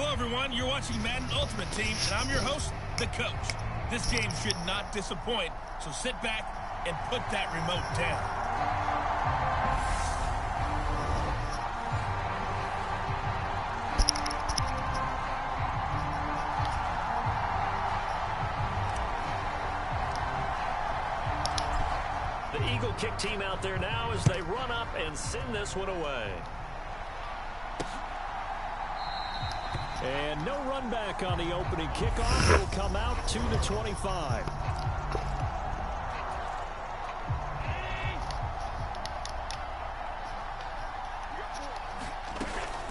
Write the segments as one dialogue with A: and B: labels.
A: Hello, everyone. You're watching Madden Ultimate Team, and I'm your host, the coach. This game should not disappoint, so sit back and put that remote down.
B: The Eagle kick team out there now as they run up and send this one away. And no run back on the opening kickoff. It will come out 2-25.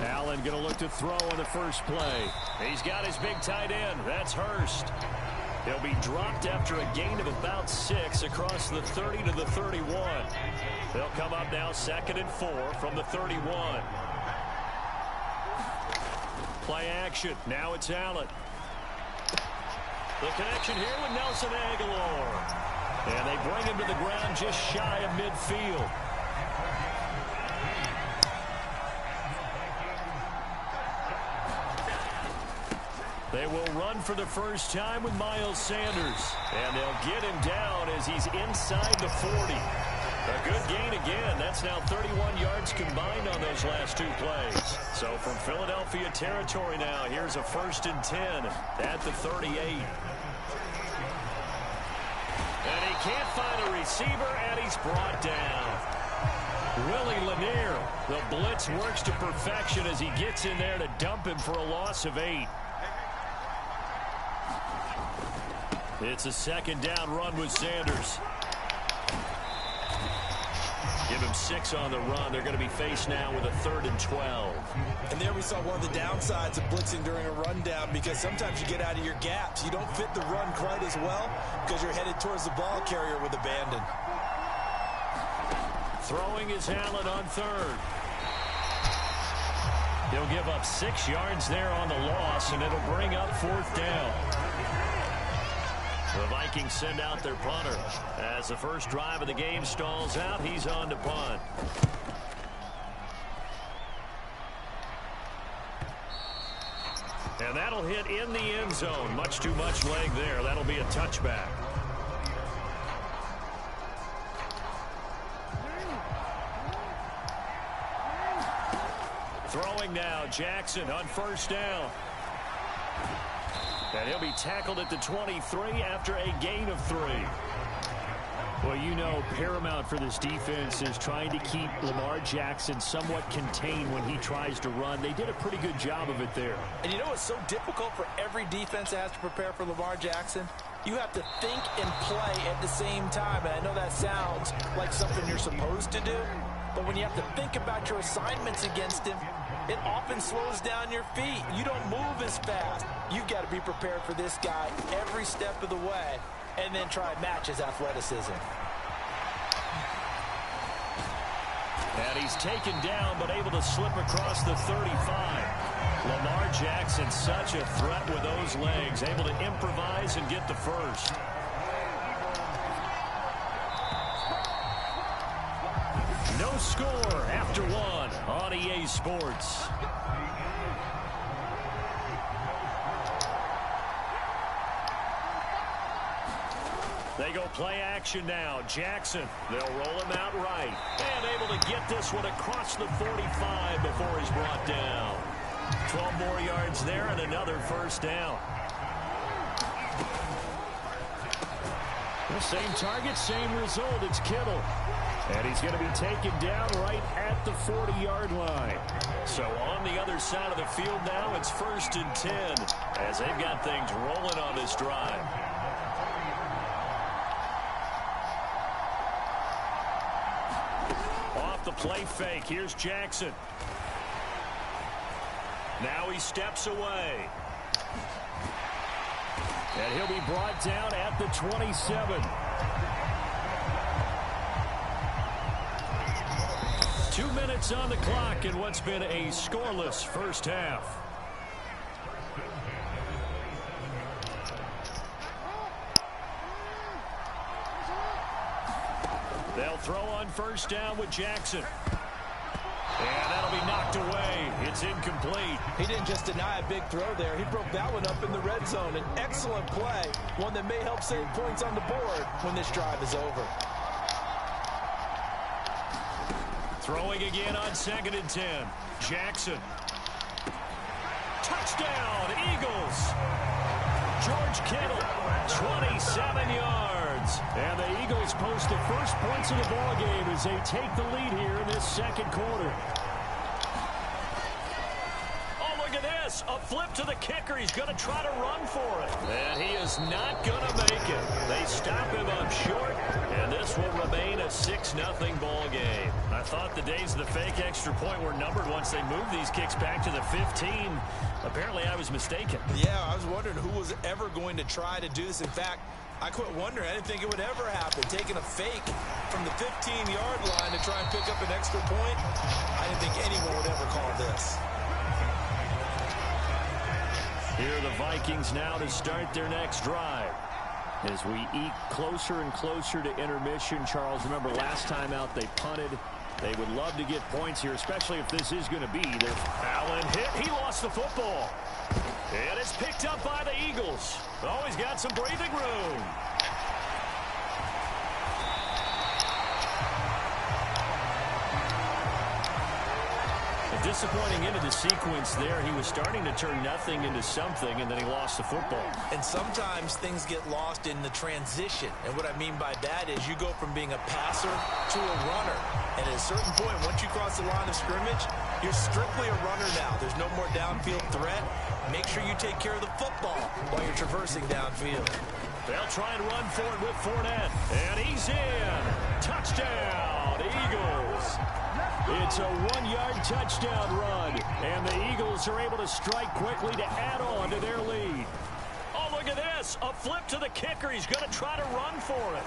B: Allen going to look to throw on the first play. He's got his big tight end. That's Hurst. He'll be dropped after a gain of about 6 across the 30 to the 31. They'll come up now 2nd and 4 from the 31. Play action. Now it's Allen. The connection here with Nelson Aguilar. And they bring him to the ground just shy of midfield. They will run for the first time with Miles Sanders. And they'll get him down as he's inside the 40. A good gain again. That's now 31 yards combined on those last 2 plays. So from Philadelphia territory now, here's a 1st and 10 at the 38. And he can't find a receiver, and he's brought down. Willie Lanier, the blitz works to perfection as he gets in there to dump him for a loss of 8. It's a 2nd down run with Sanders. Give him 6 on the run. They're going to be faced now with a 3rd and 12.
C: And there we saw one of the downsides of blitzing during a rundown, because sometimes you get out of your gaps. You don't fit the run quite as well because you're headed towards the ball carrier with abandon.
B: Throwing is Allen on 3rd. He'll give up 6 yards there on the loss, and it'll bring up 4th down. The Vikings send out their punter. As the first drive of the game stalls out, he's on to punt. And that'll hit in the end zone. Much too much leg there. That'll be a touchback. Throwing now, Jackson on 1st down. And he'll be tackled at the 23 after a gain of 3.
D: Well, you know, paramount for this defense is trying to keep Lamar Jackson somewhat contained when he tries to run. They did a pretty good job of it there.
C: And you know what's so difficult for every defense that has to prepare for Lamar Jackson? You have to think and play at the same time. And I know that sounds like something you're supposed to do, but when you have to think about your assignments against him, it often slows down your feet. You don't move as fast. You've got to be prepared for this guy every step of the way and then try and match his athleticism.
B: And he's taken down but able to slip across the 35. Lamar Jackson, such a threat with those legs, able to improvise and get the first. No score after 1 on EA Sports. They go play action now. Jackson, they'll roll him out right. And able to get this one across the 45 before he's brought down. 12 more yards there and another 1st down.
D: The same target, same result. It's Kittle.
B: And he's going to be taken down right at the 40-yard line. So on the other side of the field now, it's 1st and 10 as they've got things rolling on this drive. Off the play fake, here's Jackson. Now he steps away. And he'll be brought down at the 27. 2 minutes on the clock in what's been a scoreless first half. They'll throw on 1st down with Jackson. And that'll be knocked away. It's incomplete.
C: He didn't just deny a big throw there. He broke that one up in the red zone. An excellent play, one that may help save points on the board when this drive is over.
B: Throwing again on 2nd and 10. Jackson. Touchdown, Eagles. George Kittle, 27 yards. And the Eagles post the first points of the ball game as they take the lead here in this second quarter. Oh, look at this. A flip to the kicker. He's going to try to run for it. And he is not going to make it. They stop him up short, and this will remain a 6-0 ball game. I thought the days of the fake extra point were numbered once they moved these kicks back to the 15. Apparently, I was mistaken.
C: Yeah, I was wondering who was ever going to try to do this. In fact, I quit wondering. I didn't think it would ever happen. Taking a fake from the 15-yard line to try and pick up an extra point, I didn't think anyone would ever call this.
B: Here are the Vikings now to start their next drive. As we eke closer and closer to intermission, Charles, remember last time out they punted. They would love to get points here, especially if this is going to be their... Allen hit. He lost the football. And it's picked up by the Eagles. Oh, he's got some breathing room. A disappointing end of the sequence there. He was starting to turn nothing into something, and then he lost the football.
C: And sometimes things get lost in the transition. And what I mean by that is you go from being a passer to a runner. And at a certain point, once you cross the line of scrimmage, you're strictly a runner now. There's no more downfield threat. Make sure you take care of the football while you're traversing downfield.
B: They'll try and run for it with Fournette. And he's in. Touchdown, Eagles. It's a 1-yard touchdown run. And the Eagles are able to strike quickly to add on to their lead. Oh, look at this. A flip to the kicker. He's going to try to run for it.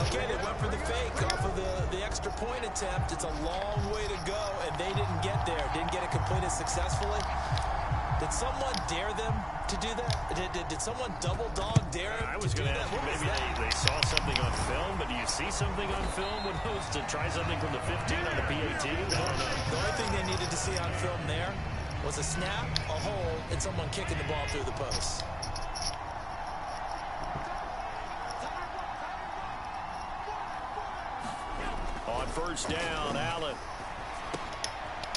C: Okay, they went for the fake off of the extra point attempt. It's a long way to go, and they didn't get there. Didn't get it completed successfully. Did someone dare them to do that? Did someone double dog dare them
B: I was going to ask you, maybe they saw something on film, but do you see something on film when those to try something from the 15 on the PAT?
C: No. The only thing they needed to see on film there was a snap, a hole, and someone kicking the ball through the post.
B: On first down, Allen.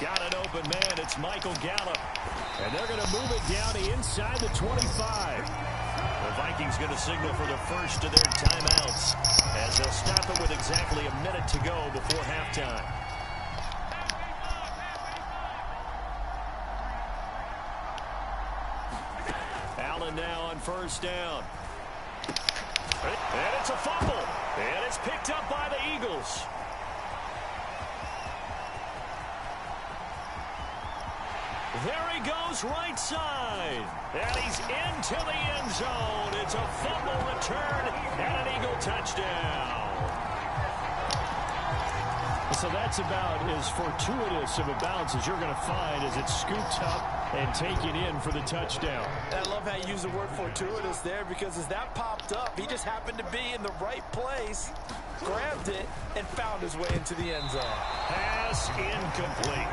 B: Got an open man. It's Michael Gallup. And they're going to move it down to inside the 25. The Vikings going to signal for the first of their timeouts as they'll stop it with exactly a minute to go before halftime. Allen now on first down. And it's a fumble. And it's picked up by the Eagles. There he goes, right side. And he's into the end zone. It's a fumble return and an Eagle touchdown.
D: So that's about as fortuitous of a bounce as you're going to find as it's scooped up and taken in for the touchdown.
C: I love how you use the word fortuitous there, because as that popped up, he just happened to be in the right place, grabbed it, and found his way into the end zone.
B: Pass incomplete.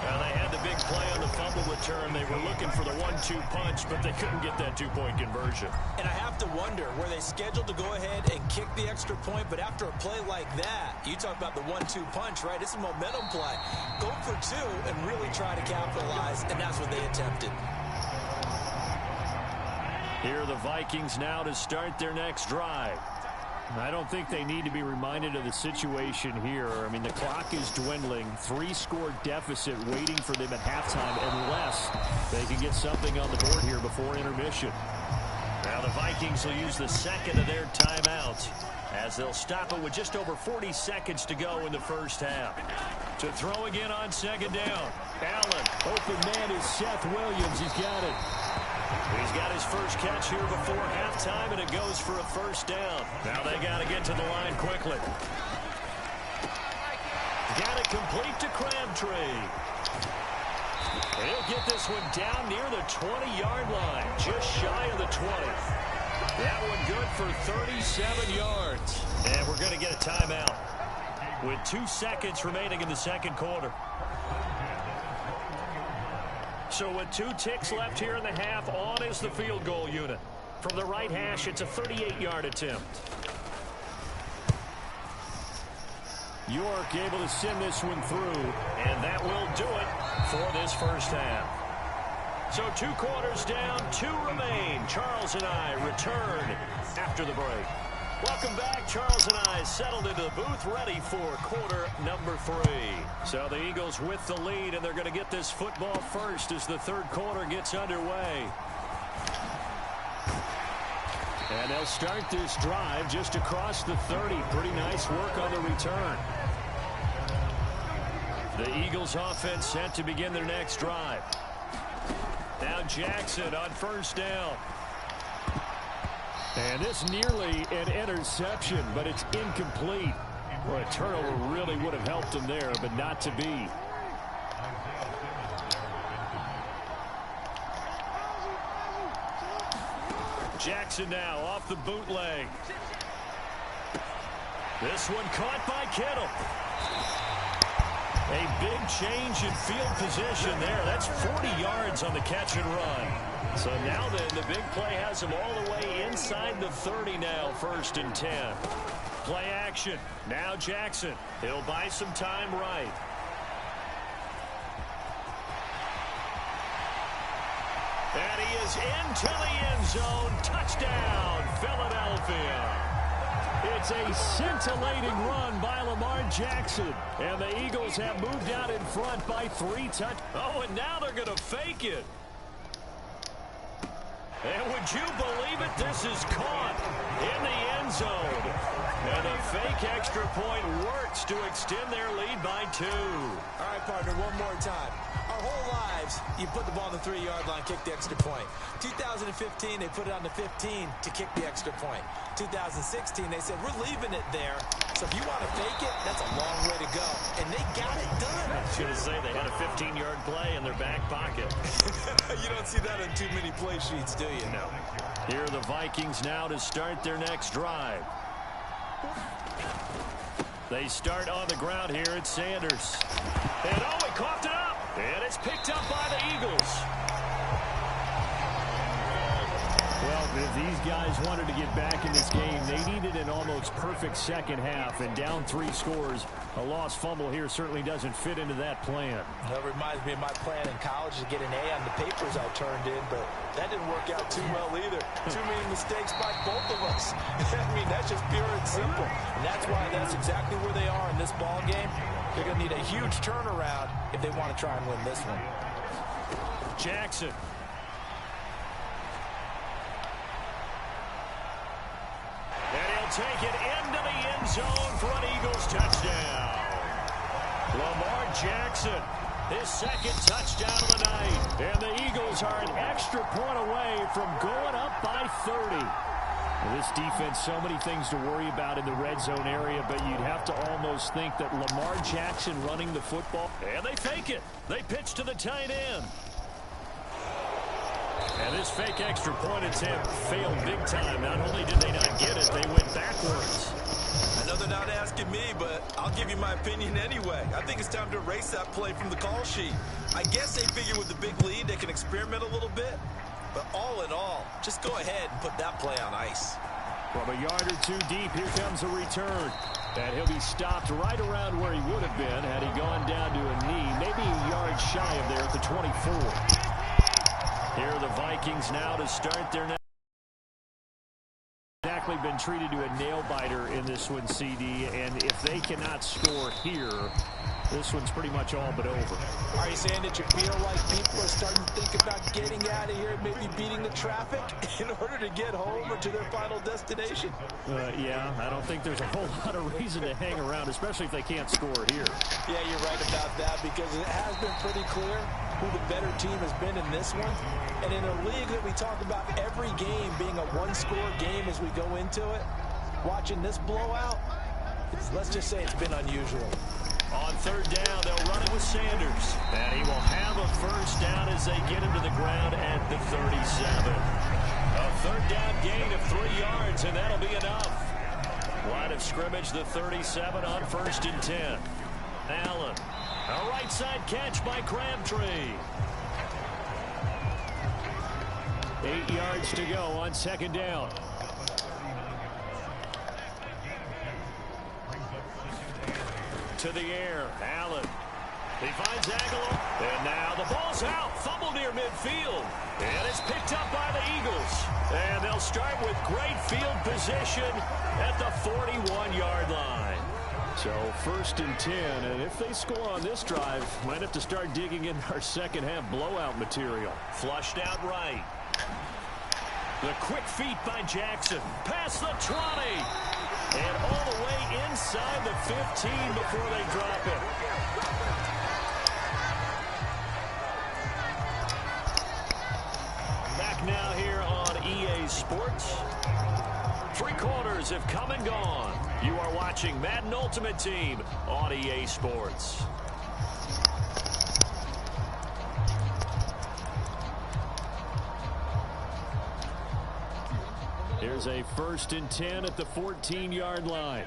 B: Well, they had the big play on the fumble return. They were looking for the 1-2 punch, but they couldn't get that two-point conversion.
C: And I have to wonder, were they scheduled to go ahead and kick the extra point, but after a play like that, you talk about the 1-2 punch, right? It's a momentum play. Go for two and really try to capitalize, and that's what they attempted.
B: Here are the Vikings now to start their next drive.
D: I don't think they need to be reminded of the situation here. I mean, the clock is dwindling. 3-score deficit waiting for them at halftime unless they can get something on the board here before intermission.
B: Now the Vikings will use the second of their timeouts as they'll stop it with just over 40 seconds to go in the first half. To throw again on second down. Allen.
D: Open man is Seth Williams. He's got it.
B: He's got his first catch here before halftime, and it goes for a first down. Now they got to get to the line quickly. Got it complete to Crabtree. And he'll get this one down near the 20-yard line, just shy of the 20. That one good for 37 yards. And we're going to get a timeout with 2 seconds remaining in the second quarter. So with 2 ticks left here in the half, on is the field goal unit. From the right hash, it's a 38-yard attempt.
D: York able to send this one through.
B: And that will do it for this first half. So 2 quarters down, 2 remain. Charles and I return after the break. Welcome back. Charles and I settled into the booth, ready for quarter number 3. So the Eagles with the lead, and they're going to get this football first as the third quarter gets underway.
D: And they'll start this drive just across the 30. Pretty nice work on the return.
B: The Eagles offense set to begin their next drive. Now Jackson on first down.
D: And this nearly an interception, but it's incomplete. Well, a turnover really would have helped him there, but not to be.
B: Jackson now off the bootleg. This one caught by Kittle. A big change in field position there. That's 40 yards on the catch and run. So now then, the big play has him all the way inside the 30 now, 1st and 10. Play action. Now Jackson. He'll buy some time right. And he is into the end zone. Touchdown, Philadelphia.
D: It's a scintillating run by Lamar Jackson. And the Eagles have moved out in front by 3 touchdowns.
B: Oh, and now they're going to fake it. And would you believe it? This is caught in the end zone. And the fake extra point works to extend their lead by 2.
C: All right, partner, one more time. Our whole lives, you put the ball on the 3-yard line, kick the extra point. 2015, they put it on the 15 to kick the extra point. 2016, they said, we're leaving it there. So if you want to fake it, that's a long way to go. And they got it done.
B: I was going to say, they had a 15-yard play in their back pocket.
C: You don't see that on too many play sheets, do you?
B: No.
D: Here are the Vikings now to start their next drive. They start on the ground here at Sanders.
B: And oh, he coughed it up. And it's picked up by the Eagles.
D: Well, if these guys wanted to get back in this game, they needed an almost perfect second half. And down 3 scores, a lost fumble here certainly doesn't fit into that plan.
C: That reminds me of my plan in college to get an A on the papers I turned in, but that didn't work out too well either. Too many mistakes by both of us. I mean, that's just pure and simple. And that's why that's exactly where they are in this ball game. They're going to need a huge turnaround if they want to try and win this one.
B: Jackson. And he'll take it into the end zone for an Eagles touchdown. Lamar Jackson, his 2nd touchdown of the night.
D: And the Eagles are an extra point away from going up by 30. Well, this defense, so many things to worry about in the red zone area, but you'd have to almost think that Lamar Jackson running the football.
B: And they fake it. They pitch to the tight end. And this fake extra point attempt failed big time. Not only did they not get it, they went backwards.
C: I know they're not asking me, but I'll give you my opinion anyway. I think it's time to erase that play from the call sheet. I guess they figure with the big lead they can experiment a little bit. But all in all, just go ahead and put that play on ice.
D: From a yard or 2 deep, here comes a return. And he'll be stopped right around where he would have been had he gone down to a knee, maybe a yard shy of there at the 24. Here are the Vikings now to start their next. Exactly been treated to a nail-biter in this one, CD, and if they cannot score here, this one's pretty much all but over.
C: Are you saying that you feel like people are starting to think about getting out of here and maybe beating the traffic in order to get home or to their final destination?
D: Yeah, I don't think there's a whole lot of reason to hang around, especially if they can't score here.
C: Yeah, you're right about that because it has been pretty clear who the better team has been in this one. And in a league that we talk about every game being a one-score game as we go into it, watching this blowout, let's just say it's been unusual.
B: On 3rd down, they'll run it with Sanders. And he will have a first down as they get him to the ground at the 37. A Third down gain of 3 yards, and that'll be enough. Line of scrimmage, the 37 on 1st and 10. Allen, a right side catch by Crabtree.
D: 8 yards to go on 2nd down.
B: To the air, Allen. He finds Aguilar, and now the ball's out. Fumble near midfield, and it's picked up by the Eagles. And they'll start with great field position at the 41-yard line.
D: So 1st and 10, and if they score on this drive, might have to start digging in our second half blowout material.
B: Flushed out right. The quick feet by Jackson. Past the 20. And all the way inside the 15 before they drop it. Back now here on EA Sports. 3 quarters have come and gone. You are watching Madden Ultimate Team on EA Sports.
D: Here's a 1st and 10 at the 14-yard line.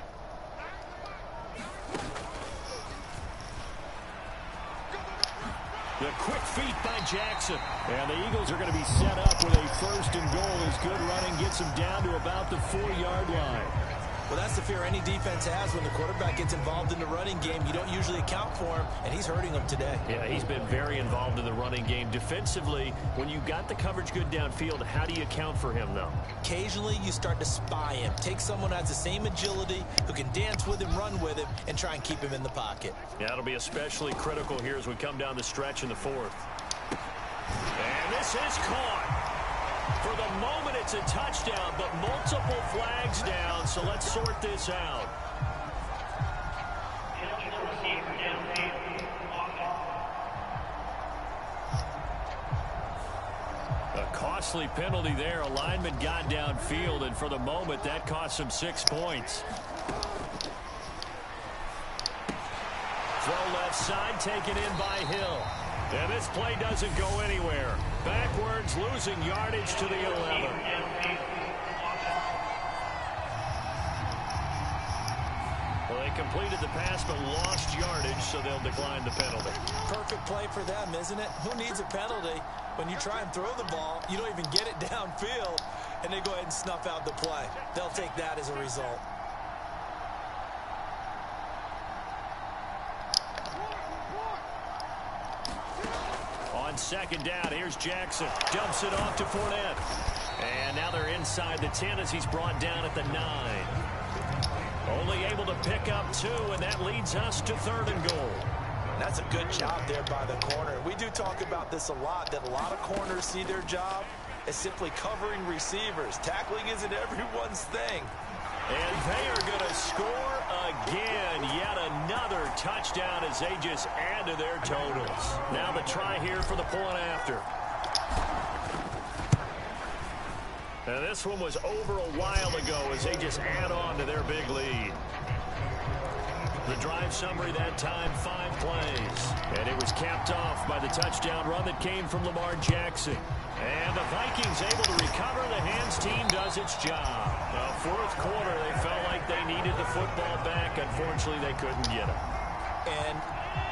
B: The quick feet by Jackson.
D: And the Eagles are going to be set up with a 1st and goal as good running gets them down to about the 4-yard line.
C: Well, that's the fear any defense has when the quarterback gets involved in the running game. You don't usually account for him, and he's hurting them today.
B: Yeah, he's been very involved in the running game. Defensively, when you got the coverage good downfield, how do you account for him, though?
C: Occasionally, you start to spy him. Take someone who has the same agility, who can dance with him, run with him, and try and keep him in the pocket.
B: Yeah, it'll be especially critical here as we come down the stretch in the 4th. And this is caught. For the moment, it's a touchdown, but multiple flags down, so let's sort this out. A costly penalty there. A lineman got downfield, and for the moment, that cost him 6 points. Throw left side, taken in by Hill. And this play doesn't go anywhere. Backwards, losing yardage to the 11. Well, they completed the pass but lost yardage, so they'll decline the penalty.
C: Perfect play for them, isn't it? Who needs a penalty? When you try and throw the ball, you don't even get it downfield, and they go ahead and snuff out the play. They'll take that as a result.
B: On 2nd down, here's Jackson. Dumps it off to Fournette. And now they're inside the 10 as he's brought down at the 9. Only able to pick up 2, and that leads us to 3rd and goal.
C: That's a good job there by the corner. We do talk about this a lot, that a lot of corners see their job as simply covering receivers. Tackling isn't everyone's thing.
B: And they are going to score again. Yet another touchdown as they just add to their totals. Now the try here for the point after. And this one was over a while ago as they just add on to their big lead. The drive summary that time, 5 plays. And it was capped off by the touchdown run that came from Lamar Jackson. And the Vikings able to recover. The hands team does its job. 4th quarter, they felt like they needed the football back. Unfortunately, they couldn't get it.
C: And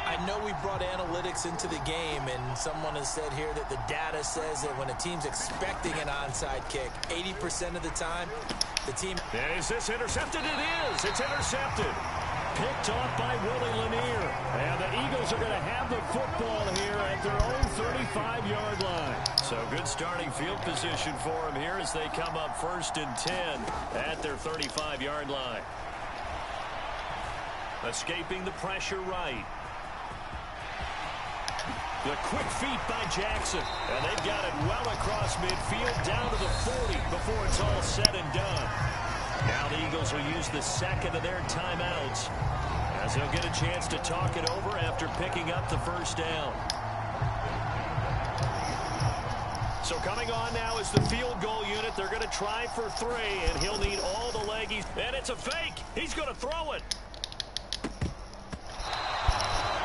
C: I know we brought analytics into the game, and someone has said here that the data says that when a team's expecting an onside kick, 80% of the time, the team...
B: Is this intercepted? It is. It's intercepted. Picked off by Willie Lanier. And the Eagles are going to have the football here at their own 35-yard line. So good starting field position for them here as they come up 1st and 10 at their 35-yard line. Escaping the pressure right. The quick feet by Jackson. And they've got it well across midfield down to the 40 before it's all said and done. Now the Eagles will use the 2nd of their timeouts as they'll get a chance to talk it over after picking up the 1st down. So coming on now is the field goal unit. They're going to try for 3, and he'll need all the leggies. And it's a fake. He's going to throw it.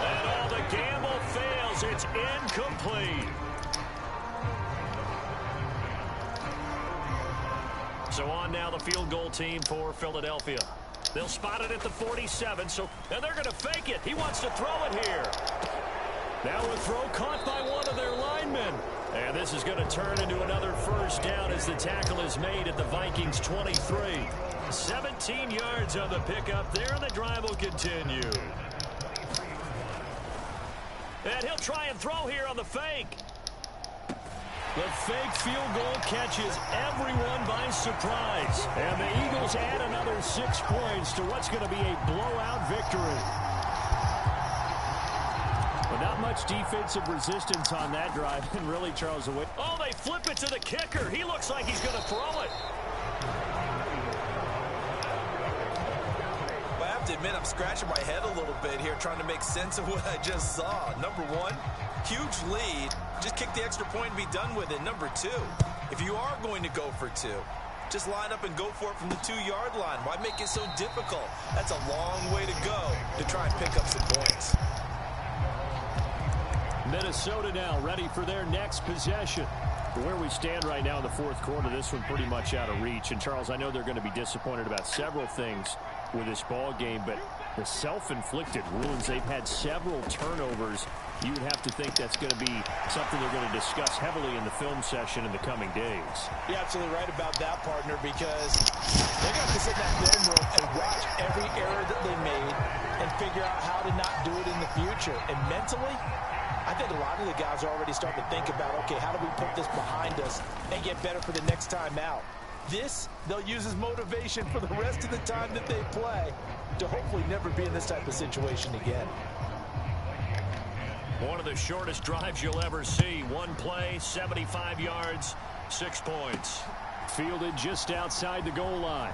B: And all the gamble fails. It's incomplete. So on now the field goal team for Philadelphia. They'll spot it at the 47, and they're going to fake it. He wants to throw it here. Now a throw caught by one of their linemen. And this is going to turn into another first down as the tackle is made at the Vikings 23. 17 yards on the pickup there, and the drive will continue. And he'll try and throw here on the fake. The fake field goal catches everyone by surprise. And the Eagles add another 6 points to what's going to be a blowout victory. But not much defensive resistance on that drive. And really, Charles, away. Oh, they flip it to the kicker. He looks like he's going to throw it.
C: Well, I have to admit, I'm scratching my head a little bit here trying to make sense of what I just saw. Number one, huge lead. Just kick the extra point and be done with it. Number two, if you are going to go for two, just line up and go for it from the 2-yard line. Why make it so difficult? That's a long way to go to try and pick up some points.
D: Minnesota now ready for their next possession. Where we stand right now in the fourth quarter, this one pretty much out of reach. And, Charles, I know they're going to be disappointed about several things with this ball game, but the self-inflicted wounds, they've had several turnovers. You would have to think that's going to be something they're going to discuss heavily in the film session in the coming days.
C: You're absolutely right about that, partner, because they're going to have to sit in that film room and watch every error that they made and figure out how to not do it in the future. And mentally, I think a lot of the guys are already starting to think about, okay, how do we put this behind us and get better for the next time out? This, they'll use as motivation for the rest of the time that they play to hopefully never be in this type of situation again.
B: One of the shortest drives you'll ever see. One play, 75 yards, 6 points.
D: Fielded just outside the goal line.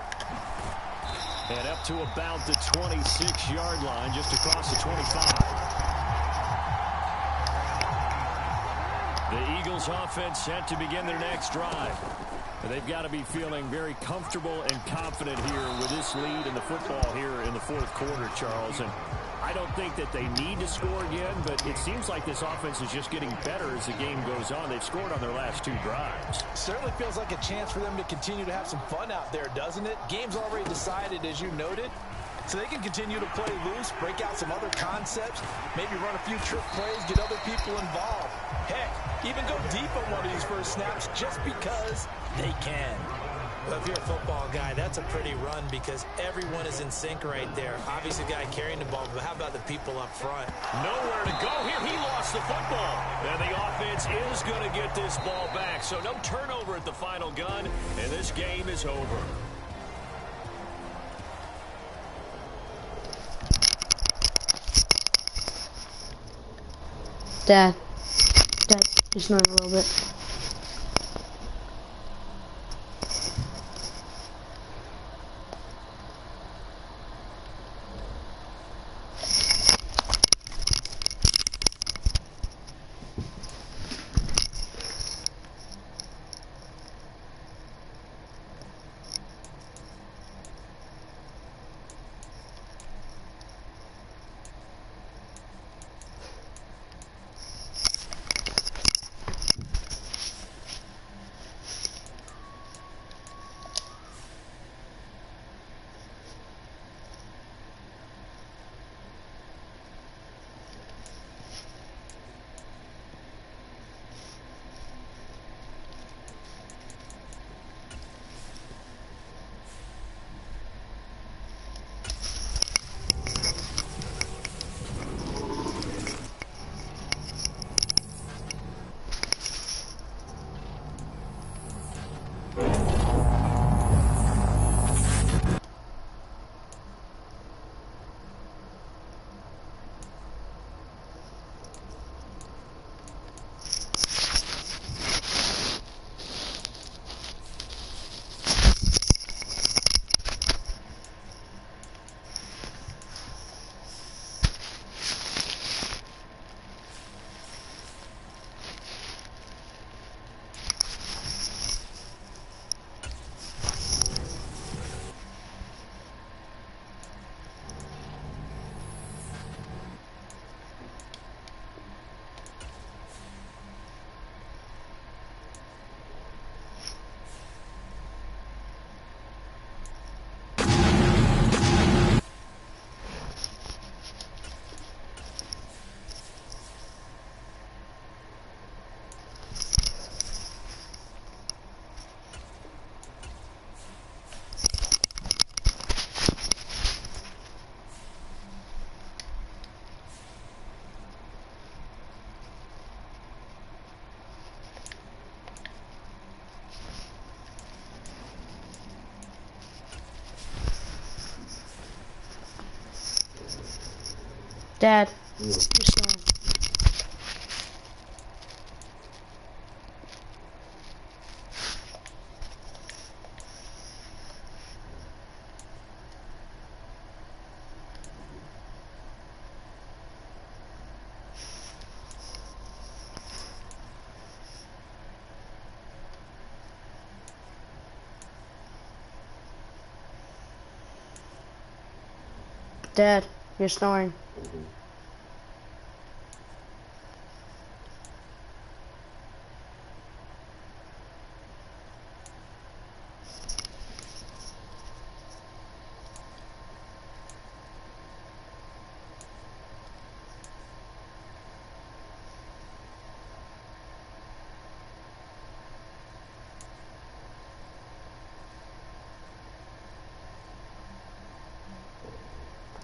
D: And up to about the 26-yard line, just across the 25. The Eagles offense set to begin their next drive. They've got to be feeling very comfortable and confident here with this lead in the football here in the fourth quarter, Charles. And I don't think that they need to score again, but it seems like this offense is just getting better as the game goes on. They've scored on their last 2 drives.
C: Certainly feels like a chance for them to continue to have some fun out there, doesn't it? Game's already decided, as you noted. So they can continue to play loose, break out some other concepts, maybe run a few trick plays, get other people involved. Heck, even go deep on one of these first snaps just because they can.
E: Well, if you're a football guy, that's a pretty run because everyone is in sync right there. Obviously, the guy carrying the ball, but how about the people up front?
B: Nowhere to go here. He lost the football. And the offense is going to get this ball back. So no turnover at the final gun, and this game is over.
F: Dad, just move a little bit. Dad, you're snoring. Dad, you're snoring.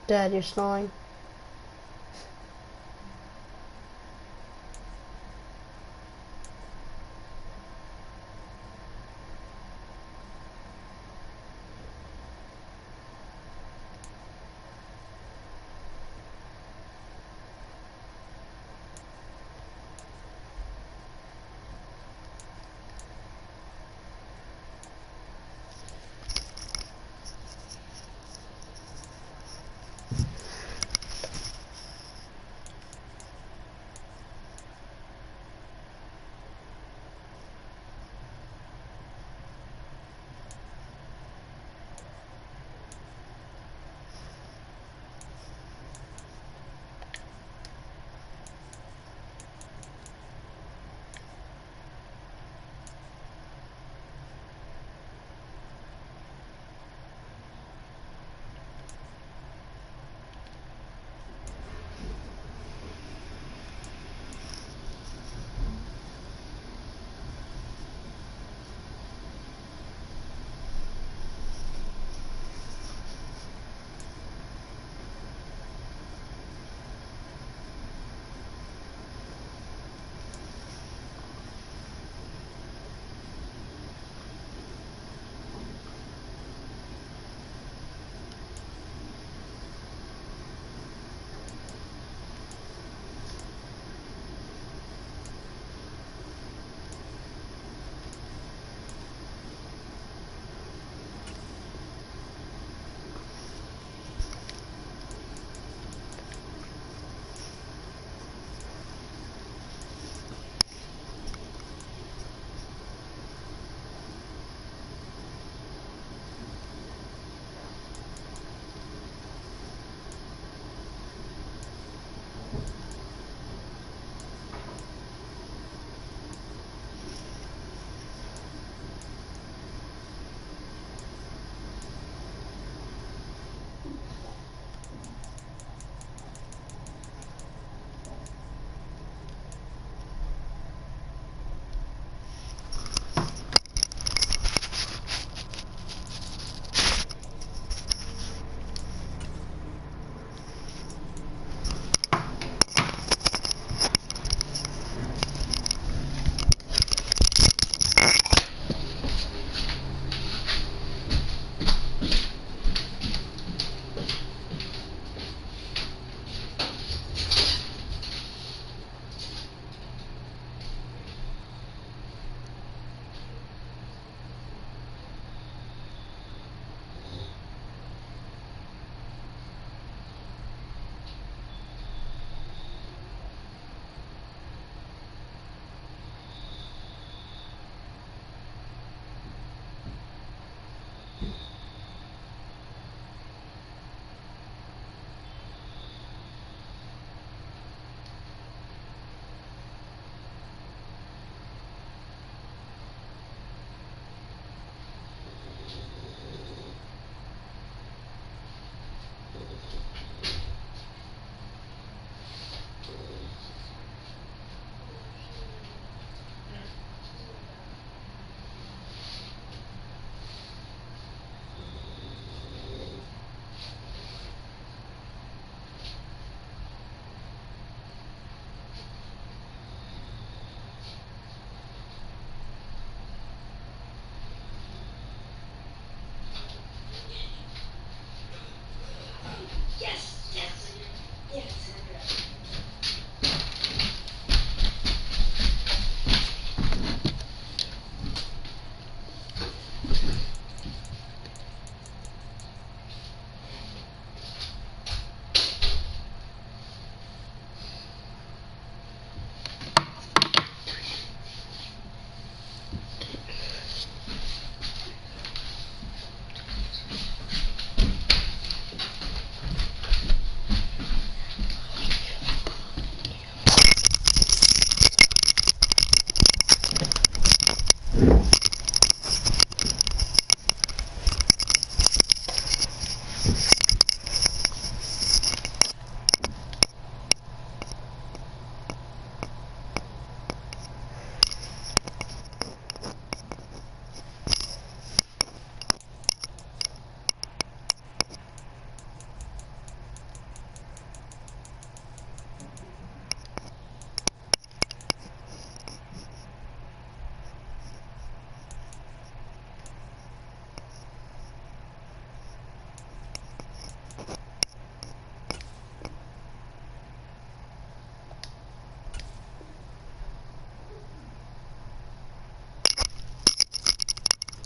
F: Dad, you're snoring.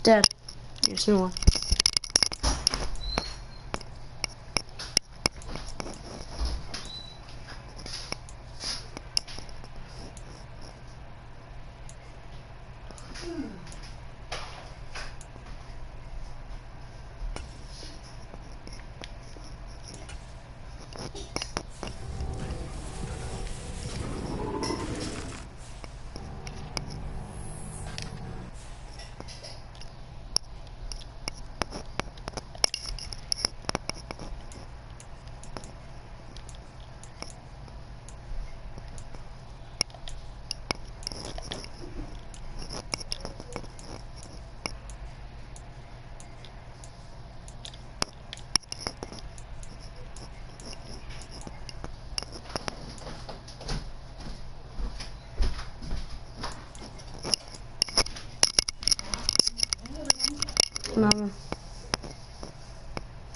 F: Dad, you're snoring. Mama,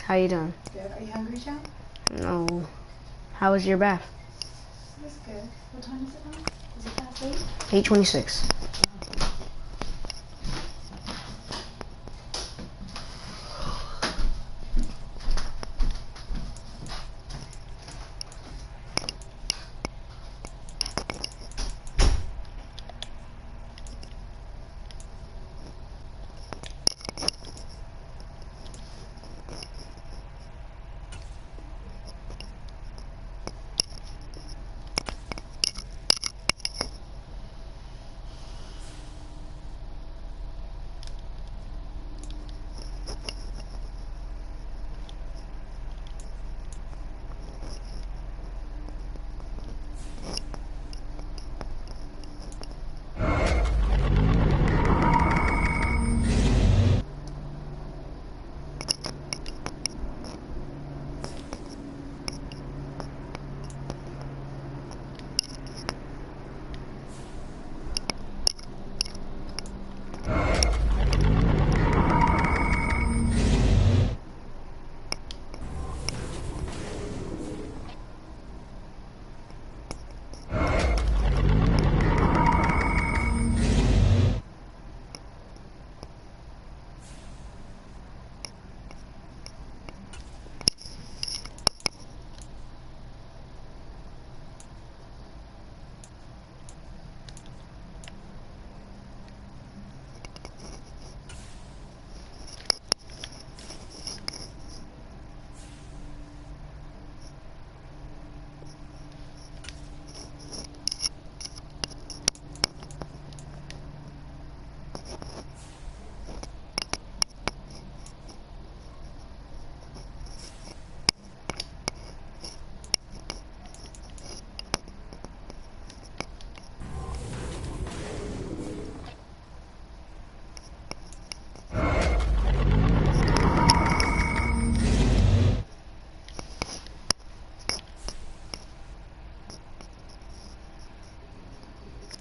F: how you doing?
G: Good. Are you hungry, Sean?
F: No. How was your bath?
G: It was good. What time is it now? Is it past 8?
F: 8:26.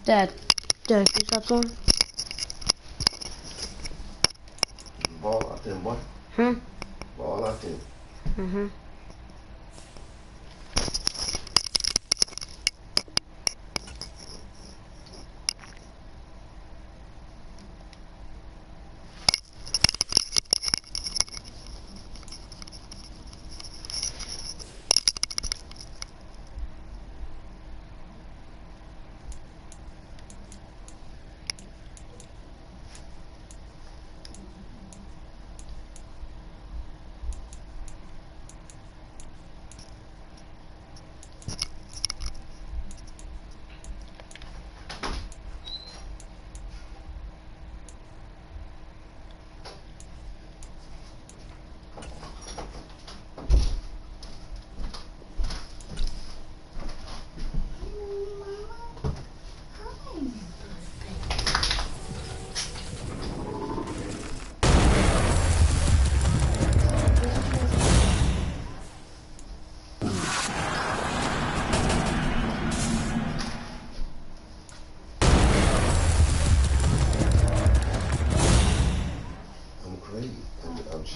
F: Dad, can you stop snoring?
H: Ball out there, boy. Ball out there.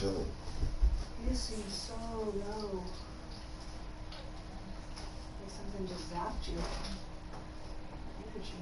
H: feeling.
G: You seem so low. Like something just zapped you. Energy.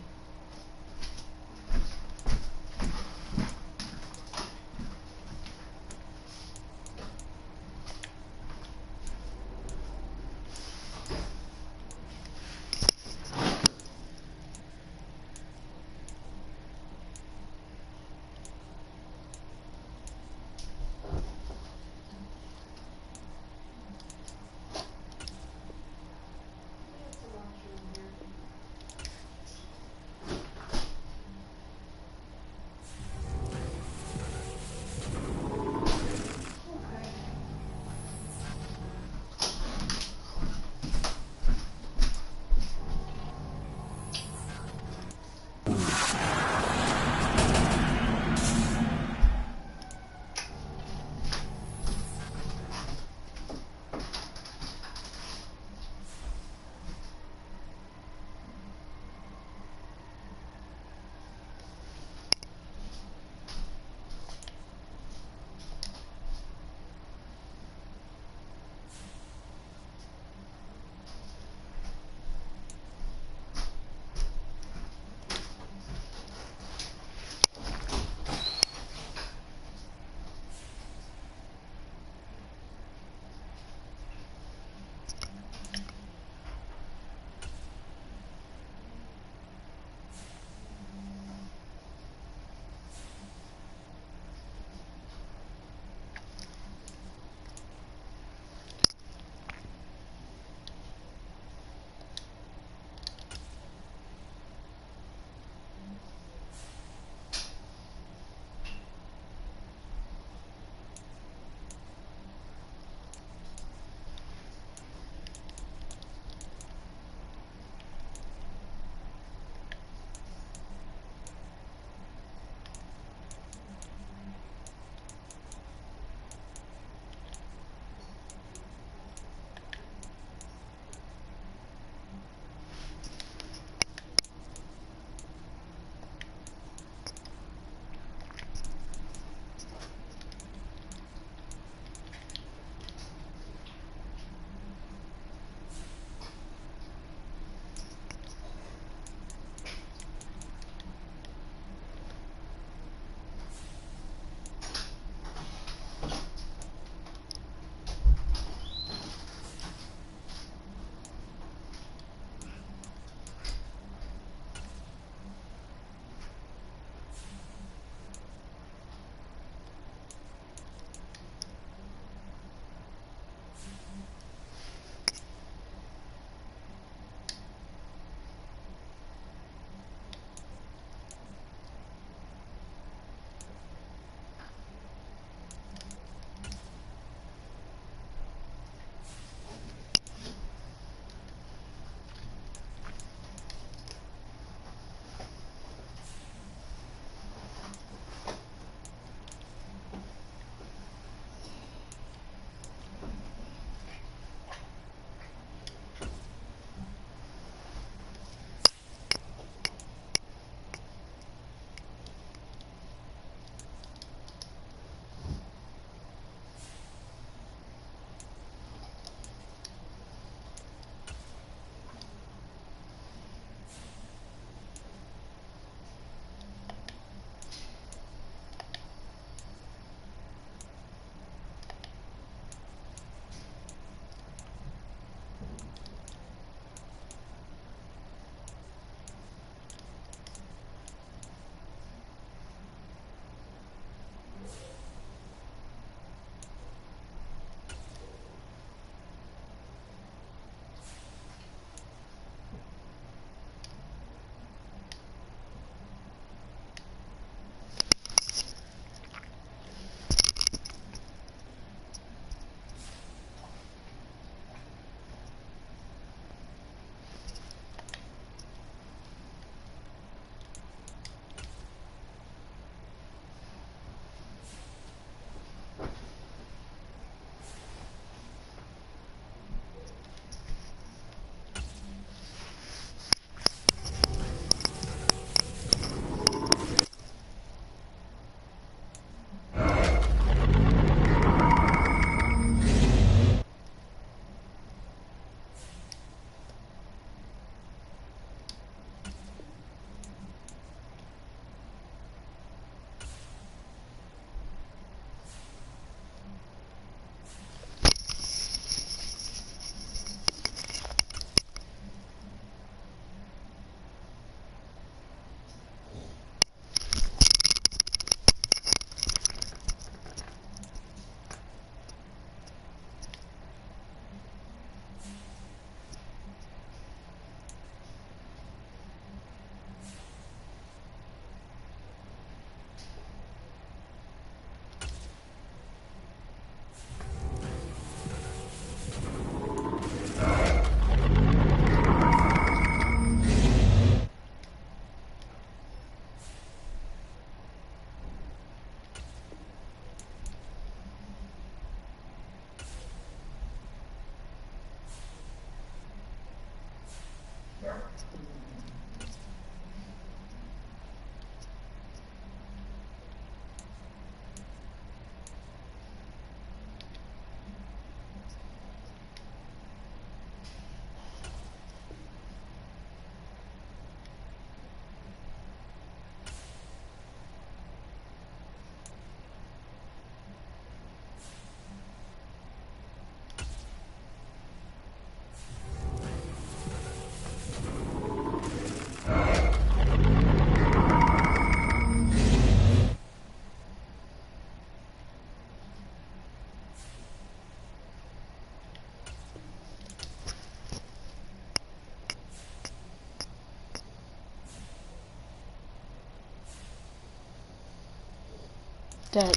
F: Dead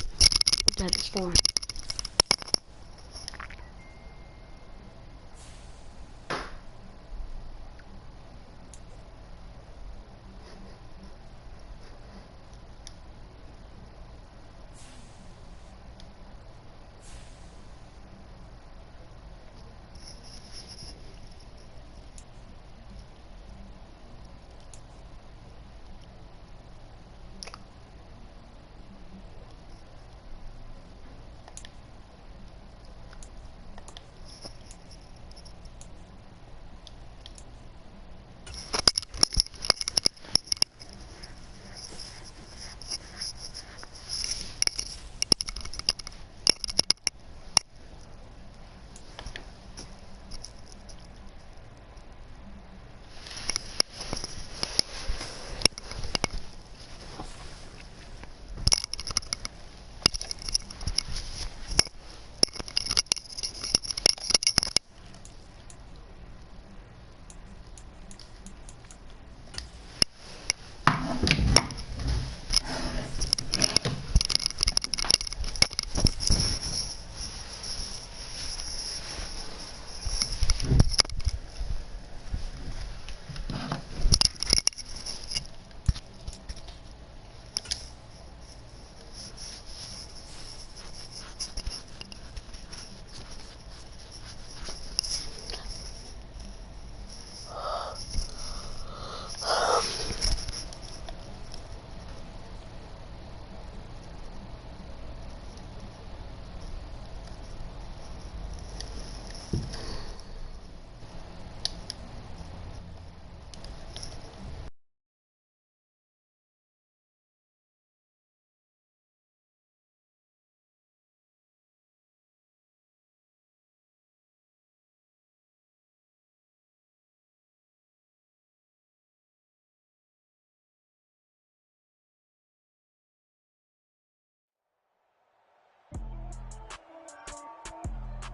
F: spawn.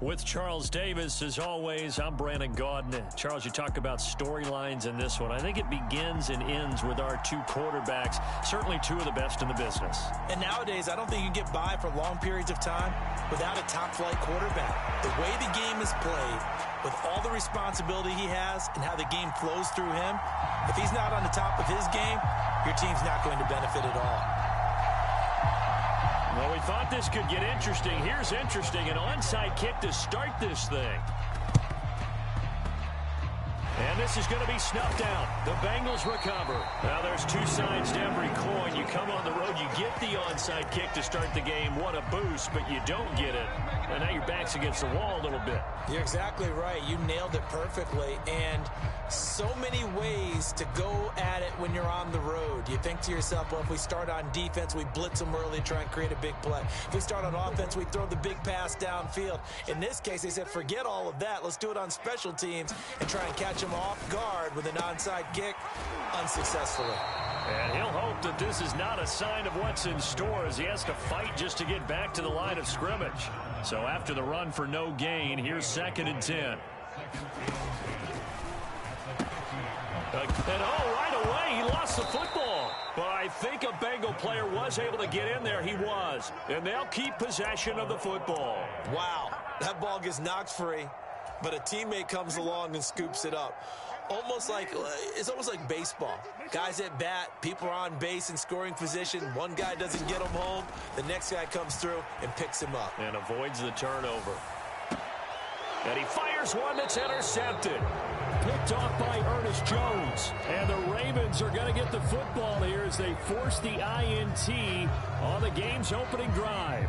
B: With Charles Davis, as always, I'm Brandon Gaudin. Charles, you talk about storylines in this one. I think it begins and ends with our two quarterbacks, certainly two of the best in the business.
C: And nowadays, I don't think you can get by for long periods of time without a top-flight quarterback. The way the game is played, with all the responsibility he has and how the game flows through him, if he's not on the top of his game, your team's not going to benefit at all.
B: Well, we thought this could get interesting. Here's interesting. An onside kick to start this thing. And this is going to be snuffed out. The Bengals recover. Now, there's two sides to every coin. You come on the road, you get the onside kick to start the game. What a boost, but you don't get it. And now your back's against the wall a little bit.
C: You're exactly right. You nailed it perfectly. And so many ways to go at it when you're on the road. You think to yourself, well, if we start on defense, we blitz them early, try and create a big play. If we start on offense, we throw the big pass downfield. In this case, they said, forget all of that. Let's do it on special teams and try and catch them off guard with an onside kick unsuccessfully.
B: And he'll hope that this is not a sign of what's in store as he has to fight just to get back to the line of scrimmage. So after the run for no gain, here's 2nd and 10. And right away, he lost the football. But I think a Bengal player was able to get in there. He was. And they'll keep possession of the football.
C: Wow. That ball gets knocked free, but a teammate comes along and scoops it up. It's almost like baseball. Guys at bat, people are on base in scoring position. One guy doesn't get him home. The next guy comes through and picks him up.
B: And avoids the turnover. And he fires one that's intercepted.
D: Picked off by Ernest Jones. And the Ravens are going to get the football here as they force the INT on the game's opening drive.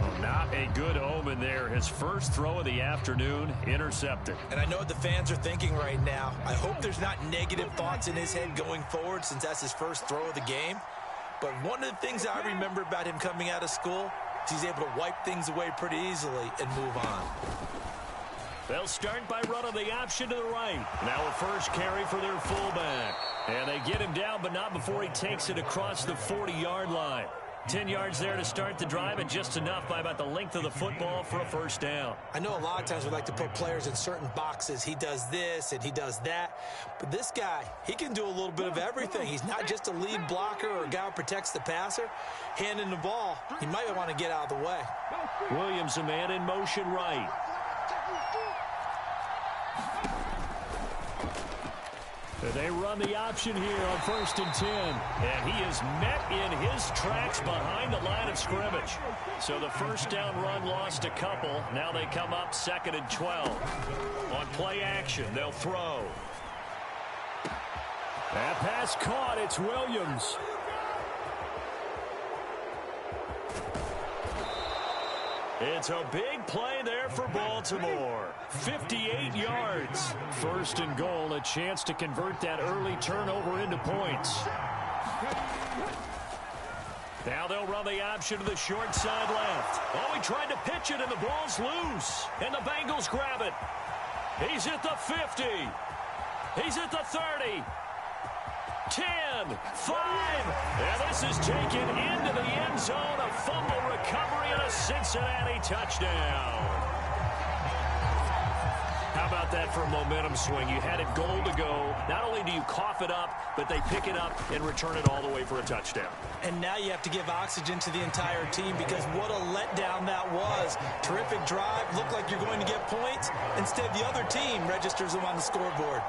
B: Well, not a good omen there. His first throw of the afternoon, intercepted.
C: And I know what the fans are thinking right now. I hope there's not negative thoughts in his head going forward since that's his first throw of the game. But one of the things I remember about him coming out of school is he's able to wipe things away pretty easily and move on.
B: They'll start by running the option to the right. Now a first carry for their fullback. And they get him down, but not before he takes it across the 40-yard line. 10 yards there to start the drive, and just enough by about the length of the football for a first down.
E: I know a lot of times we like to put players in certain boxes. He does this and he does that. But this guy, he can do a little bit of everything. He's not just a lead blocker or a guy who protects the passer. Handing the ball, he might want to get out of the way.
B: Williams, a man in motion right. They run the option here on 1st and 10. And he is met in his tracks behind the line of scrimmage. So the first down run lost a couple. Now they come up 2nd and 12. On play action, they'll throw. That pass caught. It's Williams. It's a big play there for Baltimore. 58 yards. 1st and goal, a chance to convert that early turnover into points. Now they'll run the option to the short side left. Oh, he tried to pitch it, and the ball's loose. And the Bengals grab it. He's at the 50. He's at the 30. 10, 5, and this is taken into the end zone. A fumble recovery and a Cincinnati touchdown. How about that for a momentum swing? You had it goal to go. Not only do you cough it up, but they pick it up and return it all the way for a touchdown.
E: And now you have to give oxygen to the entire team, because what a letdown that was. Terrific drive. Looked like you're going to get points. Instead, the other team registers them on the scoreboard.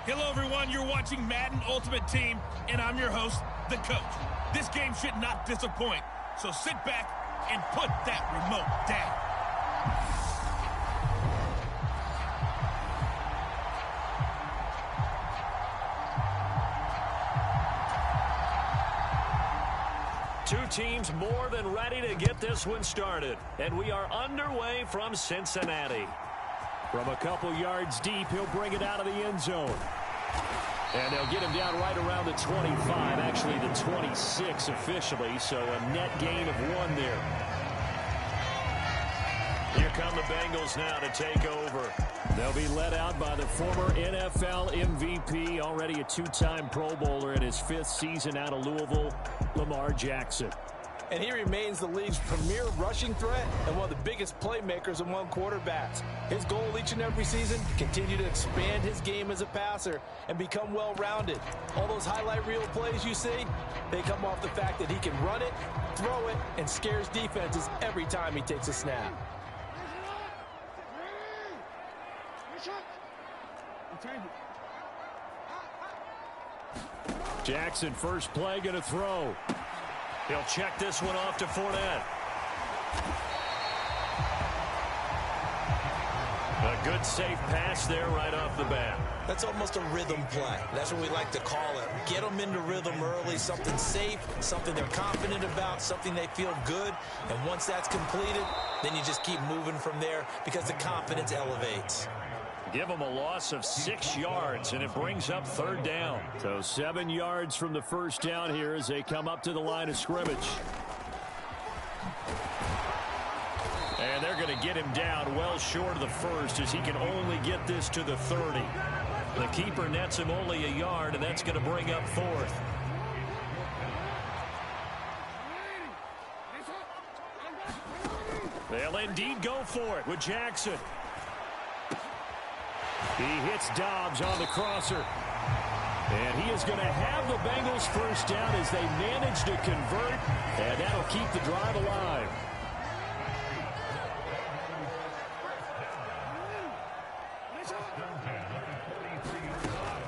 A: Hello, everyone. You're watching Madden Ultimate Team, and I'm your host, the coach. This game should not disappoint, so sit back and put that remote down.
B: Two teams more than ready to get this one started, and we are underway from Cincinnati.
D: From a couple yards deep, he'll bring it out of the end zone. And they'll get him down right around the 25, actually the 26 officially, so a net gain of 1 there.
B: Here come the Bengals now to take over.
D: They'll be led out by the former NFL MVP, already a 2-time Pro Bowler in his 5th season out of Louisville, Lamar Jackson.
C: And he remains the league's premier rushing threat and one of the biggest playmakers among quarterbacks. His goal each and every season, continue to expand his game as a passer and become well-rounded. All those highlight reel plays you see, they come off the fact that he can run it, throw it, and scares defenses every time he takes a snap.
D: Jackson, first play, going to throw.
B: He'll check this one off to Fournette. A good safe pass there right off the bat.
E: That's almost a rhythm play. That's what we like to call it. Get them into rhythm early, something safe, something they're confident about, something they feel good. And once that's completed, then you just keep moving from there because the confidence elevates.
B: Give them a loss of 6 yards, and it brings up 3rd down.
D: So 7 yards from the first down here as they come up to the line of scrimmage.
B: And they're going to get him down well short of the first as he can only get this to the 30. The keeper nets him only a yard, and that's going to bring up 4th. They'll indeed go for it with Jackson.
D: He hits Dobbs on the crosser. And he is going to have the Bengals first down as they manage to convert. And that'll keep the drive alive.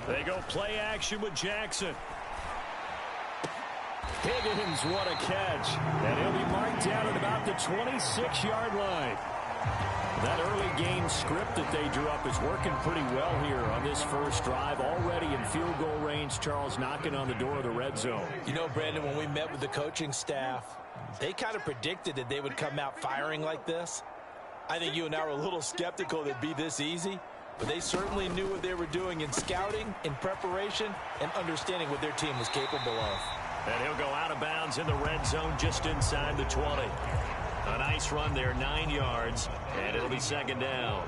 B: They go play action with Jackson.
D: Higgins, what a catch. And he'll be marked down at about the 26-yard line. That early game script that they drew up is working pretty well here on this first drive. Already in field goal range, Charles knocking on the door of the red zone.
C: You know, Brandon, when we met with the coaching staff, they kind of predicted that they would come out firing like this. I think you and I were a little skeptical that it'd be this easy, but they certainly knew what they were doing in scouting, in preparation, and understanding what their team was capable of.
B: And he'll go out of bounds in the red zone just inside the 20. A nice run there, 9 yards, and it'll be 2nd down.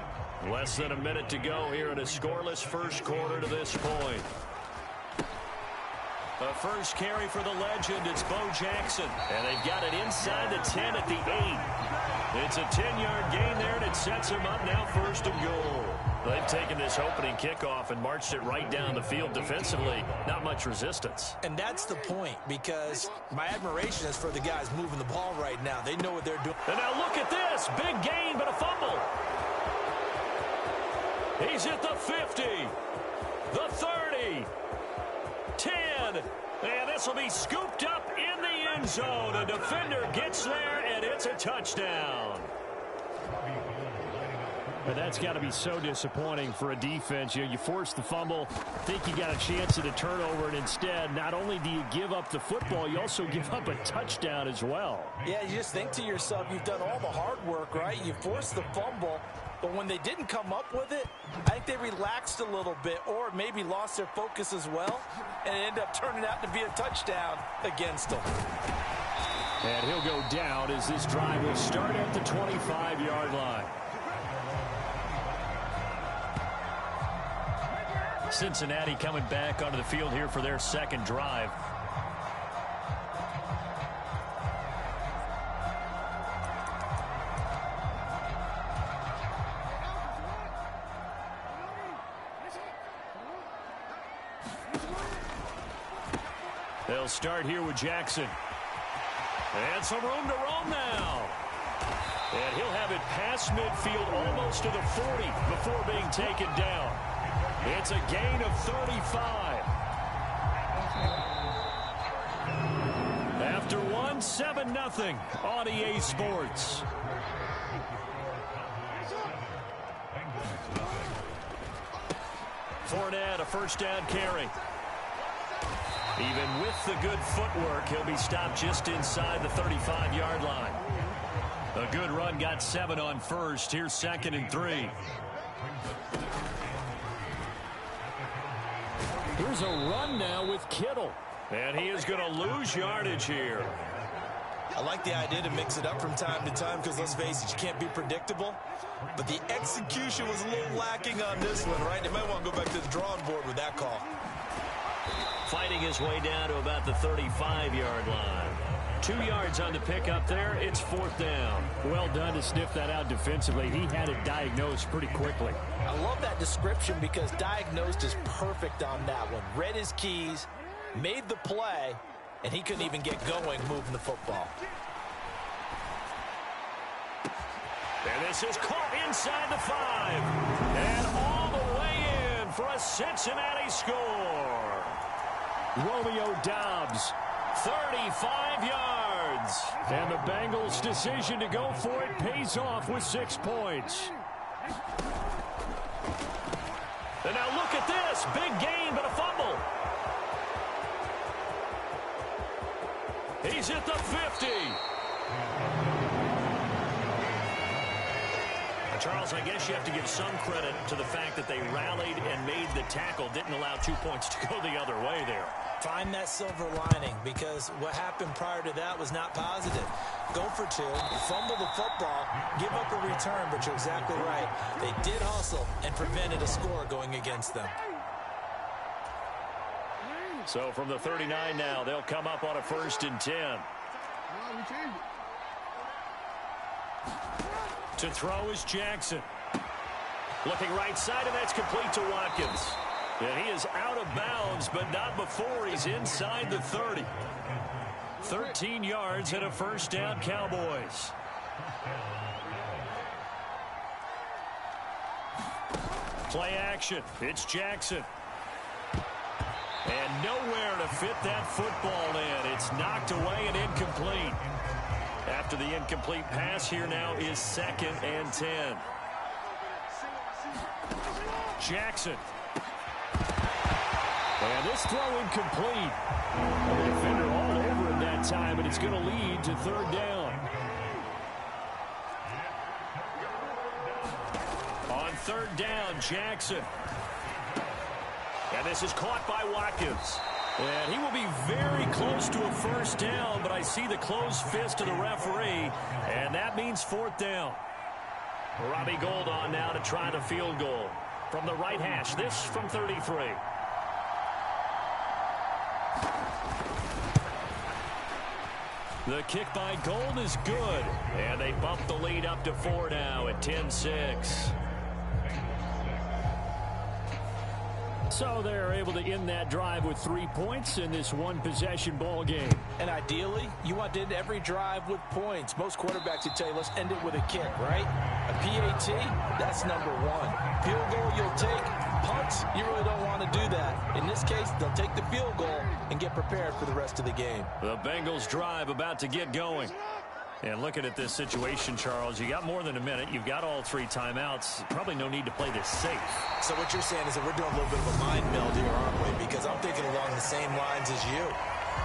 B: Less than a minute to go here in a scoreless first quarter to this point. The first carry for the legend, it's Bo Jackson, and they've got it inside the 10 at the 8. It's a 10-yard gain there, and it sets him up now 1st and goal. They've taken this opening kickoff and marched it right down the field defensively. Not much resistance.
E: And that's the point, because my admiration is for the guys moving the ball right now. They know what they're doing.
B: And now look at this. Big gain, but a fumble. He's at the 50, the 30, 10. And this will be scooped up in the end zone. A defender gets there, and it's a touchdown.
D: But that's got to be so disappointing for a defense. You force the fumble, think you got a chance at a turnover, and instead, not only do you give up the football, you also give up a touchdown as well.
C: Yeah, you just think to yourself, you've done all the hard work, right? You forced the fumble, but when they didn't come up with it, I think they relaxed a little bit or maybe lost their focus as well, and it ended up turning out to be a touchdown against them.
D: And he'll go down as this drive will start at the 25-yard line.
B: Cincinnati coming back onto the field here for their 2nd drive. They'll start here with Jackson. And some room to roam now. And he'll have it past midfield almost to the 40 before being taken down. It's a gain of 35. After one, 7-0 on EA Sports. Fournette, a first down carry. Even with the good footwork, he'll be stopped just inside the 35-yard line. A good run got 7 on first. Here's 2nd and 3.
D: Here's a run now with Kittle.
B: And he is going to lose yardage here.
C: I like the idea to mix it up from time to time because, let's face it, you can't be predictable. But the execution was a little lacking on this one, right? They might want to go back to the drawing board with that call.
B: Fighting his way down to about the 35-yard line. 2 yards on the pickup there. It's 4th down.
D: Well done to sniff that out defensively. He had it diagnosed pretty quickly.
C: I love that description because diagnosed is perfect on that one. Read his keys, made the play, and he couldn't even get going moving the football.
B: And this is caught inside the 5. And all the way in for a Cincinnati score.
D: Romeo Doubs,
B: 35 yards.
D: And the Bengals' decision to go for it pays off with 6 points.
B: And now look at this. Big gain, but a fumble. He's at the 50. Charles, I guess you have to give some credit to the fact that they rallied and made the tackle. Didn't allow 2 points to go the other way there.
C: Find that silver lining because what happened prior to that was not positive. Go for 2, fumble the football, give up a return, but you're exactly right. They did hustle and prevented a score going against them.
B: So from the 39 now, they'll come up on a 1st and 10. To throw is Jackson. Looking right side, and that's complete to Watkins. And he is out of bounds, but not before he's inside the 30. 13 yards and a 1st down, Cowboys. Play action. It's Jackson. And nowhere to fit that football in. It's knocked away and incomplete. After the incomplete pass, here now is 2nd and 10. Jackson.
D: And this throw incomplete. The defender all over him that time, and it's going to lead to 3rd down.
B: On 3rd down, Jackson. And this is caught by Watkins. And he will be very close to a 1st down, but I see the closed fist of the referee, and that means 4th down. Robbie Gould on now to try the field goal. From the right hash, this from 33. The kick by Gould is good, and they bump the lead up to 4 now at 10-6.
D: So they're able to end that drive with 3 points in this one-possession ball game.
C: And ideally, you want to end every drive with points. Most quarterbacks would tell you, let's end it with a kick, right? A PAT, that's number 1. Field goal you'll take. Punts, you really don't want to do that. In this case, they'll take the field goal and get prepared for the rest of the game.
B: The Bengals drive about to get going. And looking at this situation, Charles, you got more than a minute. You've got all 3 timeouts. Probably no need to play this safe.
C: So what you're saying is that we're doing a little bit of a mind meld here, aren't we? Because I'm thinking along the same lines as you.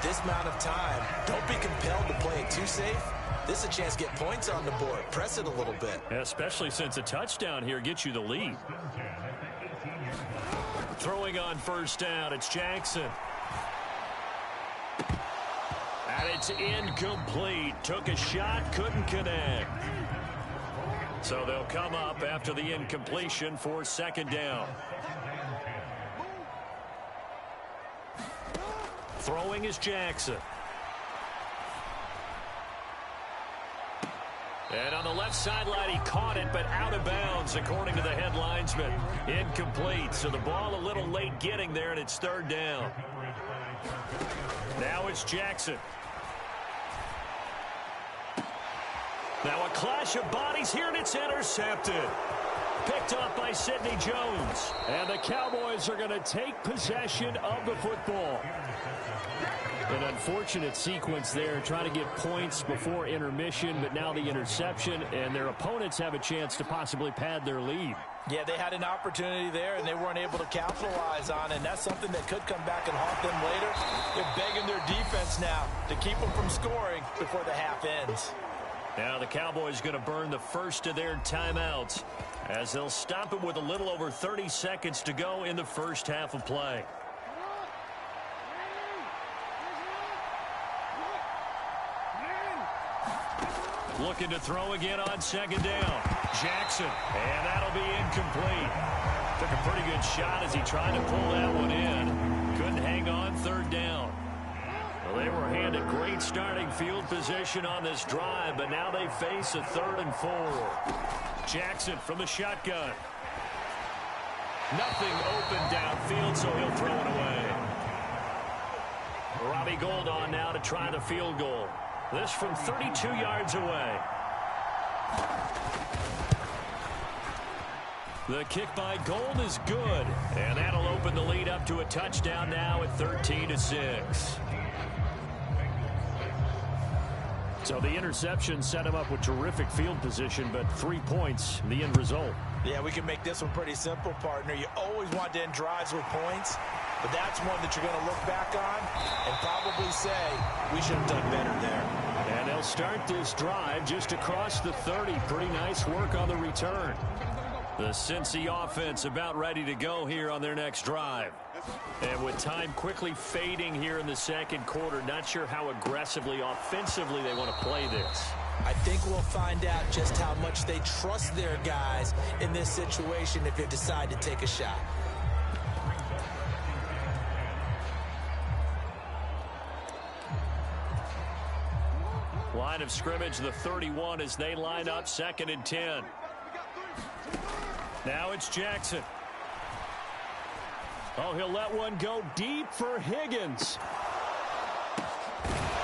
C: This amount of time, don't be compelled to play it too safe. This is a chance to get points on the board. Press it a little bit.
B: Especially since a touchdown here gets you the lead. Throwing on 1st down, it's Jackson. And it's incomplete. Took a shot, couldn't connect. So they'll come up after the incompletion for 2nd down. Throwing is Jackson. And on the left sideline, he caught it, but out of bounds, according to the head linesman. Incomplete, so the ball a little late getting there, and it's 3rd down. Now it's Jackson. Now a clash of bodies here, and it's intercepted. Picked off by Sidney Jones.
D: And the Cowboys are going to take possession of the football. An unfortunate sequence there, trying to get points before intermission, but now the interception, and their opponents have a chance to possibly pad their lead.
C: Yeah, they had an opportunity there, and they weren't able to capitalize on it, and that's something that could come back and haunt them later. They're begging their defense now to keep them from scoring before the half ends.
B: Now the Cowboys going to burn the first of their timeouts as they'll stop it with a little over 30 seconds to go in the first half of play. Looking to throw again on second down. Jackson, and that'll be incomplete. Took a pretty good shot as he tried to pull that one in. Couldn't hang on third down. Well, they were handed great starting field position on this drive, but now they face a 3rd and 4. Jackson from the shotgun. Nothing open downfield, so he'll throw it away. Robbie Gould on now to try the field goal. This from 32 yards away. The kick by Gould is good, and that'll open the lead up to a touchdown now at 13-6.
D: So the interception set him up with terrific field position, but 3 points, the end result.
C: Yeah, we can make this one pretty simple, partner. You always want to end drives with points, but that's one that you're going to look back on and probably say, we should have done better there.
D: And they'll start this drive just across the 30. Pretty nice work on the return.
B: The Cincy offense about ready to go here on their next drive. And with time quickly fading here in the second quarter, not sure how aggressively, offensively they want to play this.
E: I think we'll find out just how much they trust their guys in this situation if they decide to take a shot.
B: Line of scrimmage, the 31 as they line up 2nd and 10. Now it's Jackson.
D: Oh, he'll let one go deep for Higgins.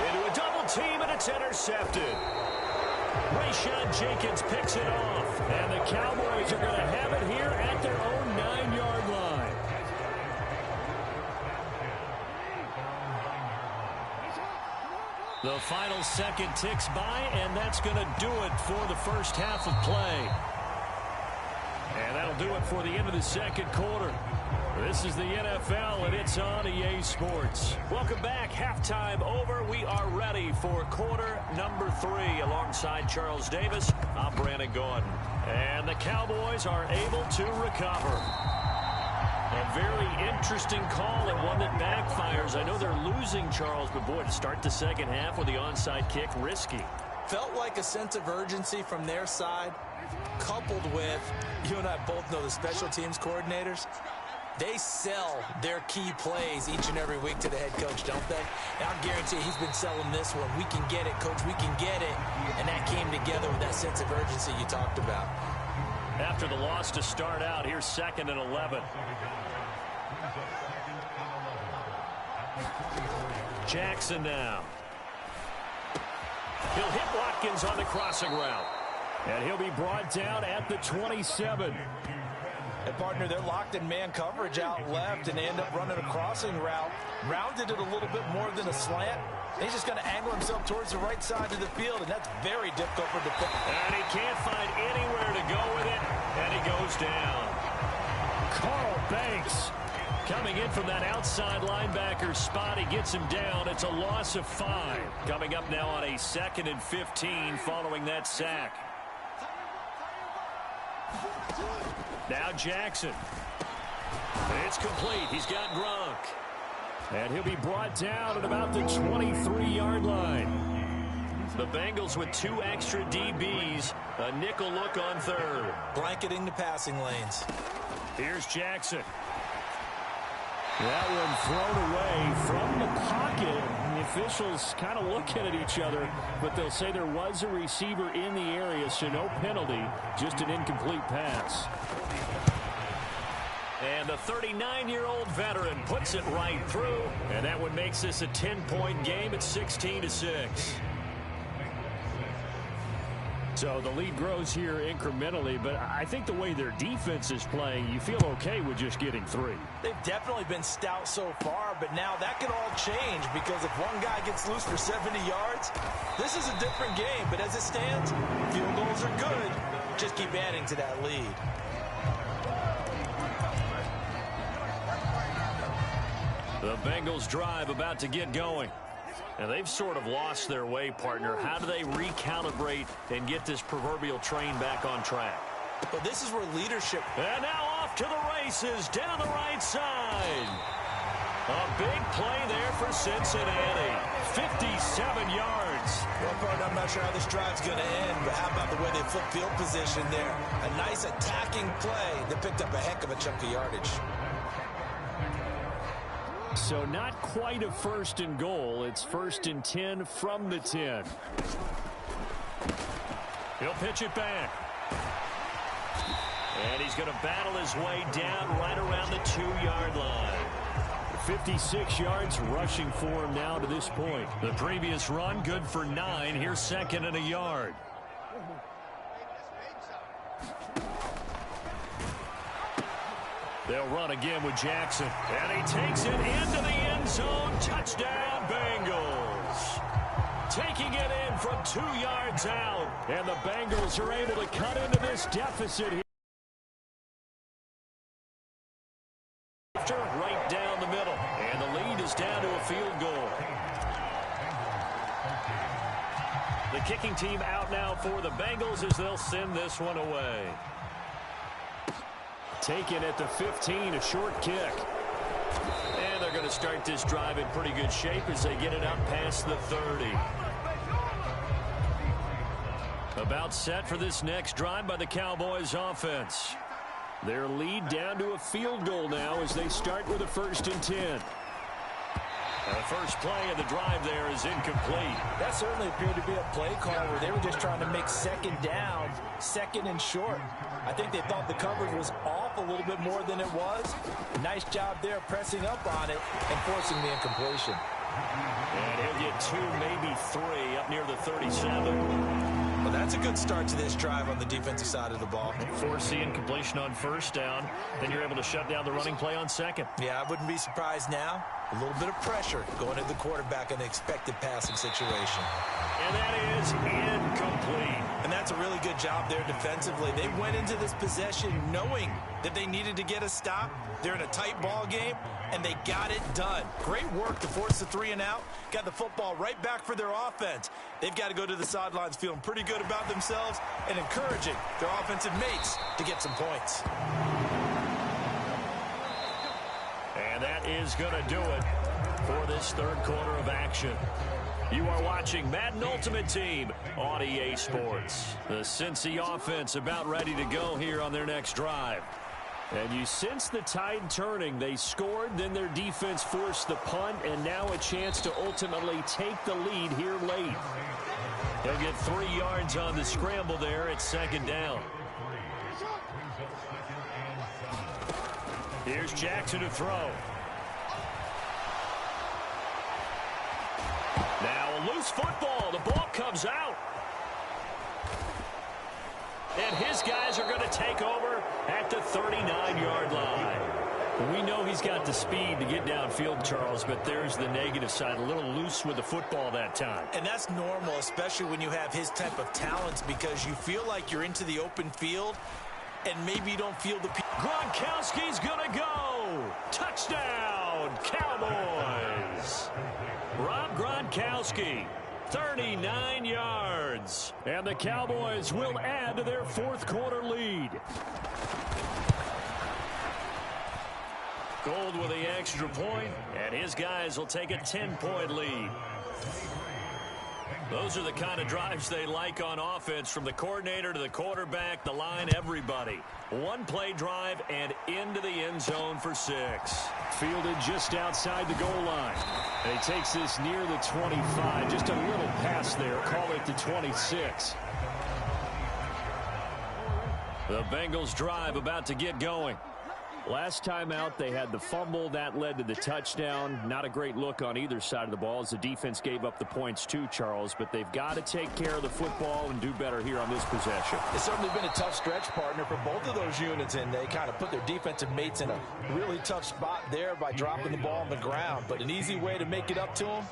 B: Into a double team, and it's intercepted. Rayshon Jenkins picks it off.
D: And the Cowboys are going to have it here at their own 9-yard line.
B: The final second ticks by, and that's going to do it for the first half of play. And that'll do it for the end of the second quarter. This is the NFL, and it's on EA Sports. Welcome back. Halftime over. We are ready for quarter number 3. Alongside Charles Davis, I'm Brandon Gordon. And the Cowboys are able to recover. A very interesting call and one that backfires. I know they're losing, Charles, but boy, to start the second half with the onside kick, risky.
E: Felt like a sense of urgency from their side, coupled with, you and I both know the special teams coordinators, they sell their key plays each and every week to the head coach, don't they? And I guarantee he's been selling this one. We can get it, coach, we can get it. And that came together with that sense of urgency you talked about.
B: After the loss to start out, here's 2nd and 11. Jackson now. He'll hit Watkins on the crossing route.
D: And he'll be brought down at the 27.
C: And, partner, they're locked in man coverage out left, and they end up running a crossing route. Rounded it a little bit more than a slant. And he's just going to angle himself towards the right side of the field, and that's very difficult for defense.
B: And he can't find anywhere to go with it, and he goes down.
D: Carl Banks coming in from that outside linebacker spot. He gets him down. It's a loss of 5.
B: Coming up now on a 2nd and 15 following that sack. Now Jackson. It's complete. He's got Gronk.
D: And he'll be brought down at about the 23-yard line.
B: The Bengals with 2 extra DBs. A nickel look on 3rd.
E: Blanketing the passing lanes.
B: Here's Jackson.
D: That one thrown away from the pocket. The officials kind of looking at each other, but they'll say there was a receiver in the area, so no penalty, just an incomplete pass.
B: And the 39-year-old veteran puts it right through, and that one makes this a 10-point game at 16-6.
D: So the lead grows here incrementally, but I think the way their defense is playing, you feel okay with just getting 3.
C: They've definitely been stout so far, but now that can all change because if one guy gets loose for 70 yards, this is a different game. But as it stands, field goals are good. Just keep adding to that lead.
B: The Bengals drive about to get going. And they've sort of lost their way, partner. How do they recalibrate and get this proverbial train back on track?
C: But this is where leadership...
B: And now off to the races down the right side. A big play there for Cincinnati. 57 yards.
C: Well, partner, I'm not sure how this drive's going to end, but how about the way they flip field position there? A nice attacking play that picked up a heck of a chunk of yardage.
D: So not quite a 1st and goal. It's 1st and 10 from the 10.
B: He'll pitch it back. And he's going to battle his way down right around the 2-yard line.
D: 56 yards rushing for him now to this point.
B: The previous run good for 9. Here's 2nd and a yard. They'll run again with Jackson. And he takes it into the end zone. Touchdown, Bengals. Taking it in from 2 yards out.
D: And the Bengals are able to cut into this deficit here.
B: Right down the middle. And the lead is down to a field goal. The kicking team out now for the Bengals as they'll send this one away.
D: Taken at the 15, a short kick.
B: And they're going to start this drive in pretty good shape as they get it out past the 30. About set for this next drive by the Cowboys offense.
D: Their lead down to a field goal now as they start with a 1st and 10.
B: The first play of the drive there is incomplete.
C: That certainly appeared to be a play call where they were just trying to make 2nd down, 2nd and short. I think they thought the coverage was off a little bit more than it was. Nice job there pressing up on it and forcing the incompletion.
B: And he'll get 2, maybe 3 up near the 37.
C: Well, that's a good start to this drive on the defensive side of the ball.
B: Force the incompletion on 1st down. Then you're able to shut down the running play on 2nd.
C: Yeah, I wouldn't be surprised now. A little bit of pressure going at the quarterback in an expected passing situation.
B: And that is incomplete.
C: And that's a really good job there defensively. They went into this possession knowing that they needed to get a stop. They're in a tight ball game, and they got it done. Great work to force the 3 and out. Got the football right back for their offense. They've got to go to the sidelines feeling pretty good about themselves and encouraging their offensive mates to get some points.
B: And that is going to do it for this 3rd quarter of action. You are watching Madden Ultimate Team on EA Sports. The Cincy offense about ready to go here on their next drive.
D: And you sense the tide turning. They scored, then their defense forced the punt, and now a chance to ultimately take the lead here late.
B: They'll get 3 yards on the scramble there at 2nd down. Here's Jackson to throw. Now a loose football. The ball comes out. And his guys are going to take over at the 39-yard line.
D: We know he's got the speed to get downfield, Charles, but there's the negative side. A little loose with the football that time.
C: And that's normal, especially when you have his type of talents, because you feel like you're into the open field and maybe you don't feel the...
B: Gronkowski's going to go. Touchdown, Cowboys. Rob Gronkowski, 39 yards.
D: And the Cowboys will add to their 4th quarter lead.
B: Gold with the extra point, and his guys will take a 10-point lead. Those are the kind of drives they like on offense, from the coordinator to the quarterback, the line, everybody. 1-play drive and into the end zone for 6.
D: Fielded just outside the goal line. And he takes this near the 25. Just a little pass there. Call it the 26.
B: The Bengals drive about to get going.
D: Last time out, they had the fumble. That led to the touchdown. Not a great look on either side of the ball as the defense gave up the points too, Charles. But they've got to take care of the football and do better here on this possession.
C: It's certainly been a tough stretch, partner, for both of those units, and they kind of put their defensive mates in a really tough spot there by dropping the ball on the ground. But an easy way to make it up to them,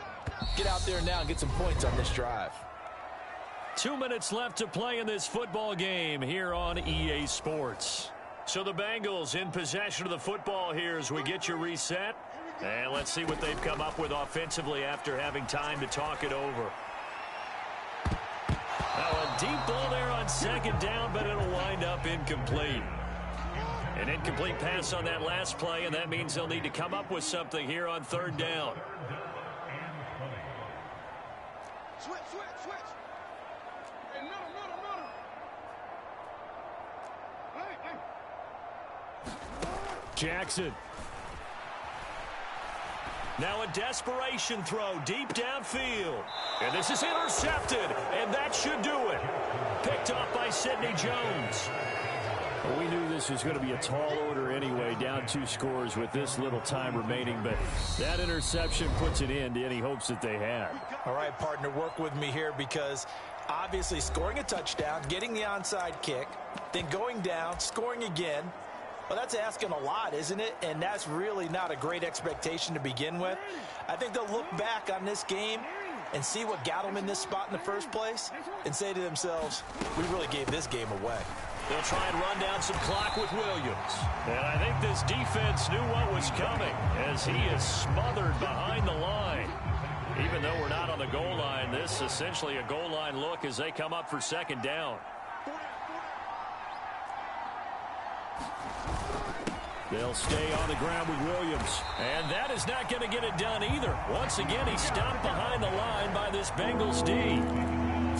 C: get out there now and get some points on this drive.
B: 2 minutes left to play in this football game here on EA Sports. So the Bengals in possession of the football here as we get you reset. And let's see what they've come up with offensively after having time to talk it over. Now a deep ball there on second down, but it'll wind up incomplete. An incomplete pass on that last play, and that means they'll need to come up with something here on third down.
A: Switch. Hey, middle. Hey.
B: Jackson. Now a desperation throw deep downfield. And this is intercepted, and that should do it. Picked off by Sidney Jones.
D: Well, we knew this was going to be a tall order anyway, down 2 scores with this little time remaining. But that interception puts an end to any hopes that they had.
C: All right, partner, work with me here because obviously scoring a touchdown, getting the onside kick, then going down, scoring again. Well, that's asking a lot, isn't it? And that's really not a great expectation to begin with. I think they'll look back on this game and see what got them in this spot in the first place and say to themselves, we really gave this game away.
B: They'll try and run down some clock with Williams. And I think this defense knew what was coming as he is smothered behind the line. Even though we're not on the goal line, this is essentially a goal line look as they come up for second down.
D: They'll stay on the ground with Williams.
B: And that is not going to get it done either. Once again, he's stopped behind the line by this Bengals D.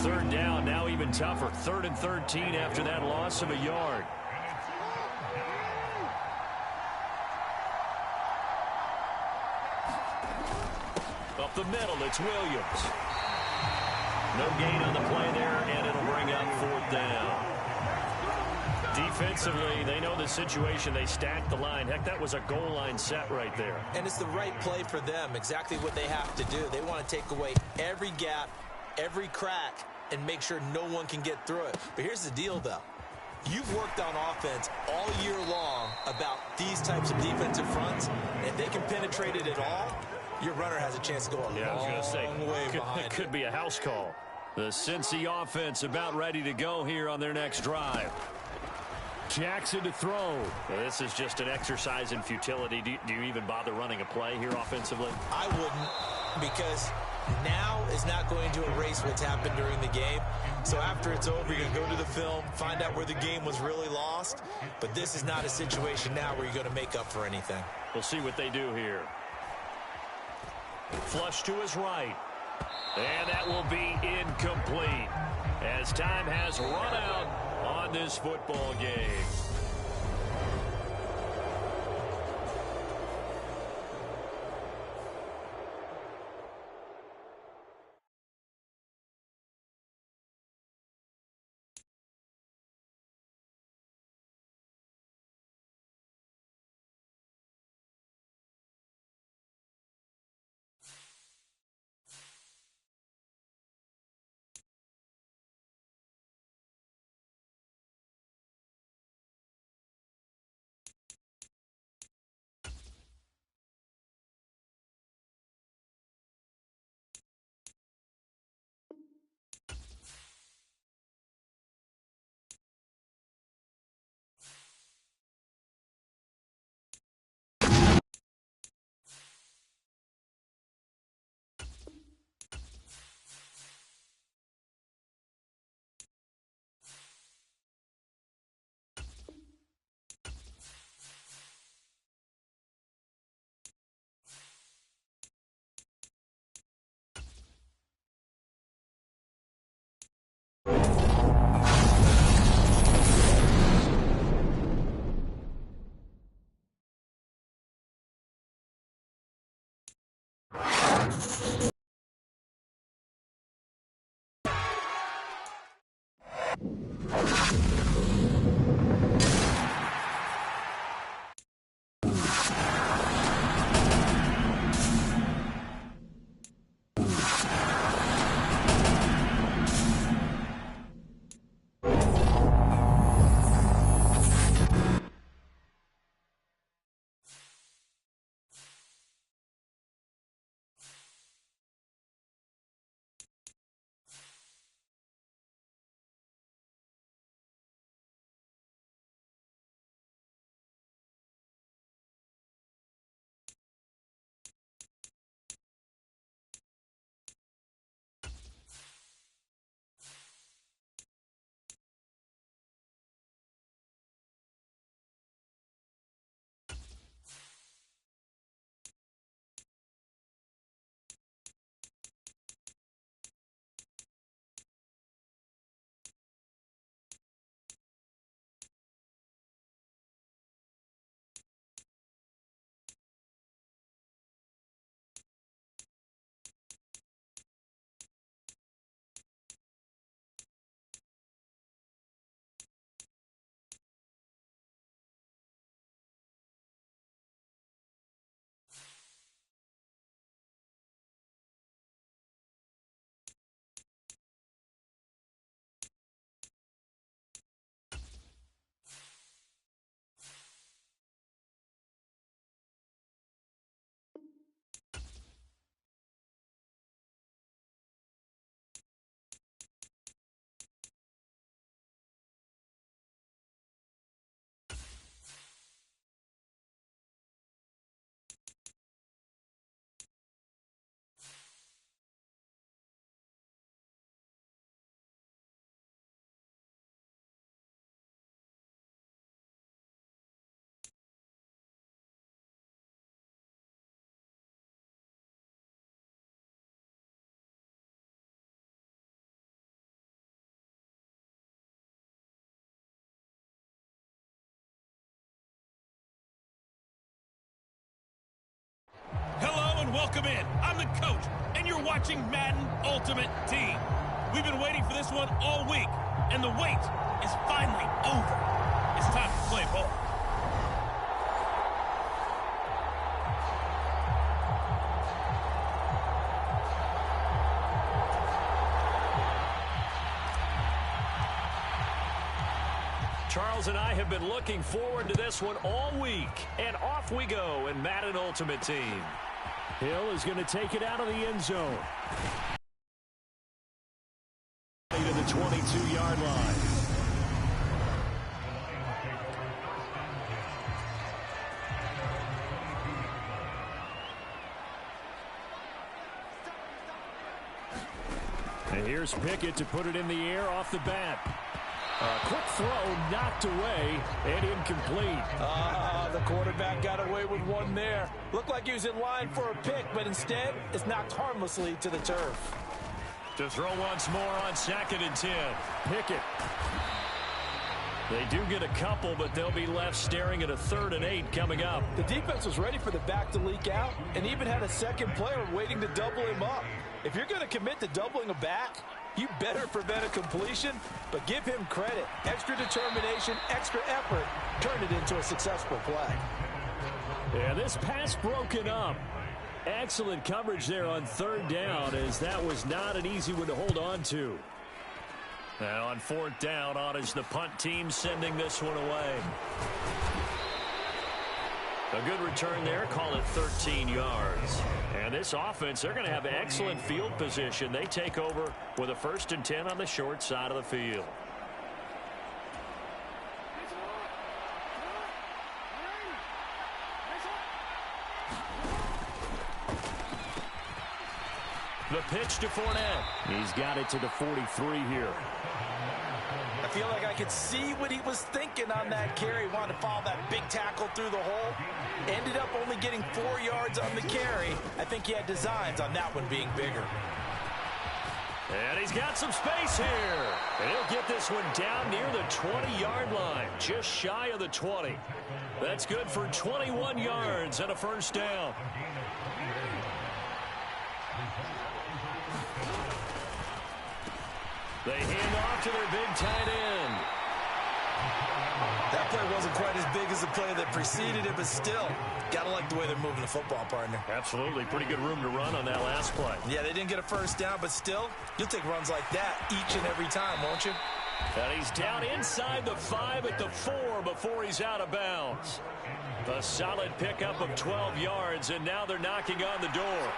B: Third down, now even tougher. 3rd and 13 after that loss of a yard. Up the middle, it's Williams. No gain on the play there, and it'll bring up 4th down. Defensively, they know the situation. They stacked the line. Heck, that was a goal line set right there.
C: And it's the right play for them, exactly what they have to do. They want to take away every gap, every crack, and make sure no one can get through it. But here's the deal, though. You've worked on offense all year long about these types of defensive fronts. If they can penetrate it at all, your runner has a chance to go a long way behind
B: it. Could be a house call. The Cincy offense about ready to go here on their next drive. Jackson to throw. Well, this is just an exercise in futility. Do you even bother running a play here offensively?
C: I wouldn't, because now is not going to erase what's happened during the game. So after it's over, you're going to go to the film, find out where the game was really lost. But this is not a situation now where you're going to make up for anything.
B: We'll see what they do here. Flush to his right. And that will be incomplete as time has run out on this football game.
A: welcome in. I'm the coach, and you're watching Madden Ultimate Team. We've been waiting for this one all week, and the wait is finally over. It's time to play ball.
B: Charles and I have been looking forward to this one all week, and off we go in Madden Ultimate Team.
D: Hill is going to take it out of the end zone. To the 22-yard line. And here's Pickett to put it in the air off the bat. Quick throw knocked away and incomplete.
C: The quarterback got away with one there. Looked like he was in line for a pick, but instead it's knocked harmlessly to the turf.
B: To throw once more on 2nd and 10.
D: Pickett.
B: They do get a couple, but they'll be left staring at a 3rd and 8 coming up.
C: The defense was ready for the back to leak out and even had a second player waiting to double him up. If you're going to commit to doubling a back, you better prevent a completion, but give him credit. Extra determination, extra effort, turned it into a successful play.
D: Yeah, this pass broken up. Excellent coverage there on 3rd down, as that was not an easy one to hold on to.
B: Now on 4th down, on is the punt team sending this one away. A good return there, call it 13 yards. And this offense, they're going to have excellent field position. They take over with a 1st and 10 on the short side of the field. The pitch to Fournette.
D: He's got it to the 43 here.
C: I feel like I could see what he was thinking on that carry. Wanted to follow that big tackle through the hole. Ended up only getting 4 yards on the carry. I think he had designs on that one being bigger.
B: And he's got some space here. And he'll get this one down near the 20-yard line, just shy of the 20. That's good for 21 yards and a 1st down. They hand off to their big tight end.
C: That play wasn't quite as big as the play that preceded it, but still, gotta like the way they're moving the football, partner.
B: Absolutely. Pretty good room to run on that last play.
C: Yeah, they didn't get a 1st down, but still, you'll take runs like that each and every time, won't you?
B: And he's down inside the 5 at the 4 before he's out of bounds. A solid pickup of 12 yards, and now they're knocking on the door.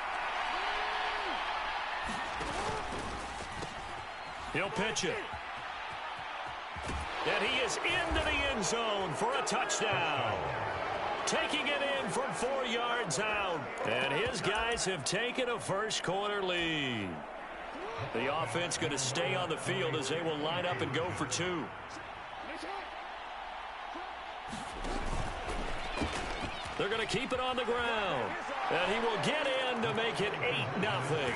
B: He'll pitch it. And he is into the end zone for a touchdown. Taking it in from 4 yards out. And his guys have taken a first-quarter lead. The offense going to stay on the field as they will line up and go for 2. They're going to keep it on the ground. And he will get in to make it 8-0.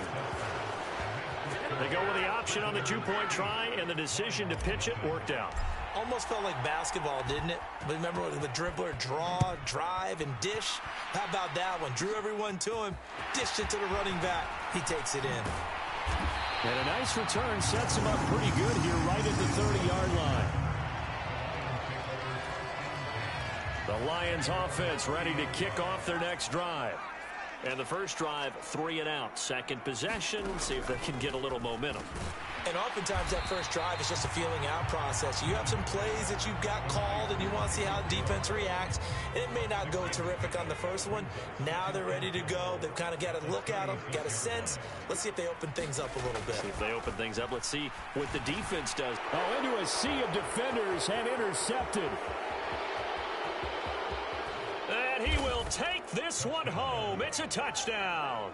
B: They go with the option on the 2-point try, and the decision to pitch it worked out.
E: Almost felt like basketball, didn't it? But remember the dribbler, draw, drive, and dish? How about that one? Drew everyone to him, dished it to the running back. He takes it in.
D: And a nice return sets him up pretty good here right at the 30-yard line.
B: The Lions offense ready to kick off their next drive. And the first drive, 3 and out. Second possession, see if they can get a little momentum.
E: And oftentimes that first drive is just a feeling out process. You have some plays that you've got called and you want to see how the defense reacts. It may not go terrific on the first one. Now they're ready to go. They've kind of got to look at them, got a sense. Let's see if they open things up a little bit.
B: See if they open things up. Let's see what the defense does.
D: Oh, into a sea of defenders and intercepted.
B: And he will take this one home. It's a touchdown.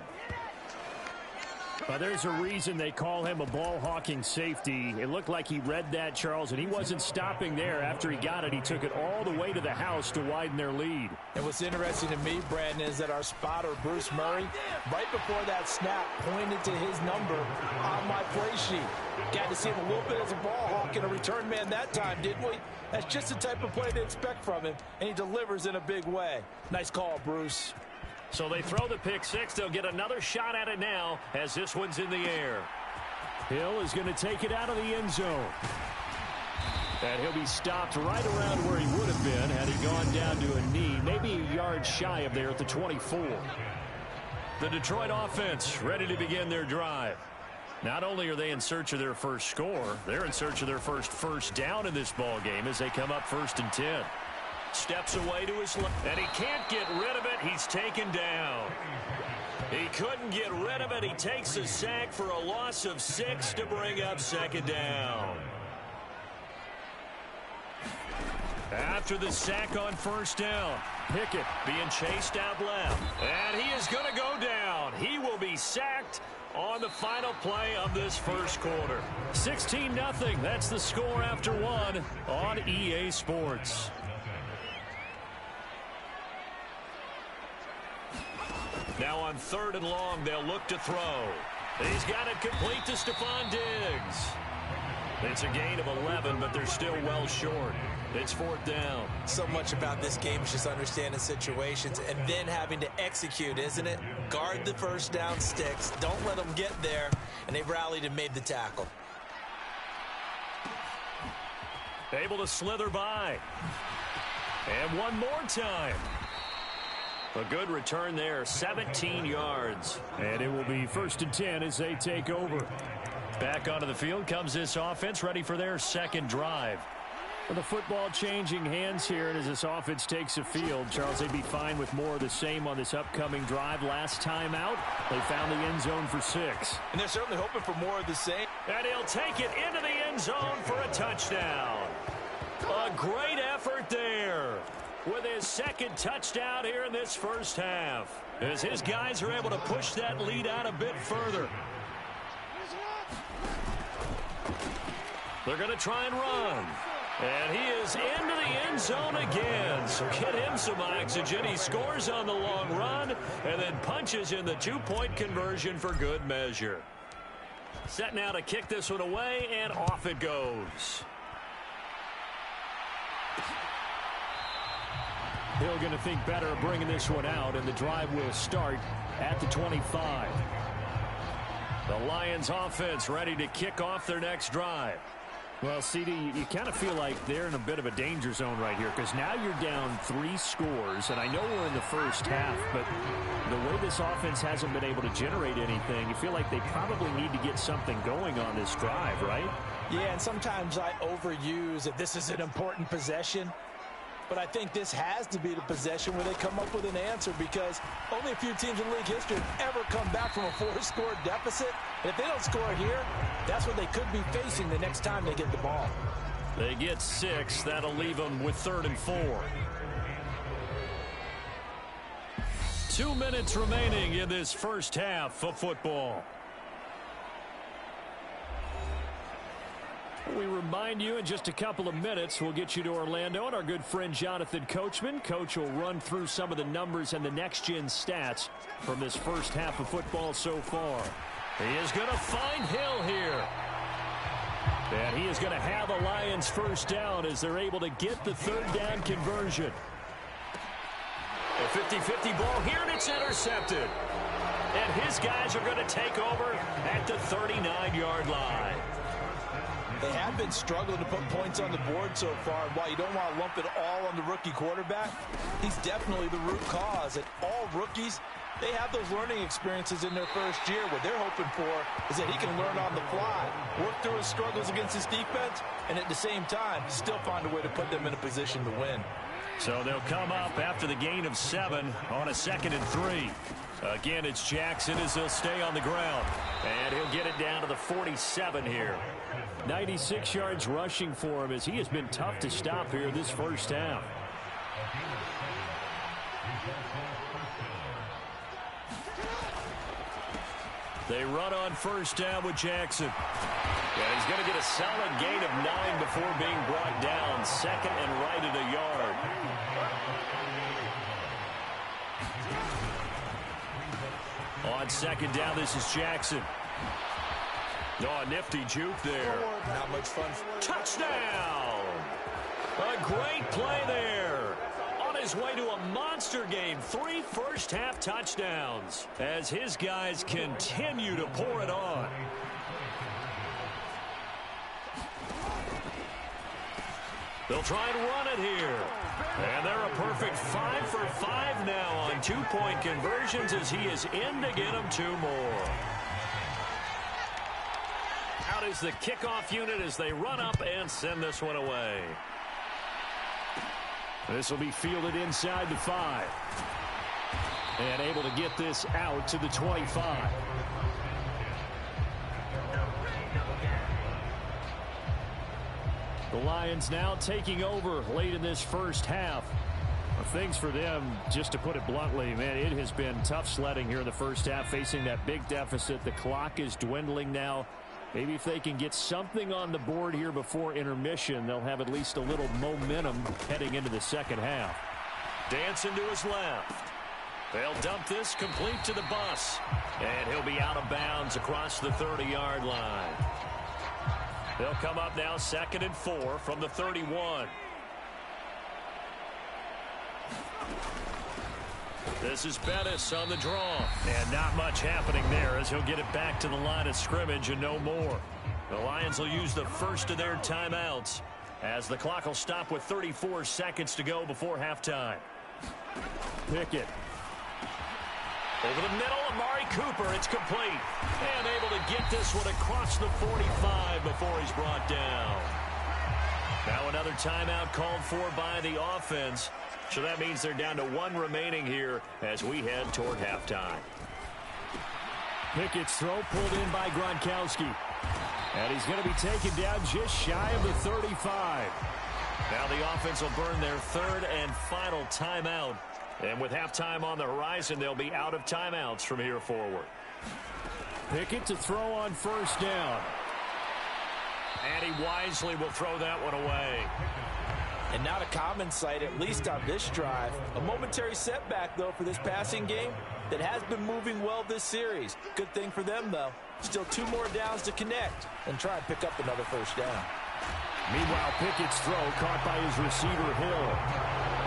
D: Well, there's a reason they call him a ball-hawking safety. It looked like he read that, Charles, and he wasn't stopping there. After he got it, he took it all the way to the house to widen their lead.
C: And what's interesting to me, Brandon, is that our spotter, Bruce Murray, right before that snap, pointed to his number on my play sheet. Got to see him a little bit as a ball hawk and a return man that time, didn't we? That's just the type of play they expect from him, and he delivers in a big way. Nice call, Bruce.
D: So they throw the pick six. They'll get another shot at it now as this one's in the air. Hill is going to take it out of the end zone. And he'll be stopped right around where he would have been had he gone down to a knee, maybe a yard shy of there at the 24. The Detroit offense ready to begin their drive. Not only are they in search of their first score, they're in search of their first down in this ball game as they come up 1st and 10. Steps away to his left, and he can't get rid of it. He's taken down. He couldn't get rid of it. He takes a sack for a loss of 6 to bring up 2nd down. After the sack on 1st down, Pickett being chased out left. And he is going to go down. He will be sacked on the final play of this first quarter. 16-0. That's the score after 1 on EA Sports. Now on 3rd and long, they'll look to throw. He's got it complete to Stephon Diggs. It's a gain of 11, but they're still well short. It's 4th down.
E: So much about this game is just understanding situations and then having to execute, isn't it? Guard the first down sticks. Don't let them get there. And they rallied and made the tackle.
D: Able to slither by. And one more time. A good return there, 17 yards. And it will be 1st and 10 as they take over. Back onto the field comes this offense, ready for their second drive. Well, the football changing hands here, and as this offense takes the field, Charles, they'd be fine with more of the same on this upcoming drive. Last time out, they found the end zone for 6.
C: And they're certainly hoping for more of the same.
D: And he'll take it into the end zone for a touchdown. A great effort there with his second touchdown here in this first half, as his guys are able to push that lead out a bit further. They're going to try and run. And he is into the end zone again. So get him some oxygen. He scores on the long run and then punches in the 2-point conversion for good measure. Set now to kick this one away, and off it goes. Hill going to think better of bringing this one out, and the drive will start at the 25. The Lions offense ready to kick off their next drive. Well, CD, you kind of feel like they're in a bit of a danger zone right here, because now you're down 3 scores, and I know we're in the first half, but the way this offense hasn't been able to generate anything, you feel like they probably need to get something going on this drive, right?
C: Yeah, and sometimes I overuse that this is an important possession. But I think this has to be the possession where they come up with an answer, because only a few teams in league history have ever come back from a 4-score deficit. And if they don't score here, that's what they could be facing the next time they get the ball.
D: They get 6. That'll leave them with 3rd and 4. 2 minutes remaining in this first half of football. We remind you in just a couple of minutes, we'll get you to Orlando and our good friend Jonathan Coachman. Coach will run through some of the numbers and the next-gen stats from this first half of football so far. He is going to find Hill here. And he is going to have the Lions first down as they're able to get the 3rd down conversion. A 50-50 ball here, and it's intercepted. And his guys are going to take over at the 39-yard line.
C: They have been struggling to put points on the board so far. And while you don't want to lump it all on the rookie quarterback, he's definitely the root cause. And all rookies, they have those learning experiences in their first year. What they're hoping for is that he can learn on the fly, work through his struggles against his defense, and at the same time, still find a way to put them in a position to win.
D: So they'll come up after the gain of 7 on a 2nd and 3. Again, it's Jackson as he'll stay on the ground. And he'll get it down to the 47 here. 96 yards rushing for him as he has been tough to stop here this first half. They run on first down with Jackson. And he's going to get a solid gain of 9 before being brought down. 2nd and right at a yard. On 2nd down, this is Jackson. Oh, a nifty juke there.
E: Not much fun.
D: Touchdown! A great play there on
B: his way to a monster game. 3 first-half touchdowns as his guys continue to pour it on. They'll try and run it here. And they're a perfect 5 for 5 now on 2-point conversions as he is in to get them 2 more. Out is the kickoff unit as they run up and send this one away. This will be fielded inside the 5. And able to get this out to the 25. The Lions now taking over late in this first half. Things for them, just to put it bluntly, man, it has been tough sledding here in the first half, facing that big deficit. The clock is dwindling now. Maybe if they can get something on the board here before intermission, they'll have at least a little momentum heading into the second half. Dancing to his left. They'll dump this complete to the bus. And he'll be out of bounds across the 30-yard line. They'll come up now 2nd and 4 from the 31. This is Bettis on the draw. And not much happening there as he'll get it back to the line of scrimmage and no more. The Lions will use the first of their timeouts as the clock will stop with 34 seconds to go before halftime. Pickett. Over the middle, Amari Cooper. It's complete. And able to get this one across the 45 before he's brought down. Now another timeout called for by the offense. So that means they're down to 1 remaining here as we head toward halftime. Pickett's throw pulled in by Gronkowski. And he's going to be taken down just shy of the 35. Now the offense will burn their 3rd and final timeout. And with halftime on the horizon, they'll be out of timeouts from here forward. Pickett to throw on first down. And he wisely will throw that one away.
C: And not a common sight, at least on this drive. A momentary setback, though, for this passing game that has been moving well this series. Good thing for them, though. Still 2 more downs to connect and try and pick up another first down.
D: Meanwhile, Pickett's throw caught by his receiver, Hill.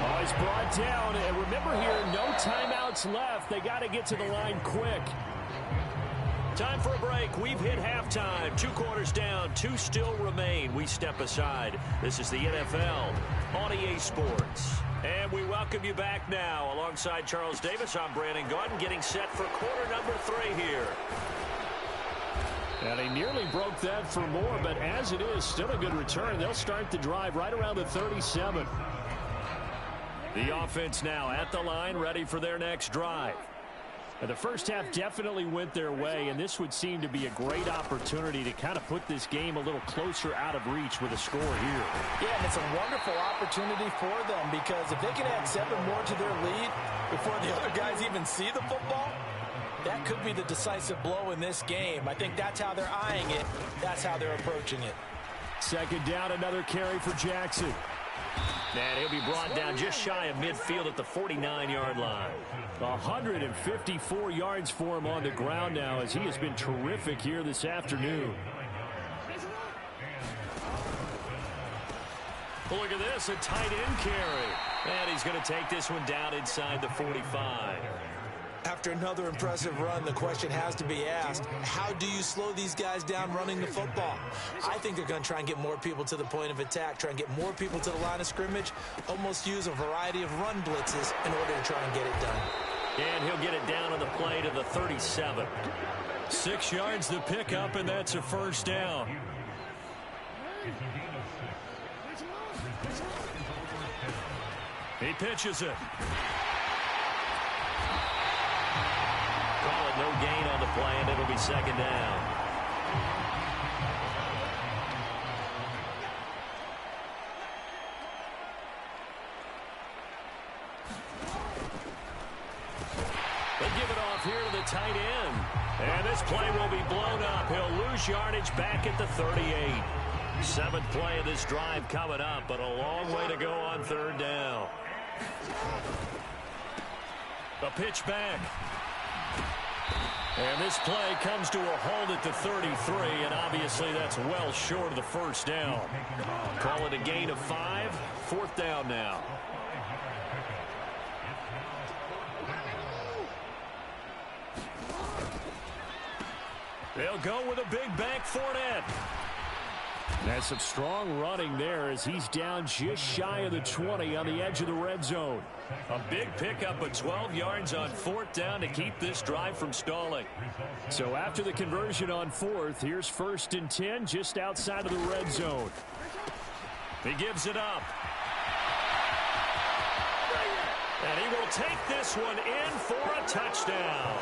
D: Oh, he's brought down. And remember here, no timeouts left. They got to get to the line quick. Time for a break. We've hit halftime. 2 quarters down. 2 still remain. We step aside. This is the NFL on EA Sports. And we welcome you back now. Alongside Charles Davis, I'm Brandon Gaudin, getting set for quarter number 3 here. And he nearly broke that for more, but as it is, still a good return. They'll start the drive right around the 37. The offense now at the line, ready for their next drive. And the first half definitely went their way, and this would seem to be a great opportunity to kind of put this game a little closer out of reach with a score here.
C: Yeah, and it's a wonderful opportunity for them because if they can add 7 more to their lead before the other guys even see the football, that could be the decisive blow in this game. I think that's how they're eyeing it. That's how they're approaching it.
D: 2nd down, another carry for Jackson.
B: And he'll be brought down just shy of midfield at the 49-yard line.
D: 154 yards for him on the ground now as he has been terrific here this afternoon.
B: Look at this, a tight end carry. And he's going to take this one down inside the 45.
E: After another impressive run, the question has to be asked, how do you slow these guys down running the football? I think they're going to try and get more people to the point of attack, try and get more people to the line of scrimmage, almost use a variety of run blitzes in order to try and get it done.
B: And he'll get it down on the play to the 37.
D: 6 yards to pick up, and that's a first down.
B: He pitches it. Call it no gain on the play, and it'll be 2nd down. They give it off here to the tight end. And this play will be blown up. He'll lose yardage back at the 38. 7th play of this drive coming up, but a long way to go on 3rd down. A pitch back. And this play comes to a halt at the 33, and obviously that's well short of the first down. Call it a gain of 5. 4th down now. They'll go with a big bank Fournette.
D: That's some strong running there as he's down just shy of the 20 on the edge of the red zone.
B: A big pickup of 12 yards on 4th down to keep this drive from stalling.
D: So after the conversion on 4th, here's 1st and 10 just outside of the red zone.
B: He gives it up. And he will take this one in for a touchdown.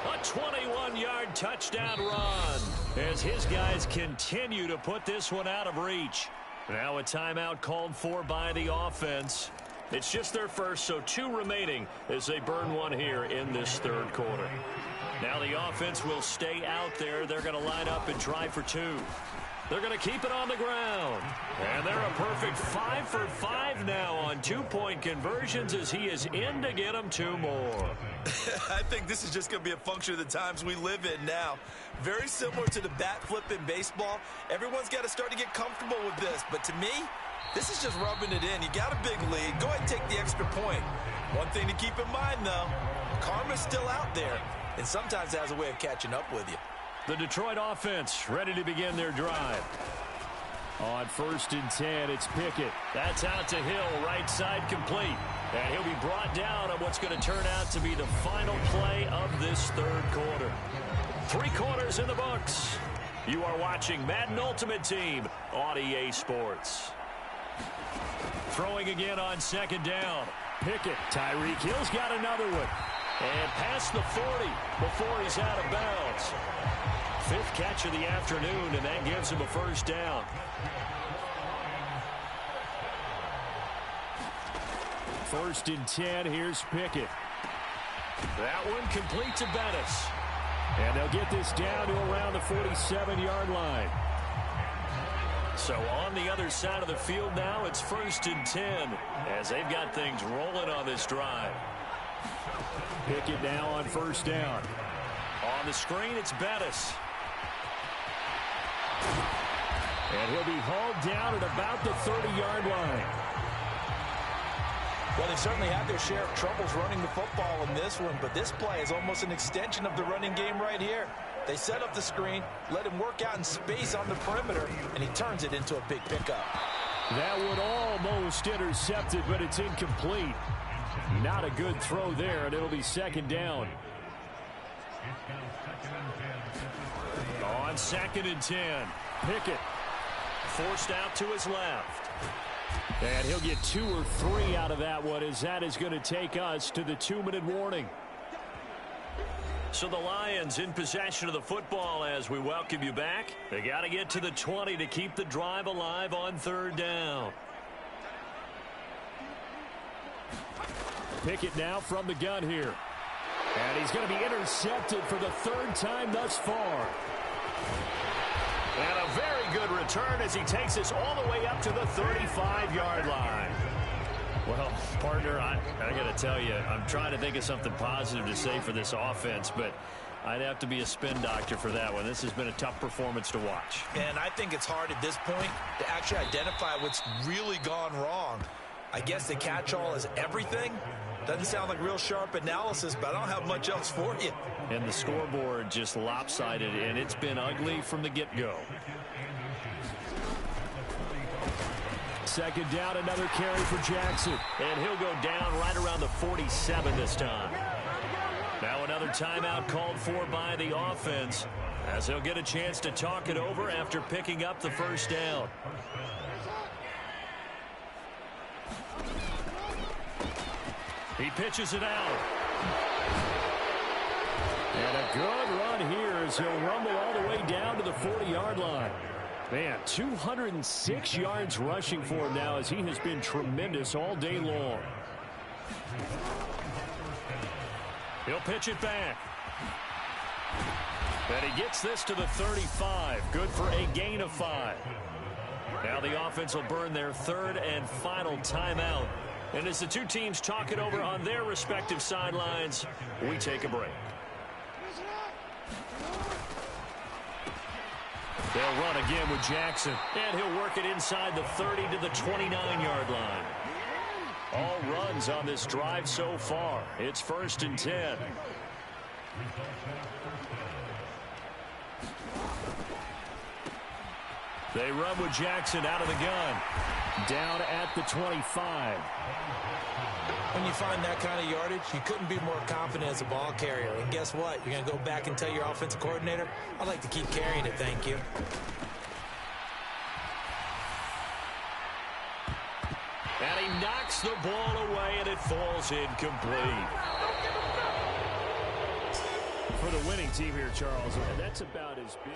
B: A 21-yard touchdown run as his guys continue to put this one out of reach. Now a timeout called for by the offense. It's just their first, so 2 remaining as they burn one here in this 3rd quarter. Now the offense will stay out there. They're going to line up and try for 2. They're going to keep it on the ground. And they're a perfect 5 for 5 now on 2-point conversions as he is in to get them 2 more.
C: I think this is just going to be a function of the times we live in now. Very similar to the bat flip in baseball. Everyone's got to start to get comfortable with this. But to me, this is just rubbing it in. You got a big lead. Go ahead and take the extra point. One thing to keep in mind, though, karma's still out there, and sometimes it has a way of catching up with you.
B: The Detroit offense ready to begin their drive.
D: On 1st and 10, it's Pickett.
B: That's out to Hill, right side complete. And he'll be brought down on what's going to turn out to be the final play of this 3rd quarter. 3 quarters in the books. You are watching Madden Ultimate Team on EA Sports. Throwing again on 2nd down.
D: Pickett. Tyreek Hill's got another one.
B: And past the 40 before he's out of bounds. 5th catch of the afternoon, and that gives him a 1st down.
D: 1st and 10, here's Pickett.
B: That one complete to Bettis.
D: And they'll get this down to around the 47-yard line.
B: So on the other side of the field now, it's 1st and 10 as they've got things rolling on this drive.
D: Pickett now on 1st down.
B: On the screen, it's Bettis.
D: And he'll be hauled down at about the 30-yard line.
C: Well, they've certainly had their share of troubles running the football in this one, but this play is almost an extension of the running game right here. They set up the screen, let him work out in space on the perimeter, and he turns it into a big pickup.
D: That one almost intercepted, but it's incomplete. Not a good throw there, and it'll be 2nd down.
B: On 2nd and 10, Pickett forced out to his left.
D: And he'll get 2 or 3 out of that one as that is going to take us to the 2-minute warning.
B: So the Lions in possession of the football as we welcome you back. They got to get to the 20 to keep the drive alive on 3rd down.
D: Pickett now from the gun here. And he's going to be intercepted for the 3rd time thus far.
B: And a very good return as he takes us all the way up to the 35-yard line.
D: Well, partner, I got to tell you, I'm trying to think of something positive to say for this offense, but I'd have to be a spin doctor for that one. This has been a tough performance to watch.
C: And I think it's hard at this point to actually identify what's really gone wrong. I guess the catch-all is everything. Doesn't sound like real sharp analysis, but I don't have much else for you.
D: And the scoreboard just lopsided, and it's been ugly from the get-go. 2nd down, another carry for Jackson.
B: And he'll go down right around the 47 this time. Now another timeout called for by the offense as they'll get a chance to talk it over after picking up the 1st down. He pitches it out.
D: And a good run here as he'll rumble all the way down to the 40-yard line. Man, 206 yards rushing for him now as he has been tremendous all day long.
B: He'll pitch it back. And he gets this to the 35. Good for a gain of 5. Now the offense will burn their 3rd and final timeout. And as the 2 teams talk it over on their respective sidelines, we take a break.
D: They'll run again with Jackson.
B: And he'll work it inside the 30 to the 29-yard line.
D: All runs on this drive so far. It's 1st and 10. They run with Jackson out of the gun. Down at the 25.
E: When you find that kind of yardage, you couldn't be more confident as a ball carrier. And guess what? You're going to go back and tell your offensive coordinator, I'd like to keep carrying it, thank you.
B: And he knocks the ball away, and it falls incomplete.
D: For the winning team here, Charles, and that's about as big.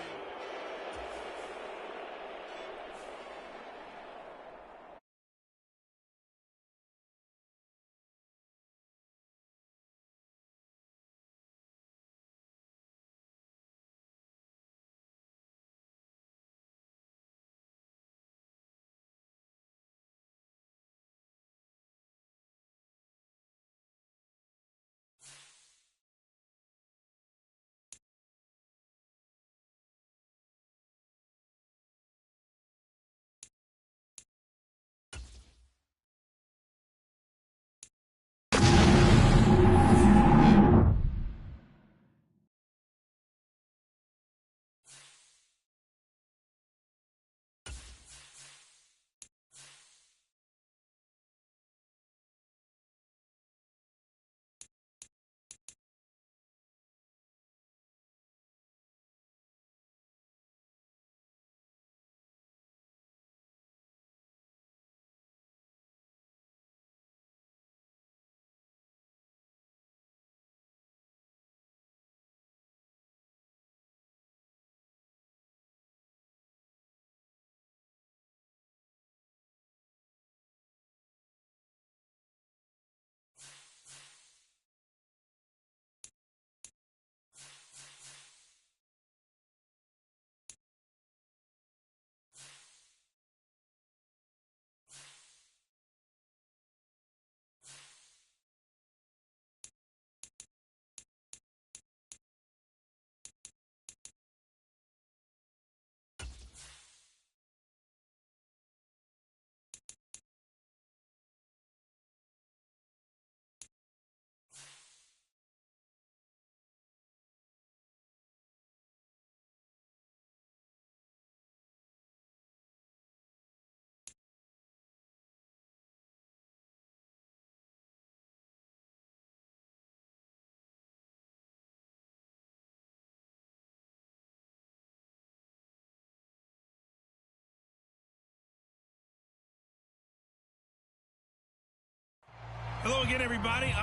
A: Hello again, everybody.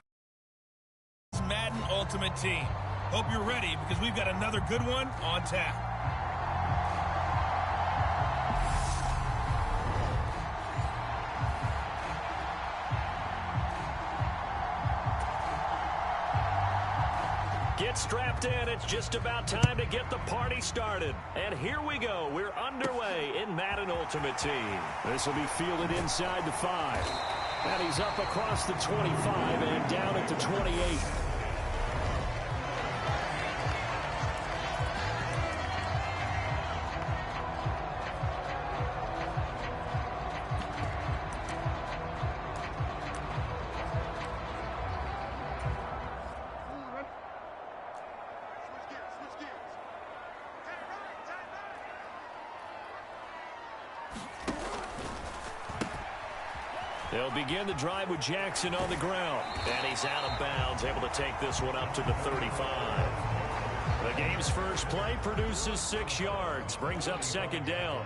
A: It's Madden Ultimate Team. Hope you're ready because we've got another good one on tap.
B: Get strapped in. It's just about time to get the party started. And here we go. We're underway in Madden Ultimate Team.
D: This will be fielded inside the 5. And he's up across the 25 and down at the 28.
B: They'll begin the drive with Jackson on the ground. And he's out of bounds, able to take this one up to the 35. The game's first play produces 6 yards, brings up second down.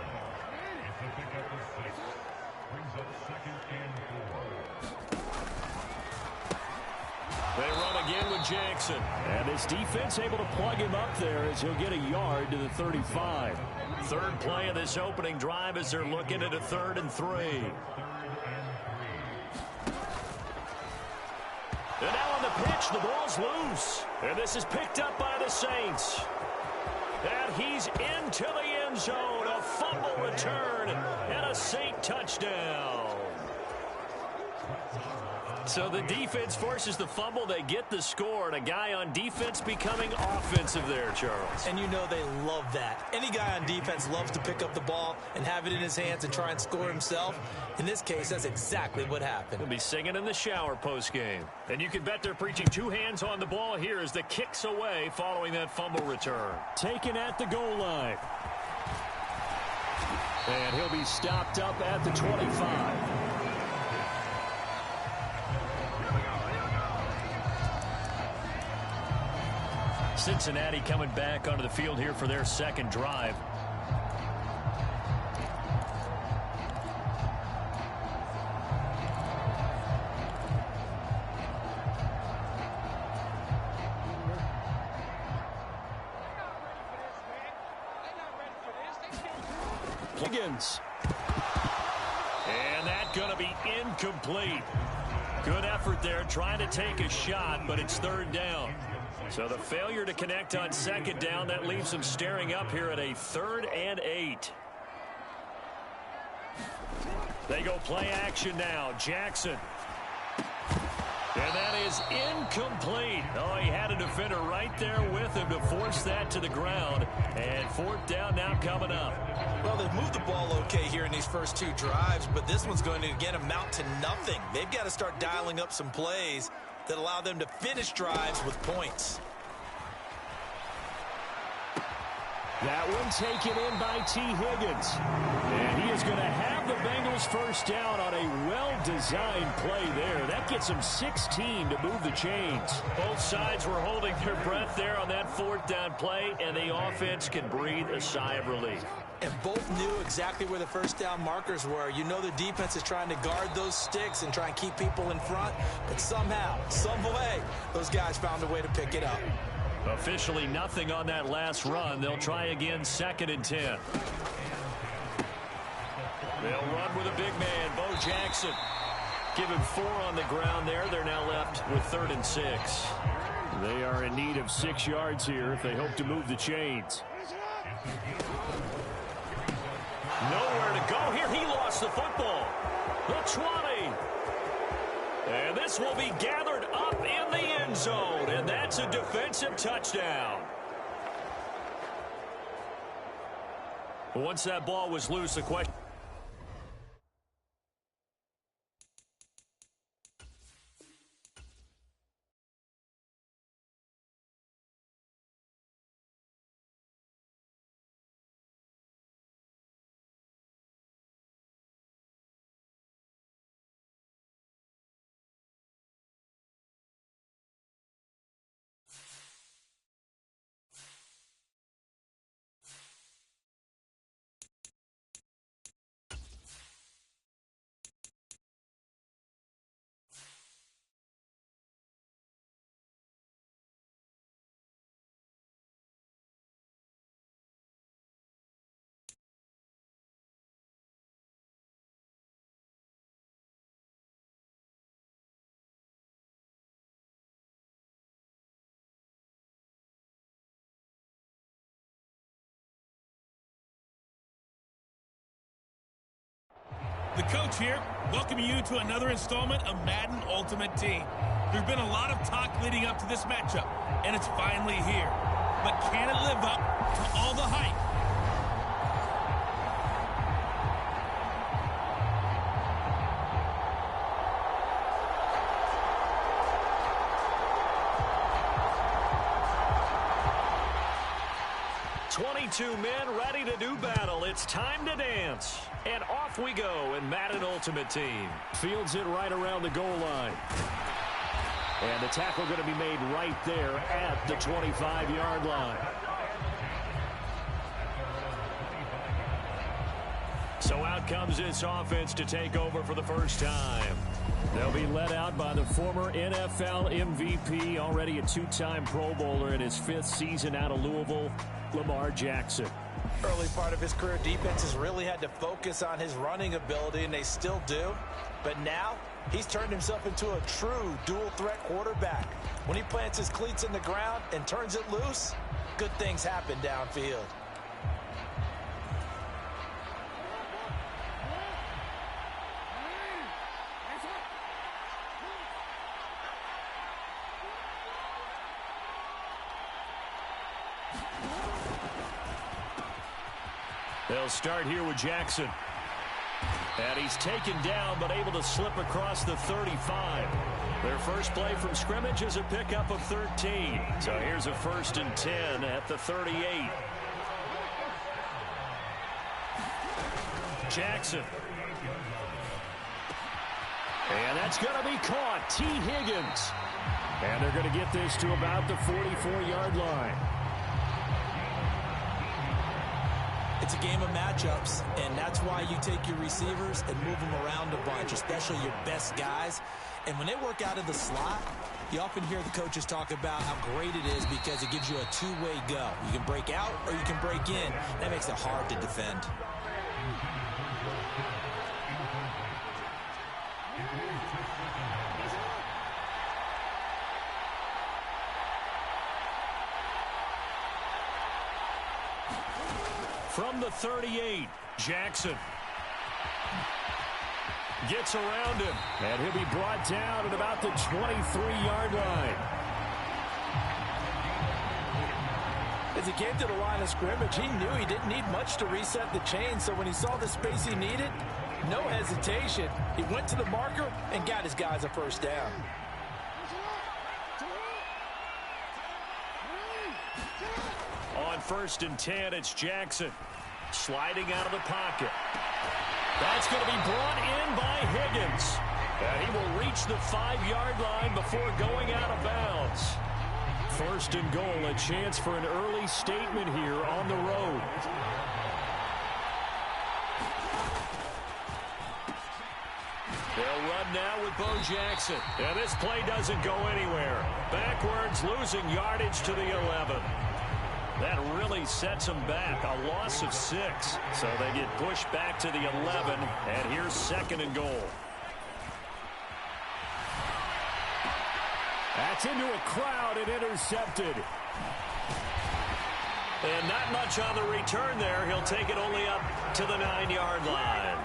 B: They run again with Jackson.
D: And his defense able to plug him up there as he'll get a yard to the 35.
B: Third play of this opening drive as they're looking at a 3rd and 3. And now on the pitch, the ball's loose. And this is picked up by the Saints. And he's into the end zone. A fumble return and a Saint touchdown. So the defense forces the fumble. They get the score, and a guy on defense becoming offensive there, Charles.
E: And you know they love that. Any guy on defense loves to pick up the ball and have it in his hands and try and score himself. In this case, that's exactly what happened.
B: He'll be singing in the shower postgame. And you can bet they're preaching two hands on the ball here as the kick's away following that fumble return.
D: Taken at the goal line. And he'll be stopped up at the 25.
B: Cincinnati coming back onto the field here for their second drive.
D: Higgins.
B: And that's going to be incomplete. Good effort there trying to take a shot, but it's third down. So the failure to connect on second down, that leaves them staring up here at a 3rd and 8. They go play action now. Jackson. And that is incomplete. Oh, he had a defender right there with him to force that to the ground. And 4th down now coming up.
E: Well, they've moved the ball okay here in these first 2 drives, but this one's going to, again, amount to nothing. They've got to start dialing up some plays that allow them to finish drives with points.
D: That one taken in by T. Higgins. And he is going to have the Bengals first down on a well-designed play there. That gets them 16 to move the chains.
B: Both sides were holding their breath there on that 4th down play, and the offense can breathe a sigh of relief.
E: And both knew exactly where the first down markers were. You know the defense is trying to guard those sticks and try and keep people in front, but somehow, some way, those guys found a way to pick it up.
B: Officially nothing on that last run. They'll try again 2nd and 10. They'll run with a big man, Bo Jackson. Give him 4 on the ground there. They're now left with 3rd and 6.
D: They are in need of 6 yards here if they hope to move the chains.
B: Nowhere to go here. He lost the football. The 20. And this will be gathered up in the end zone. And that's a defensive touchdown. Once that ball was loose, the question...
A: The coach here, welcoming you to another installment of Madden Ultimate Team. There's been a lot of talk leading up to this matchup, and it's finally here. But can it live up to all the hype?
B: Two men ready to do battle. It's time to dance. And off we go in Madden Ultimate Team.
D: Fields it right around the goal line. And the tackle going to be made right there at the 25-yard line.
B: So out comes this offense to take over for the first time.
D: They'll be led out by the former NFL MVP, already a 2-time Pro Bowler in his 5th season out of Louisville, Lamar Jackson.
E: Early part of his career, defenses really had to focus on his running ability, and they still do. But now, he's turned himself into a true dual-threat quarterback. When he plants his cleats in the ground and turns it loose, good things happen downfield.
B: They'll start here with Jackson. And he's taken down, but able to slip across the 35. Their first play from scrimmage is a pickup of 13. So here's a 1st and 10 at the 38. Jackson. And that's going to be caught. T. Higgins. And they're going to get this to about the 44-yard line.
C: It's a game of matchups, and that's why you take your receivers and move them around a bunch, especially your best guys. And when they work out of the slot, you often hear the coaches talk about how great it is because it gives you a two-way go. You can break out or you can break in. That makes it hard to defend.
B: From the 38, Jackson gets around him.
D: And he'll be brought down at about the 23-yard line.
C: As he came to the line of scrimmage, he knew he didn't need much to reset the chain. So when he saw the space he needed, no hesitation. He went to the marker and got his guys a first down.
B: On 1st and 10, it's Jackson sliding out of the pocket. That's going to be brought in by Higgins. And he will reach the 5-yard line before going out of bounds. 1st and goal, a chance for an early statement here on the road. They'll run now with Bo Jackson. And this play doesn't go anywhere. Backwards, losing yardage to the 11. That really sets them back. A loss of 6. So they get pushed back to the 11. And here's 2nd and goal.
D: That's into a crowd and intercepted.
B: And not much on the return there. He'll take it only up to the 9-yard line.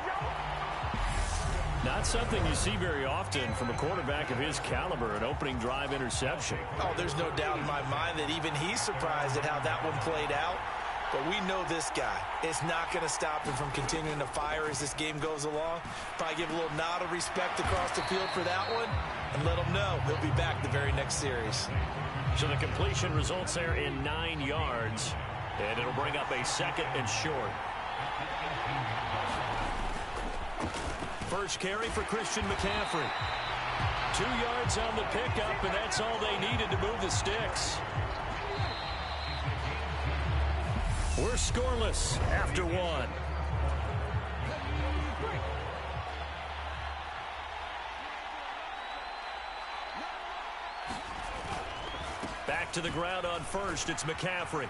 D: Not something you see very often from a quarterback of his caliber, an opening drive interception.
C: Oh, there's no doubt in my mind that even he's surprised at how that one played out. But we know this guy. It's not going to stop him from continuing to fire as this game goes along. Probably give a little nod of respect across the field for that one and let him know he'll be back the very next series.
B: So the completion results there in 9 yards. And it'll bring up a 2nd and short. First carry for Christian McCaffrey. 2 yards on the pickup, and that's all they needed to move the sticks. We're scoreless after 1. Back to the ground on 1st, it's McCaffrey.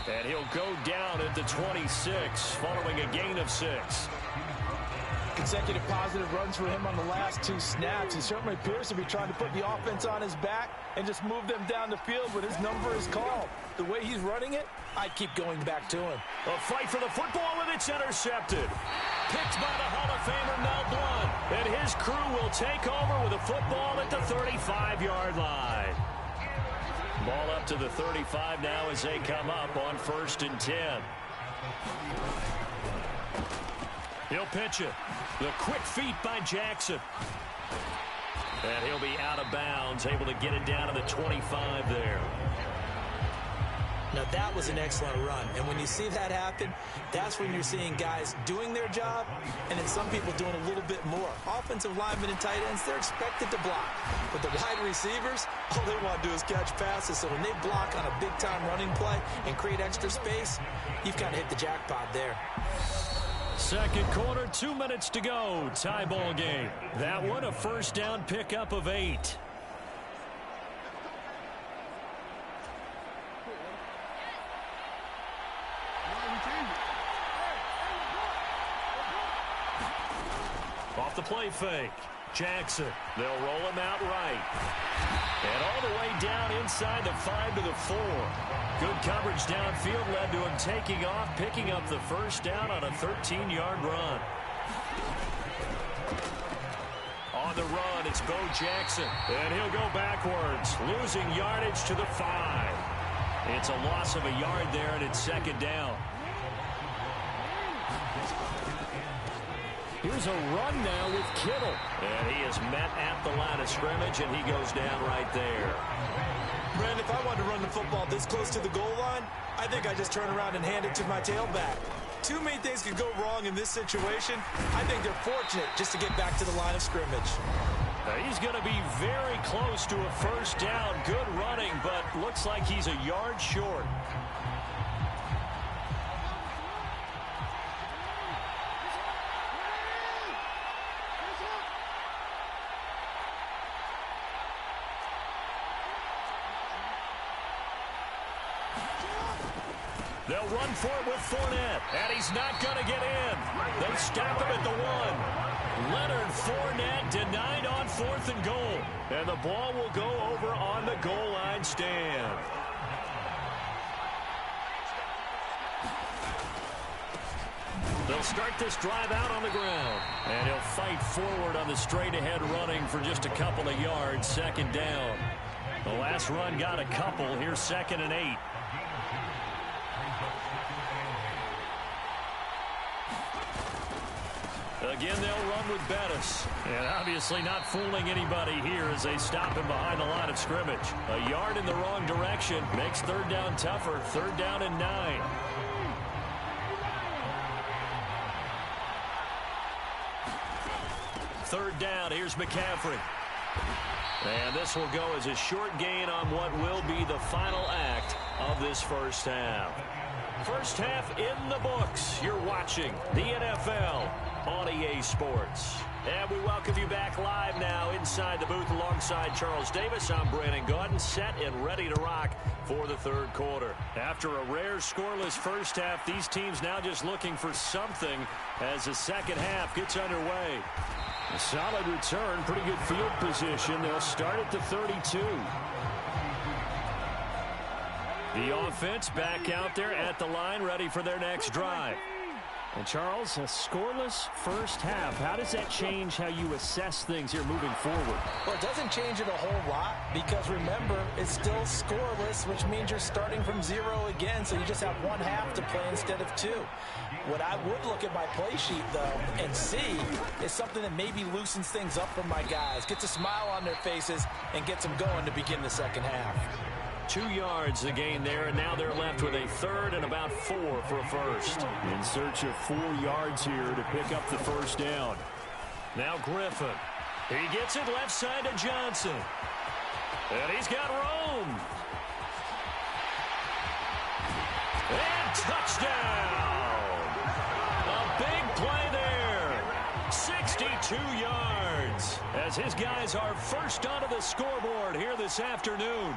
B: And he'll go down at the 26, following a gain of 6.
C: Consecutive positive runs for him on the last 2 snaps. He certainly appears to be trying to put the offense on his back and just move them down the field when his number is called. The way he's running it, I keep going back to him.
B: A fight for the football, and it's intercepted. Picked by the Hall of Famer Mel Blount. And his crew will take over with a football at the 35-yard line. Ball up to the 35 now as they come up on 1st and 10. He'll pitch it. The quick feet by Jackson. And he'll be out of bounds, able to get it down to the 25 there.
C: Now that was an excellent run. And when you see that happen, that's when you're seeing guys doing their job and then some people doing a little bit more. Offensive linemen and tight ends, they're expected to block. But the wide receivers, all they want to do is catch passes. So when they block on a big-time running play and create extra space, you've kind of hit the jackpot there.
B: Second quarter, 2 minutes to go. Tie ball game. That one a first down pickup of 8. Off the play fake. Jackson. They'll roll him out right. And all the way down inside the 5 to the 4. Good coverage downfield led to him taking off, picking up the first down on a 13-yard run. On the run, it's Bo Jackson. And he'll go backwards, losing yardage to the 5. It's a loss of a yard there, and it's 2nd down. Here's a run now with Kittle. And he is met at the line of scrimmage, and he goes down right there.
E: Brandon, if I wanted to run the football this close to the goal line, I think I just turn around and hand it to my tailback. Too many things could go wrong in this situation. I think they're fortunate just to get back to the line of scrimmage.
B: He's going to be very close to a first down. Good running, but looks like he's a yard short. They'll run for it with Fournette, and he's not going to get in. They stop him at the 1. Leonard Fournette denied on 4th and goal, and the ball will go over on the goal line stand. They'll start this drive out on the ground, and he'll fight forward on the straight-ahead running for just a couple of yards, second down. The last run got a couple. Here's 2nd and 8. Again, they'll run with Bettis. And obviously not fooling anybody here as they stop him behind the line of scrimmage. A yard in the wrong direction makes 3rd down tougher. 3rd down and 9. Third down, here's McCaffrey. And this will go as a short gain on what will be the final act of this first half. First half in the books. You're watching the NFL on EA Sports. And we welcome you back live now inside the booth alongside Charles Davis. I'm Brandon Gaudin, set and ready to rock for the third quarter. After a rare scoreless first half, these teams now just looking for something as the second half gets underway. A solid return, pretty good field position. They'll start at the 32. The offense back out there at the line, ready for their next drive. And Charles, a scoreless first half. How does that change how you assess things here moving forward?
C: Well, it doesn't change it a whole lot because, remember, it's still scoreless, which means you're starting from 0 again, so you just have one half to play instead of 2. What I would look at my play sheet, though, and see is something that maybe loosens things up for my guys, gets a smile on their faces, and gets them going to begin the second half.
B: 2 yards the gain there, and now they're left with a 3rd and about 4 for a first.
D: In search of 4 yards here to pick up the first down.
B: Now Griffin. He gets it left side to Johnson. And he's got Rome. And touchdown. A big play there. 62 yards. As his guys are first onto the scoreboard here this afternoon.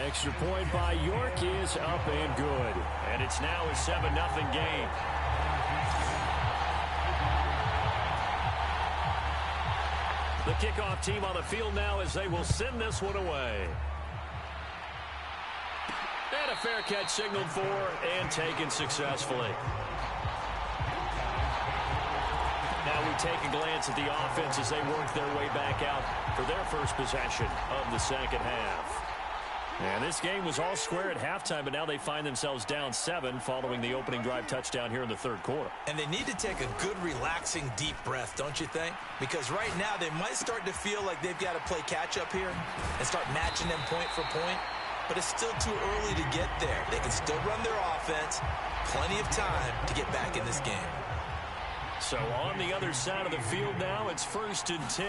D: Extra point by York is up and good.
B: And it's now a 7-0 game. The kickoff team on the field now as they will send this one away. And a fair catch signaled for and taken successfully. Now we take a glance at the offense as they work their way back out for their first possession of the second half. And this game was all square at halftime, but now they find themselves down 7 following the opening drive touchdown here in the third quarter.
E: And they need to take a good, relaxing, deep breath, don't you think? Because right now they might start to feel like they've got to play catch-up here and start matching them point for point. But it's still too early to get there. They can still run their offense. Plenty of time to get back in this game.
B: So on the other side of the field now, it's 1st and 10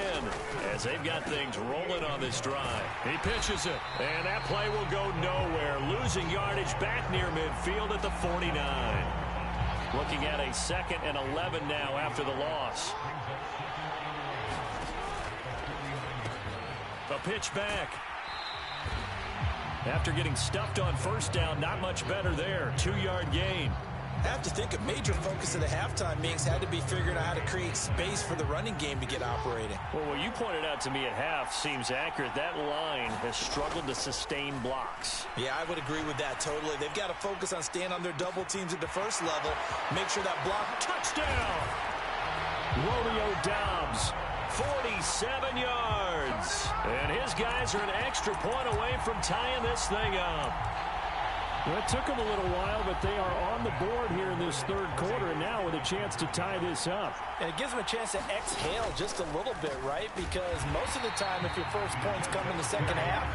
B: as they've got things rolling on this drive. He pitches it, and that play will go nowhere. Losing yardage back near midfield at the 49. Looking at a 2nd and 11 now after the loss. A pitch back. After getting stuffed on first down, not much better there. 2-yard gain.
E: I have to think a major focus of the halftime meetings had to be figuring out how to create space for the running game to get operating.
B: Well, what you pointed out to me at half seems accurate. That line has struggled to sustain blocks.
E: Yeah, I would agree with that totally. They've got to focus on staying on their double teams at the first level. Make sure that block.
B: Touchdown! Romeo Doubs, 47 yards. And his guys are an extra point away from tying this thing up.
D: Well, it took them a little while, but they are on the board here in this third quarter, and now with a chance to tie this up.
C: And it gives them a chance to exhale just a little bit, right? Because most of the time, if your first points come in the second half,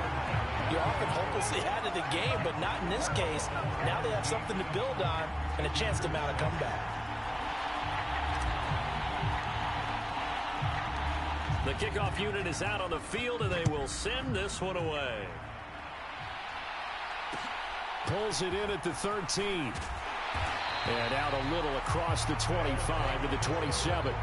C: you're often hopelessly out of the game, but not in this case. Now they have something to build on and a chance to mount a comeback.
B: The kickoff unit is out on the field, and they will send this one away.
D: Pulls it in at the 13. And out a little across the 25 to the 27.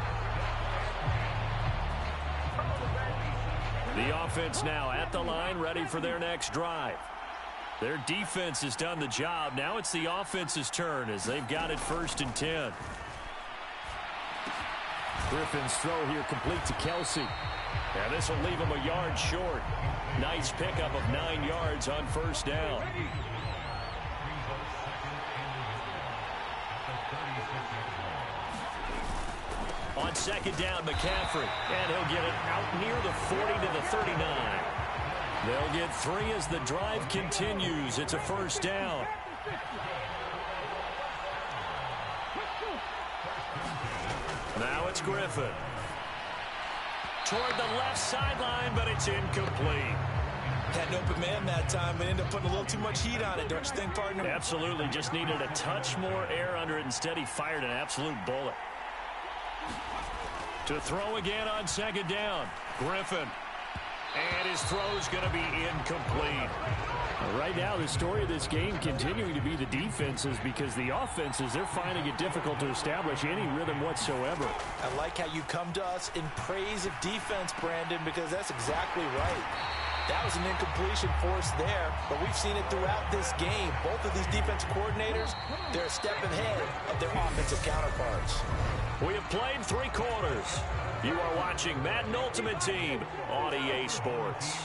B: The offense now at the line, ready for their next drive. Their defense has done the job. Now it's the offense's turn as they've got it 1st and 10.
D: Griffin's throw here complete to Kelsey.
B: And this will leave him a yard short. Nice pickup of 9 yards on 1st down. On 2nd down, McCaffrey. And he'll get it out near the 40 to the 39. They'll get 3 as the drive continues. It's a 1st down. Now it's Griffin. Toward the left sideline, but it's incomplete.
C: Had an open man that time, but ended up putting a little too much heat on it, don't you think, partner?
B: Absolutely. Just needed a touch more air under it. Instead, he fired an absolute bullet. To throw again on 2nd down. Griffin. And his throw's going to be incomplete.
D: Right now, the story of this game continuing to be the defenses, because the offenses, they're finding it difficult to establish any rhythm whatsoever.
C: I like how you come to us in praise of defense, Brandon, because that's exactly right. That was an incompletion forced there, but we've seen it throughout this game. Both of these defensive coordinators, they're a step ahead of their offensive counterparts.
B: We have played 3 quarters. You are watching Madden Ultimate Team on EA Sports.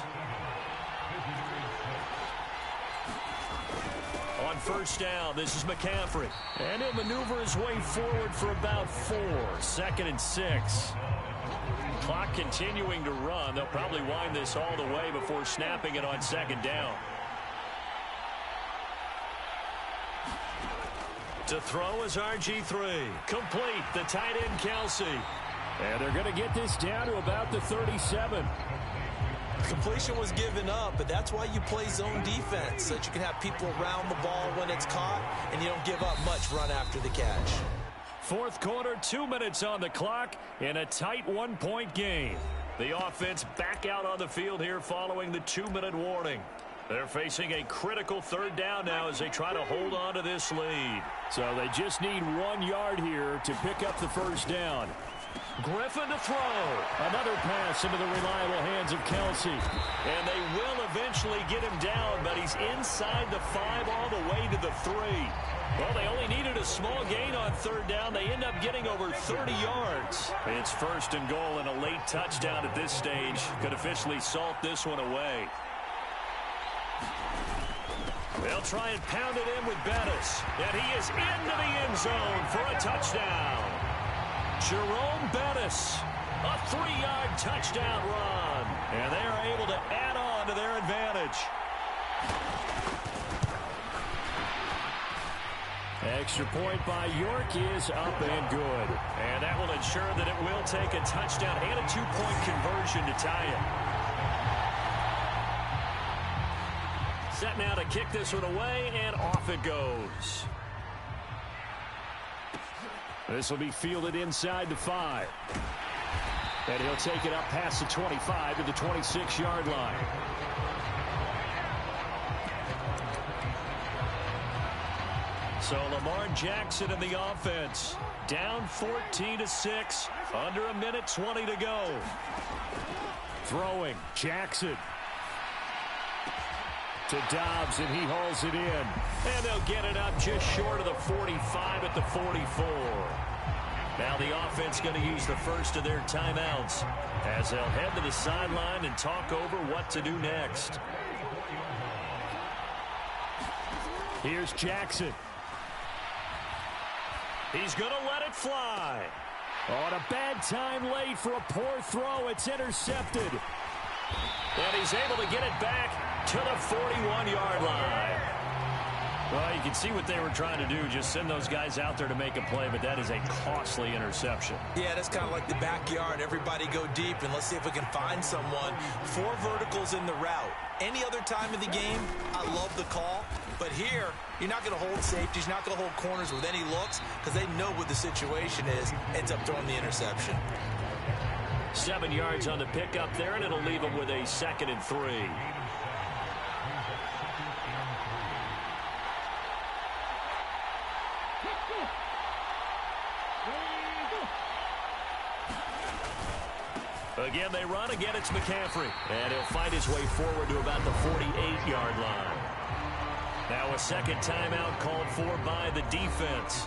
B: On 1st down, this is McCaffrey. And he'll maneuver his way forward for about 4. 2nd and 6. Clock continuing to run. They'll probably wind this all the way before snapping it on 2nd down. To throw is RG3. Complete. The tight end, Kelsey.
D: And they're going to get this down to about the 37.
E: Completion was given up, but that's why you play zone defense, so that you can have people around the ball when it's caught, and you don't give up much run after the catch.
B: 4th quarter, 2 minutes on the clock in a tight 1-point game. The offense back out on the field here following the 2-minute warning. They're facing a critical 3rd down now as they try to hold on to this lead.
D: So they just need 1 yard here to pick up the 1st down.
B: Griffin to throw.
D: Another pass into the reliable hands of Kelsey.
B: And they will eventually get him down, but he's inside the 5 all the way to the 3. Well, they only needed a small gain on 3rd down. They end up getting over 30 yards. It's 1st and goal, and a late touchdown at this stage could officially salt this one away. They'll try and pound it in with Bettis. And he is into the end zone for a touchdown. Jerome Bettis, a 3-yard touchdown run. And they are able to add on to their advantage.
D: Extra point by York is up and good.
B: And that will ensure that it will take a touchdown and a 2-point conversion to tie it. Set now to kick this one away, and off it goes.
D: This will be fielded inside the 5. And he'll take it up past the 25 to the 26-yard line.
B: So Lamar Jackson in the offense. Down 14-6. Under 1:20 to go.
D: Throwing. Jackson. To Dobbs, and he hauls it in.
B: And they'll get it up just short of the 45 at the 44. Now the offense going to use the first of their timeouts as they'll head to the sideline and talk over what to do next.
D: Here's Jackson.
B: He's going to let it fly.
D: On a bad time late for a poor throw. It's intercepted.
B: And he's able to get it back to the 41-yard line.
D: Well, you can see what they were trying to do, just send those guys out there to make a play, but that is a costly interception.
C: Yeah, that's kind of like the backyard. Everybody go deep, and let's see if we can find someone. 4 verticals in the route. Any other time of the game, I love the call. But here, you're not going to hold safeties, you're not going to hold corners with any looks because they know what the situation is. Ends up throwing the interception.
B: 7 yards on the pickup there, and it'll leave them with a 2nd and 3. Again, they run. Again, it's McCaffrey. And he'll find his way forward to about the 48-yard line. Now a second timeout called for by the defense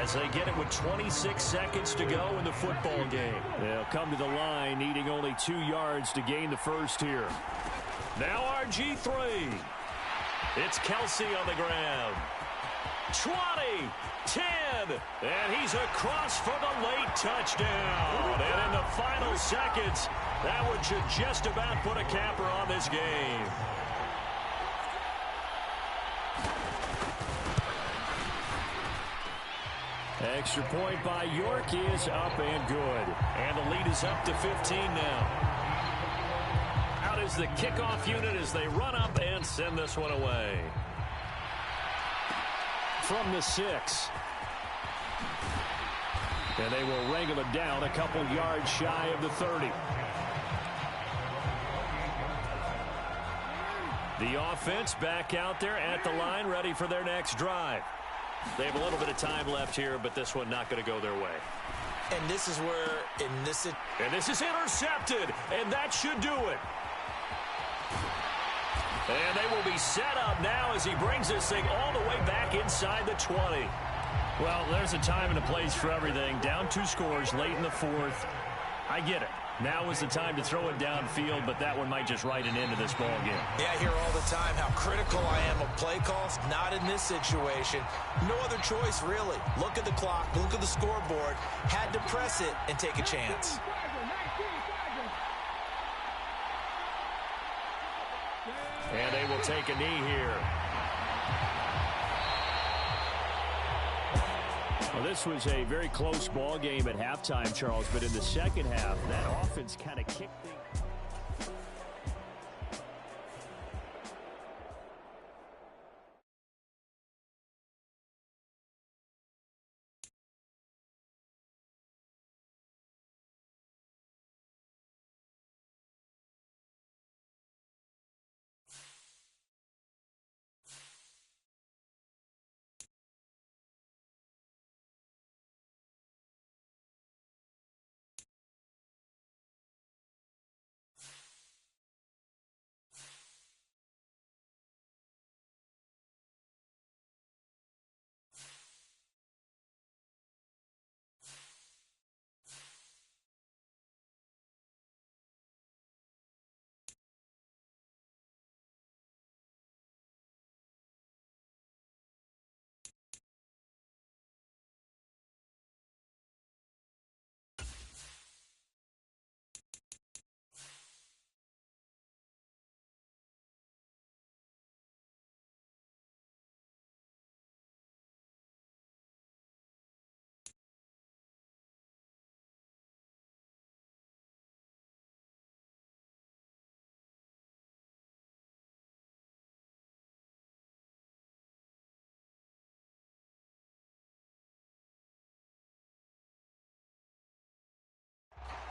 B: as they get it with 26 seconds to go in the football game.
D: They'll come to the line needing only 2 yards to gain the first here.
B: Now RG3. It's Kelsey on the ground. 20, 10, and he's across for the late touchdown. And in the final seconds, that one should just about put a capper on this game.
D: Extra point by York is up and good.
B: And the lead is up to 15 now. Out is the kickoff unit as they run up and send this one away.
D: From the 6. And they will wrangle it down a couple yards shy of the 30.
B: The offense back out there at the line, ready for their next drive. They have a little bit of time left here, but this one not going to go their way.
C: And this is where,
B: and this is intercepted, and that should do it. And they will be set up now as he brings this thing all the way back inside the 20.
D: Well, there's a time and a place for everything. Down 2 scores late in the 4th. I get it. Now is the time to throw it downfield, but that one might just write an end to this ball game.
C: Yeah, I hear all the time how critical I am of play calls. Not in this situation. No other choice, really. Look at the clock. Look at the scoreboard. Had to press it and take a chance.
B: And they will take a knee here.
D: Well, this was a very close ball game at halftime, Charles, but in the second half, that offense kind of kicked things.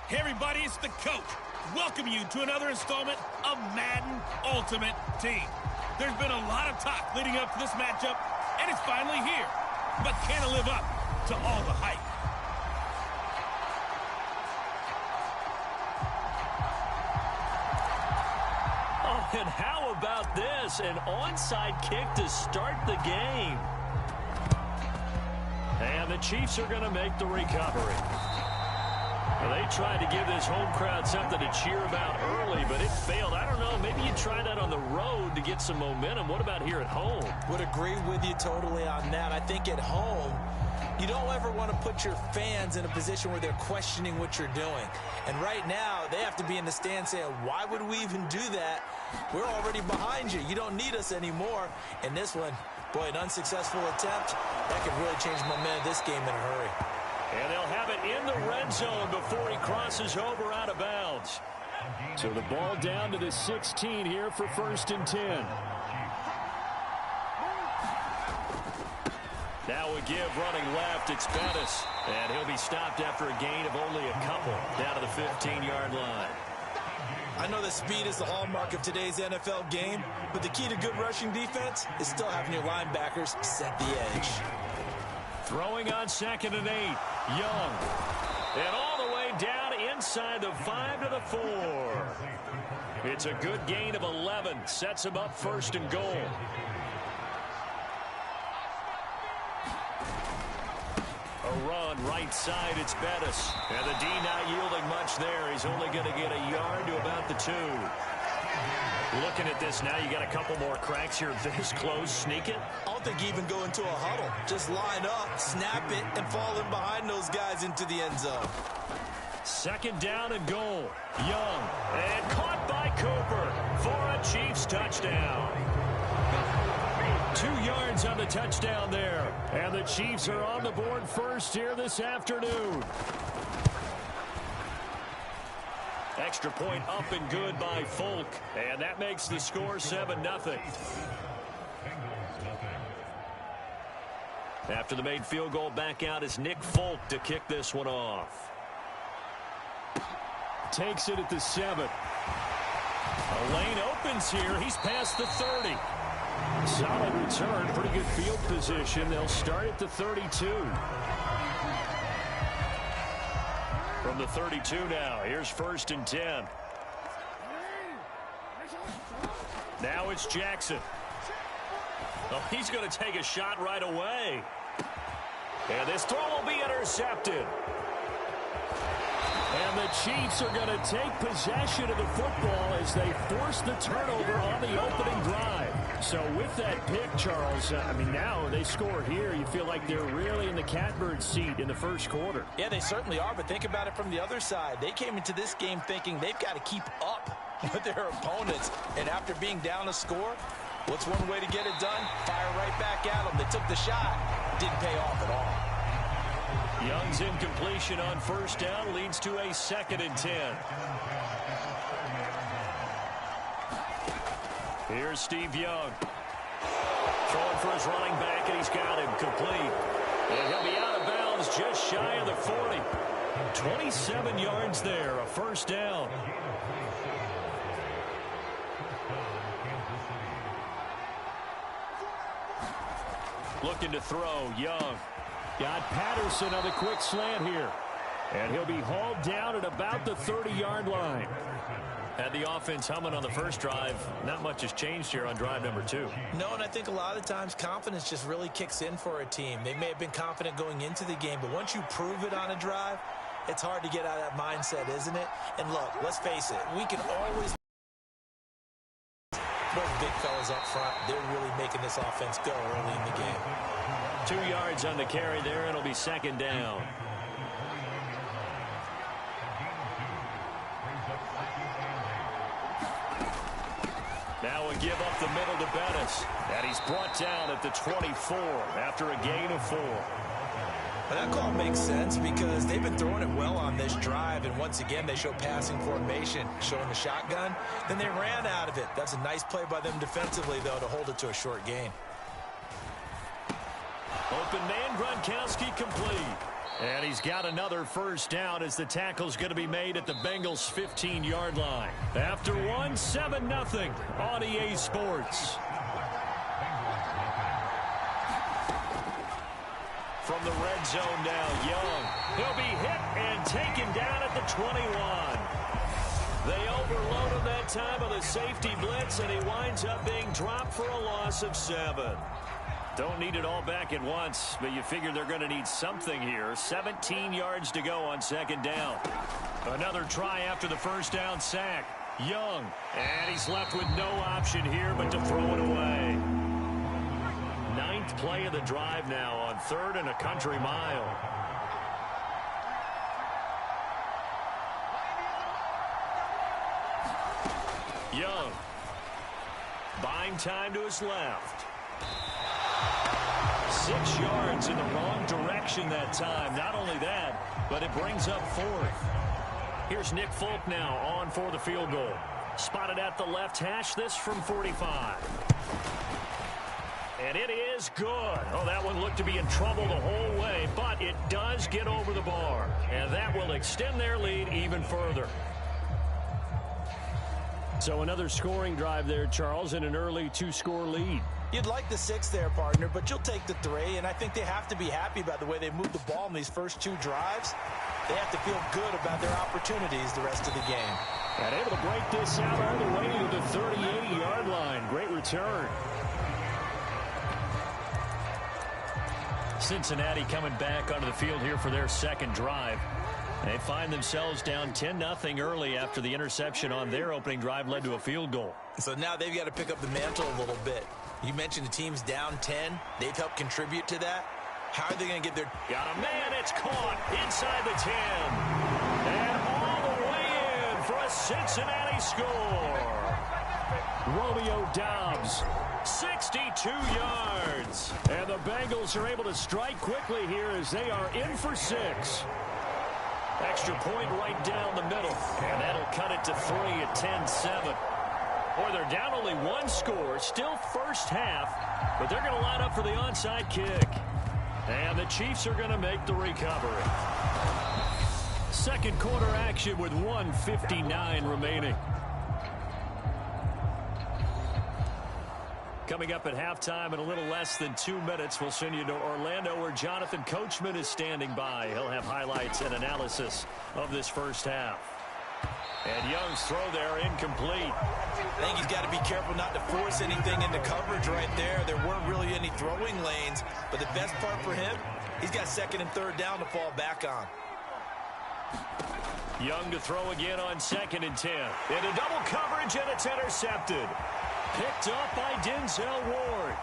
A: Hey everybody, it's the coach. Welcome you to another installment of Madden Ultimate Team. There's been a lot of talk leading up to this matchup, and it's finally here. But can it live up to all the hype?
B: Oh, and how about this? An onside kick to start the game. And the Chiefs are going to make the recovery. Well, they tried to give this home crowd something to cheer about early, but it failed. I don't know. Maybe you try that on the road to get some momentum. What about here at home?
C: Would agree with you totally on that. I think at home, you don't ever want to put your fans in a position where they're questioning what you're doing. And right now, they have to be in the stand saying, why would we even do that? We're already behind you. You don't need us anymore. And this one, boy, an unsuccessful attempt, that could really change momentum of this game in a hurry.
B: And they'll have it in the red zone before he crosses over out of bounds.
D: So the ball down to the 16 here for 1st and 10.
B: Now we give running left. It's Bettis. And he'll be stopped after a gain of only a couple down to the 15-yard line.
C: I know that speed is the hallmark of today's NFL game, but the key to good rushing defense is still having your linebackers set the edge.
B: Throwing on 2nd and 8. Young. And all the way down inside the 5 to the 4. It's a good gain of 11. Sets him up 1st and goal. A run right side. It's Bettis. And the D not yielding much there. He's only going to get a yard to about the 2. Looking at this now, you got a couple more cracks here this close. Sneak it.
C: I don't think even go into a huddle. Just line up, snap it, and fall in behind those guys into the end zone.
B: 2nd down and goal. Young. And caught by Cooper for a Chiefs touchdown. 2 yards on the touchdown there. And the Chiefs are on the board first here this afternoon. Extra point up and good by Folk. And that makes the score 7-0. After the made field goal, back out is Nick Folk to kick this one off.
D: Takes it at the 7.
B: A lane opens here. He's past the 30.
D: Solid return. Pretty good field position. They'll start at the 32.
B: From the 32 now, here's 1st and 10. Now it's Jackson. Oh, he's going to take a shot right away. And this throw will be intercepted.
D: And the Chiefs are going to take possession of the football as they force the turnover on the opening drive. So with that pick, Charles, I mean, now they score here. You feel like they're really in the catbird seat in the first quarter.
C: Yeah, they certainly are, but think about it from the other side. They came into this game thinking they've got to keep up with their opponents. And after being down a score, what's one way to get it done? Fire right back at them. They took the shot. Didn't pay off at all.
B: Young's incompletion on 1st down leads to a 2nd and 10. Here's Steve Young. Throwing for his running back, and he's got him complete. And he'll be out of bounds just shy of the 40. 27 yards there, a 1st down. Looking to throw, Young.
D: Got Patterson on the quick slant here. And he'll be hauled down at about the 30-yard line.
B: Had the offense humming on the first drive. Not much has changed here on drive number 2.
C: No, and I think a lot of times confidence just really kicks in for a team. They may have been confident going into the game, but once you prove it on a drive, it's hard to get out of that mindset, isn't it? And look, let's face it, we can always those big fellas up front. They're really making this offense go early in the game.
B: 2 yards on the carry there, and it'll be 2nd down. Now we give up the middle to Bettis. And he's brought down at the 24 after a gain of 4.
C: Well, that call makes sense because they've been throwing it well on this drive, and once again they show passing formation, showing the shotgun. Then they ran out of it. That's a nice play by them defensively, though, to hold it to a short gain.
B: Open man, Gronkowski complete. And he's got another 1st down as the tackle's going to be made at the Bengals' 15-yard line. After one, 7-0 on EA Sports. From the red zone now, Young. He'll be hit and taken down at the 21. They overload him that time of the safety blitz, and he winds up being dropped for a loss of 7.
D: Don't need it all back at once, but you figure they're going to need something here. 17 yards to go on second down. Another try after the first down sack. Young, and he's left with no option here but to throw it away. 9th play of the drive now on 3rd and a country mile. Young, buying time to his left. 6 yards in the wrong direction that time. Not only that, but it brings up 4th. Here's Nick Folk now on for the field goal. Spotted at the left hash, this from 45. And it is good. Oh, that one looked to be in trouble the whole way, but it does get over the bar. And that will extend their lead even further. So another scoring drive there, Charles, and an early 2-score lead.
C: You'd like the 6 there, partner, but you'll take the 3, and I think they have to be happy about the way they moved the ball in these first 2 drives. They have to feel good about their opportunities the rest of the game.
D: And able to break this out all the way to the 38-yard line. Great return. Cincinnati coming back onto the field here for their second drive. They find themselves down 10-0 early after the interception on their opening drive led to a field goal.
C: So now they've got to pick up the mantle a little bit. You mentioned the team's down 10. They've helped contribute to that. How are they going to get their...
D: Got a man, it's caught inside the 10. And all the way in for a Cincinnati score. Romeo Doubs, 62 yards. And the Bengals are able to strike quickly here as they are in for 6. Extra point right down the middle. And that'll cut it to 3 at 10-7. Boy, they're down only 1 score. Still first half. But they're going to line up for the onside kick. And the Chiefs are going to make the recovery. Second quarter action with 1:59 remaining. Coming up at halftime in a little less than 2 minutes, we'll send you to Orlando where Jonathan Coachman is standing by. He'll have highlights and analysis of this first half. And Young's throw there incomplete.
C: I think he's got to be careful not to force anything into coverage right there. There weren't really any throwing lanes, but the best part for him, he's got 2nd and 3rd down to fall back on.
D: Young to throw again on 2nd and 10. Into double coverage, and it's intercepted. Picked up by Denzel Ward.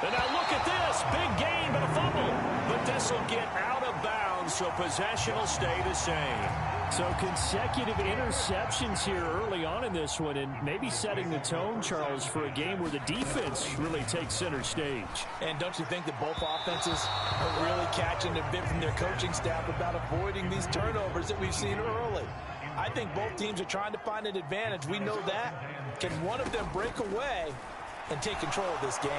D: And now look at this. Big gain, but a fumble. But this will get out of bounds, so possession will stay the same. So consecutive interceptions here early on in this one, and maybe setting the tone, Charles, for a game where the defense really takes center stage.
C: And don't you think that both offenses are really catching a bit from their coaching staff about avoiding these turnovers that we've seen early? I think both teams are trying to find an advantage. We know that. Can one of them break away and take control of this game?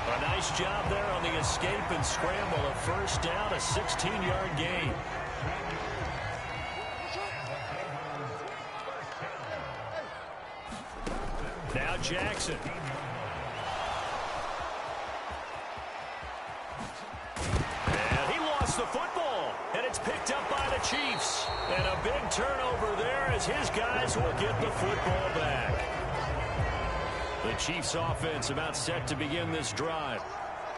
D: A nice job there on the escape and scramble. A first down, a 16-yard gain. Now Jackson. And he lost the football. And it's picked up by the Chiefs. And a big turnover there as his guys will get the football back. The Chiefs offense about set to begin this drive.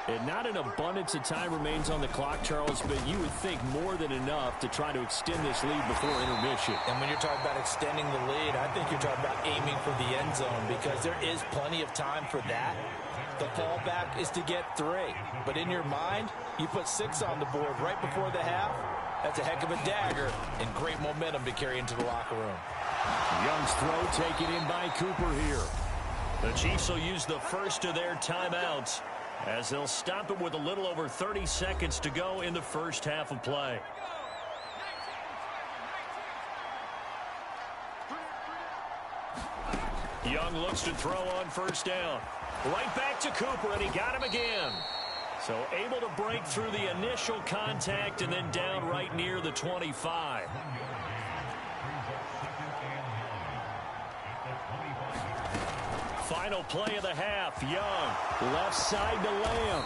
D: And not an abundance of time remains on the clock, Charles, but you would think more than enough to try to extend this lead before intermission.
C: And when you're talking about extending the lead, I think you're talking about aiming for the end zone because there is plenty of time for that. The fallback is to get 3. But in your mind, you put 6 on the board right before the half. That's a heck of a dagger and great momentum to carry into the locker room.
D: Young's throw taken in by Cooper here. The Chiefs will use the first of their timeouts as they'll stop it with a little over 30 seconds to go in the first half of play. Young looks to throw on first down. Right back to Cooper, and he got him again. So able to break through the initial contact and then down right near the 25. Final play of the half. Young, left side to Lamb.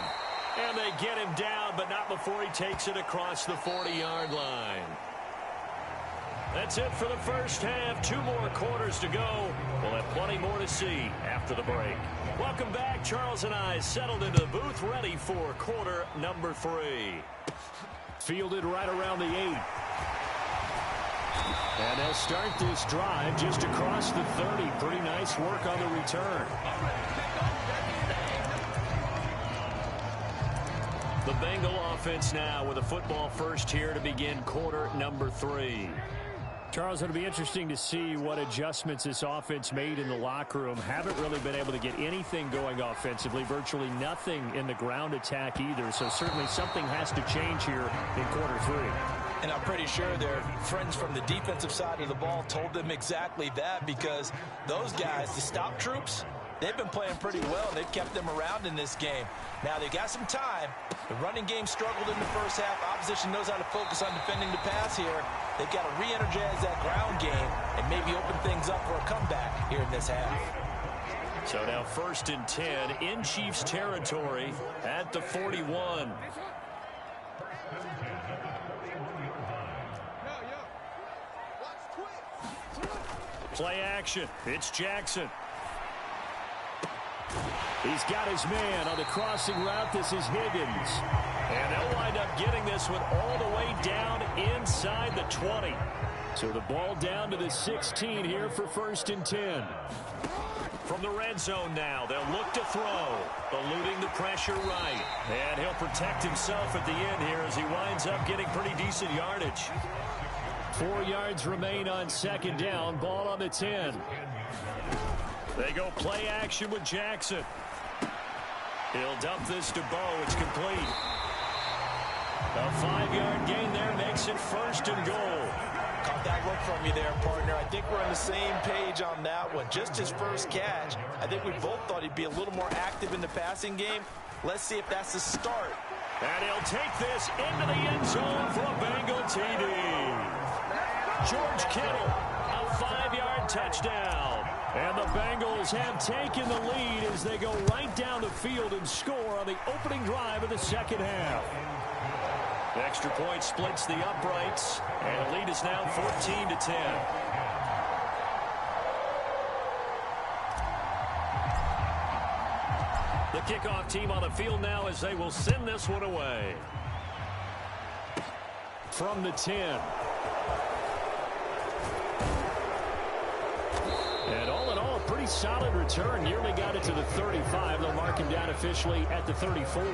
D: And they get him down, but not before he takes it across the 40-yard line.
B: That's it for the first half. 2 more quarters to go. We'll have plenty more to see after the break. Welcome back. Charles and I settled into the booth, ready for quarter number 3.
D: Fielded right around the 8. And they'll start this drive just across the 30. Pretty nice work on the return.
B: The Bengal offense now with a football first here to begin quarter number 3.
D: Charles, it'll be interesting to see what adjustments this offense made in the locker room. Haven't really been able to get anything going offensively, virtually nothing in the ground attack either. So certainly something has to change here in quarter 3.
C: And I'm pretty sure their friends from the defensive side of the ball told them exactly that, because those guys, the stop troops, they've been playing pretty well. They've kept them around in this game. Now, they got some time. The running game struggled in the first half. Opposition knows how to focus on defending the pass here. They've got to re-energize that ground game and maybe open things up for a comeback here in this half.
B: So now 1st and 10 in Chiefs territory at the 41. Play action. It's Jackson.
D: He's got his man on the crossing route. This is Higgins.
B: And they'll wind up getting this one all the way down inside the 20.
D: So the ball down to the 16 here for 1st and 10.
B: From the red zone now, they'll look to throw. Eluding the pressure right. And he'll protect himself at the end here as he winds up getting pretty decent yardage.
D: 4 yards remain on 2nd down. Ball on the 10.
B: They go play action with Jackson. He'll dump this to Bo. It's complete. A 5-yard gain there makes it 1st and goal.
C: Caught that look from you there, partner. I think we're on the same page on that one. Just his first catch. I think we both thought he'd be a little more active in the passing game. Let's see if that's the start.
B: And he'll take this into the end zone for a Bengal TD. George Kittle, a 5-yard touchdown.
D: And the Bengals have taken the lead as they go right down the field and score on the opening drive of the 2nd half.
B: The extra point splits the uprights, and the lead is now 14-10. The kickoff team on the field now as they will send this one away.
D: From the 10. And all in all, a pretty solid return. Nearly got it to the 35. They'll mark him down officially at the 34.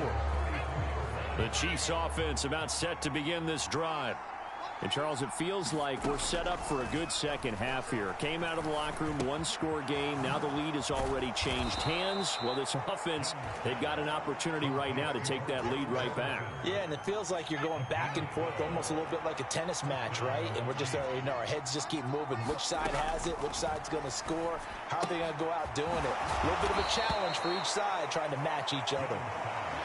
B: The Chiefs offense about set to begin this drive.
D: And, Charles, it feels like we're set up for a good second half here. Came out of the locker room, 1-score game. Now the lead has already changed hands. Well, this offense, they've got an opportunity right now to take that lead right back.
C: Yeah, and it feels like you're going back and forth, almost a little bit like a tennis match, right? And we're just, our heads just keep moving. Which side has it? Which side's going to score? How are they going to go out doing it? A little bit of a challenge for each side, trying to match each other.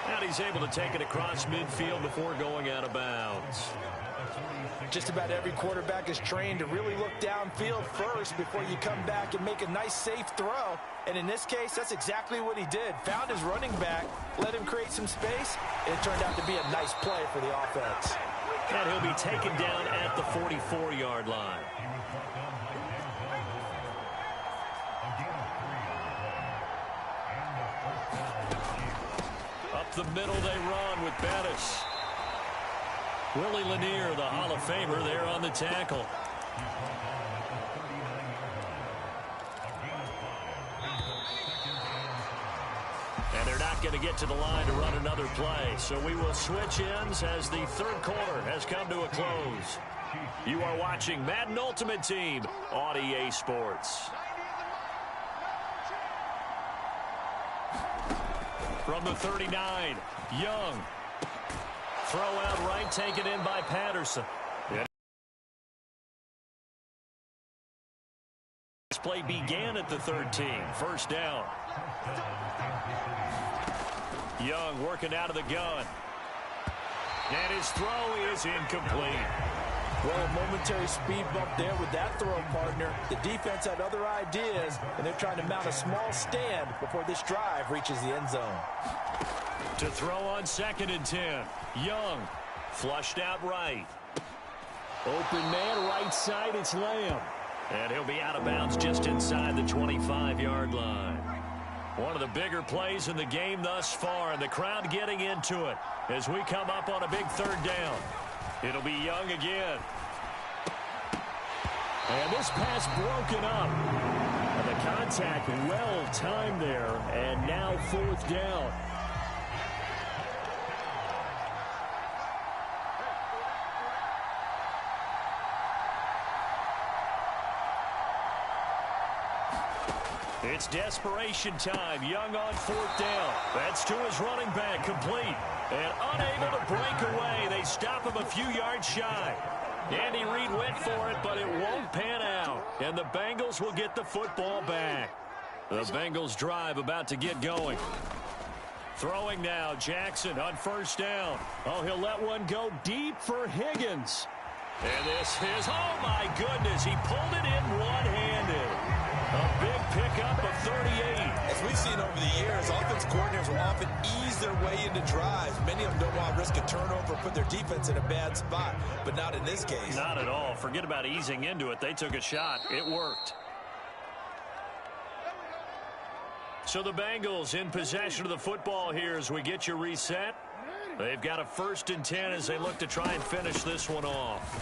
B: And he's able to take it across midfield before going out of bounds.
C: Just about every quarterback is trained to really look downfield first before you come back and make a nice, safe throw. And in this case, that's exactly what he did. Found his running back, let him create some space, and it turned out to be a nice play for the offense.
B: And he'll be taken down at the 44-yard line. Up the middle they run with Bettis. Willie Lanier, the Hall of Famer, there on the tackle. And they're not going to get to the line to run another play. So we will switch ends as the 3rd quarter has come to a close. You are watching Madden Ultimate Team on EA Sports. From the 39, Young. Throw out right, taken in by Patterson. This play began at the 13. 1st down. Young working out of the gun. And his throw is incomplete.
C: Well, a momentary speed bump there with that throw, partner. The defense had other ideas, and they're trying to mount a small stand before this drive reaches the end zone.
B: To throw on 2nd and 10. Young flushed out right. Open man, right side, it's Lamb. And he'll be out of bounds just inside the 25-yard line. One of the bigger plays in the game thus far, and the crowd getting into it as we come up on a big third down. It'll be Young again. And this pass broken up. And the contact well timed there, and now fourth down. It's desperation time. Young on fourth down. That's to his running back, complete. And unable to break away. They stop him a few yards shy. Andy Reid went for it, but it won't pan out. And the Bengals will get the football back. The Bengals drive about to get going. Throwing now, Jackson on first down. Oh, he'll let one go deep for Higgins. And this is, oh my goodness, he pulled it in one-handed. A big pickup of 38.
C: As we've seen over the years, offense coordinators will often ease their way into drives. Many of them don't want to risk a turnover or put their defense in a bad spot, but not in this case.
B: Not at all. Forget about easing into it. They took a shot. It worked. So the Bengals in possession of the football here as we get you reset. They've got a 1st and 10 as they look to try and finish this one off.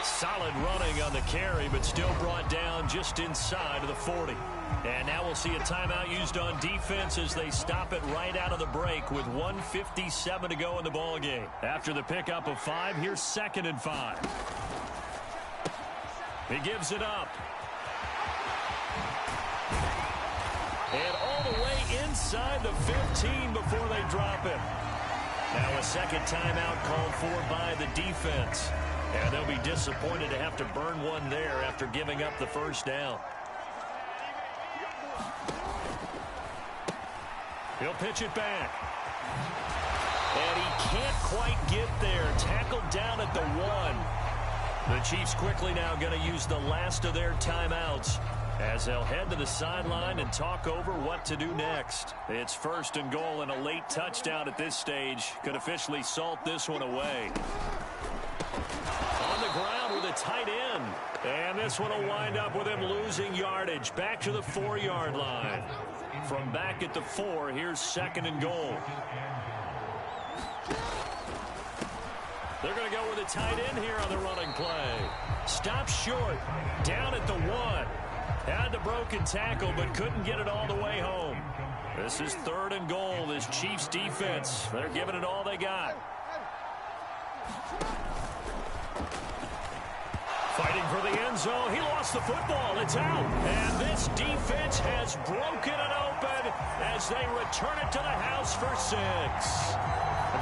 B: Solid running on the carry, but still brought down just inside of the 40. And now we'll see a timeout used on defense as they stop it right out of the break with 1:57 to go in the ball game. After the pickup of 5, here's 2nd and 5. He gives it up. And all the way inside the 15 before they drop it. Now a second timeout called for by the defense. And they'll be disappointed to have to burn one there after giving up the first down. He'll pitch it back. And he can't quite get there. Tackled down at the 1. The Chiefs quickly now going to use the last of their timeouts as they'll head to the sideline and talk over what to do next. It's 1st and goal, and a late touchdown at this stage could officially salt this one away. On the ground with a tight end. And this one will wind up with him losing yardage. Back to the 4-yard line. From back at the 4, here's 2nd and goal. They're going to go with a tight end here on the running play. Stop short. Down at the 1. Had the broken tackle, but couldn't get it all the way home. This is 3rd and goal. This Chiefs defense, they're giving it all they got. Fighting for the end zone. He lost the football. It's out. And this defense has broken it open as they return it to the house for 6.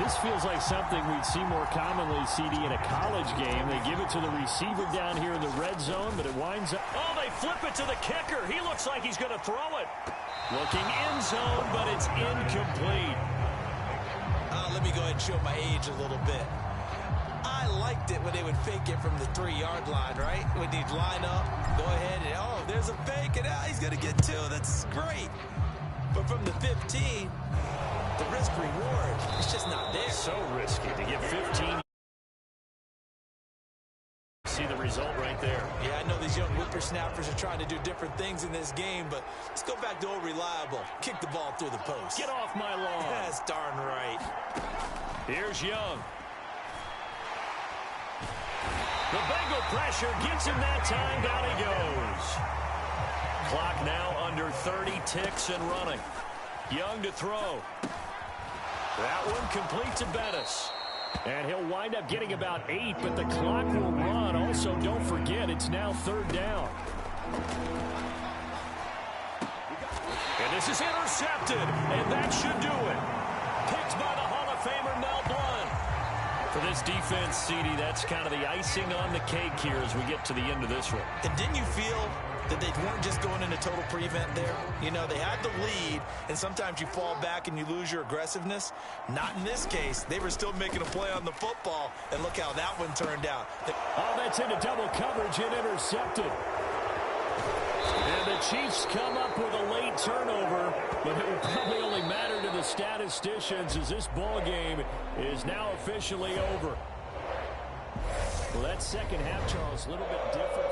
D: This feels like something we'd see more commonly, CD, in a college game. They give it to the receiver down here in the red zone, but it winds up.
B: Oh, they flip it to the kicker. He looks like he's going to throw it. Looking end zone, but it's incomplete.
C: Let me go ahead and show my age a little bit. I liked it when they would fake it from the 3-yard line, right? When you'd line up, go ahead, and oh, there's a fake, and he's going to get 2. That's great. But from the 15, the risk-reward, it's just not there.
B: So risky to get 15. See the result right there.
C: Yeah, I know these young whippersnappers are trying to do different things in this game, but let's go back to old reliable. Kick the ball through the post.
B: Get off my lawn.
C: That's darn right.
B: Here's Young. The Bengal pressure gets him that time. Down he goes. Clock now under 30 ticks and running. Young to throw. That one complete to Bettis.
D: And he'll wind up getting about 8, but the clock will run. Also, don't forget, it's now 3rd down.
B: And this is intercepted, and that should do it. Picked by the Hall of Famer, Mel Blount. For this defense, CD, that's kind of the icing on the cake here as we get to the end of this one.
C: And didn't you feel that they weren't just going into total prevent there? You know, they had the lead, and sometimes you fall back and you lose your aggressiveness. Not in this case. They were still making a play on the football, and look how that one turned out.
D: Oh, that's into double coverage and intercepted. And the Chiefs come up with a late turnover, but it will probably only matter to the statisticians as this ball game is now officially over. Well, that second half, Charles, a little bit different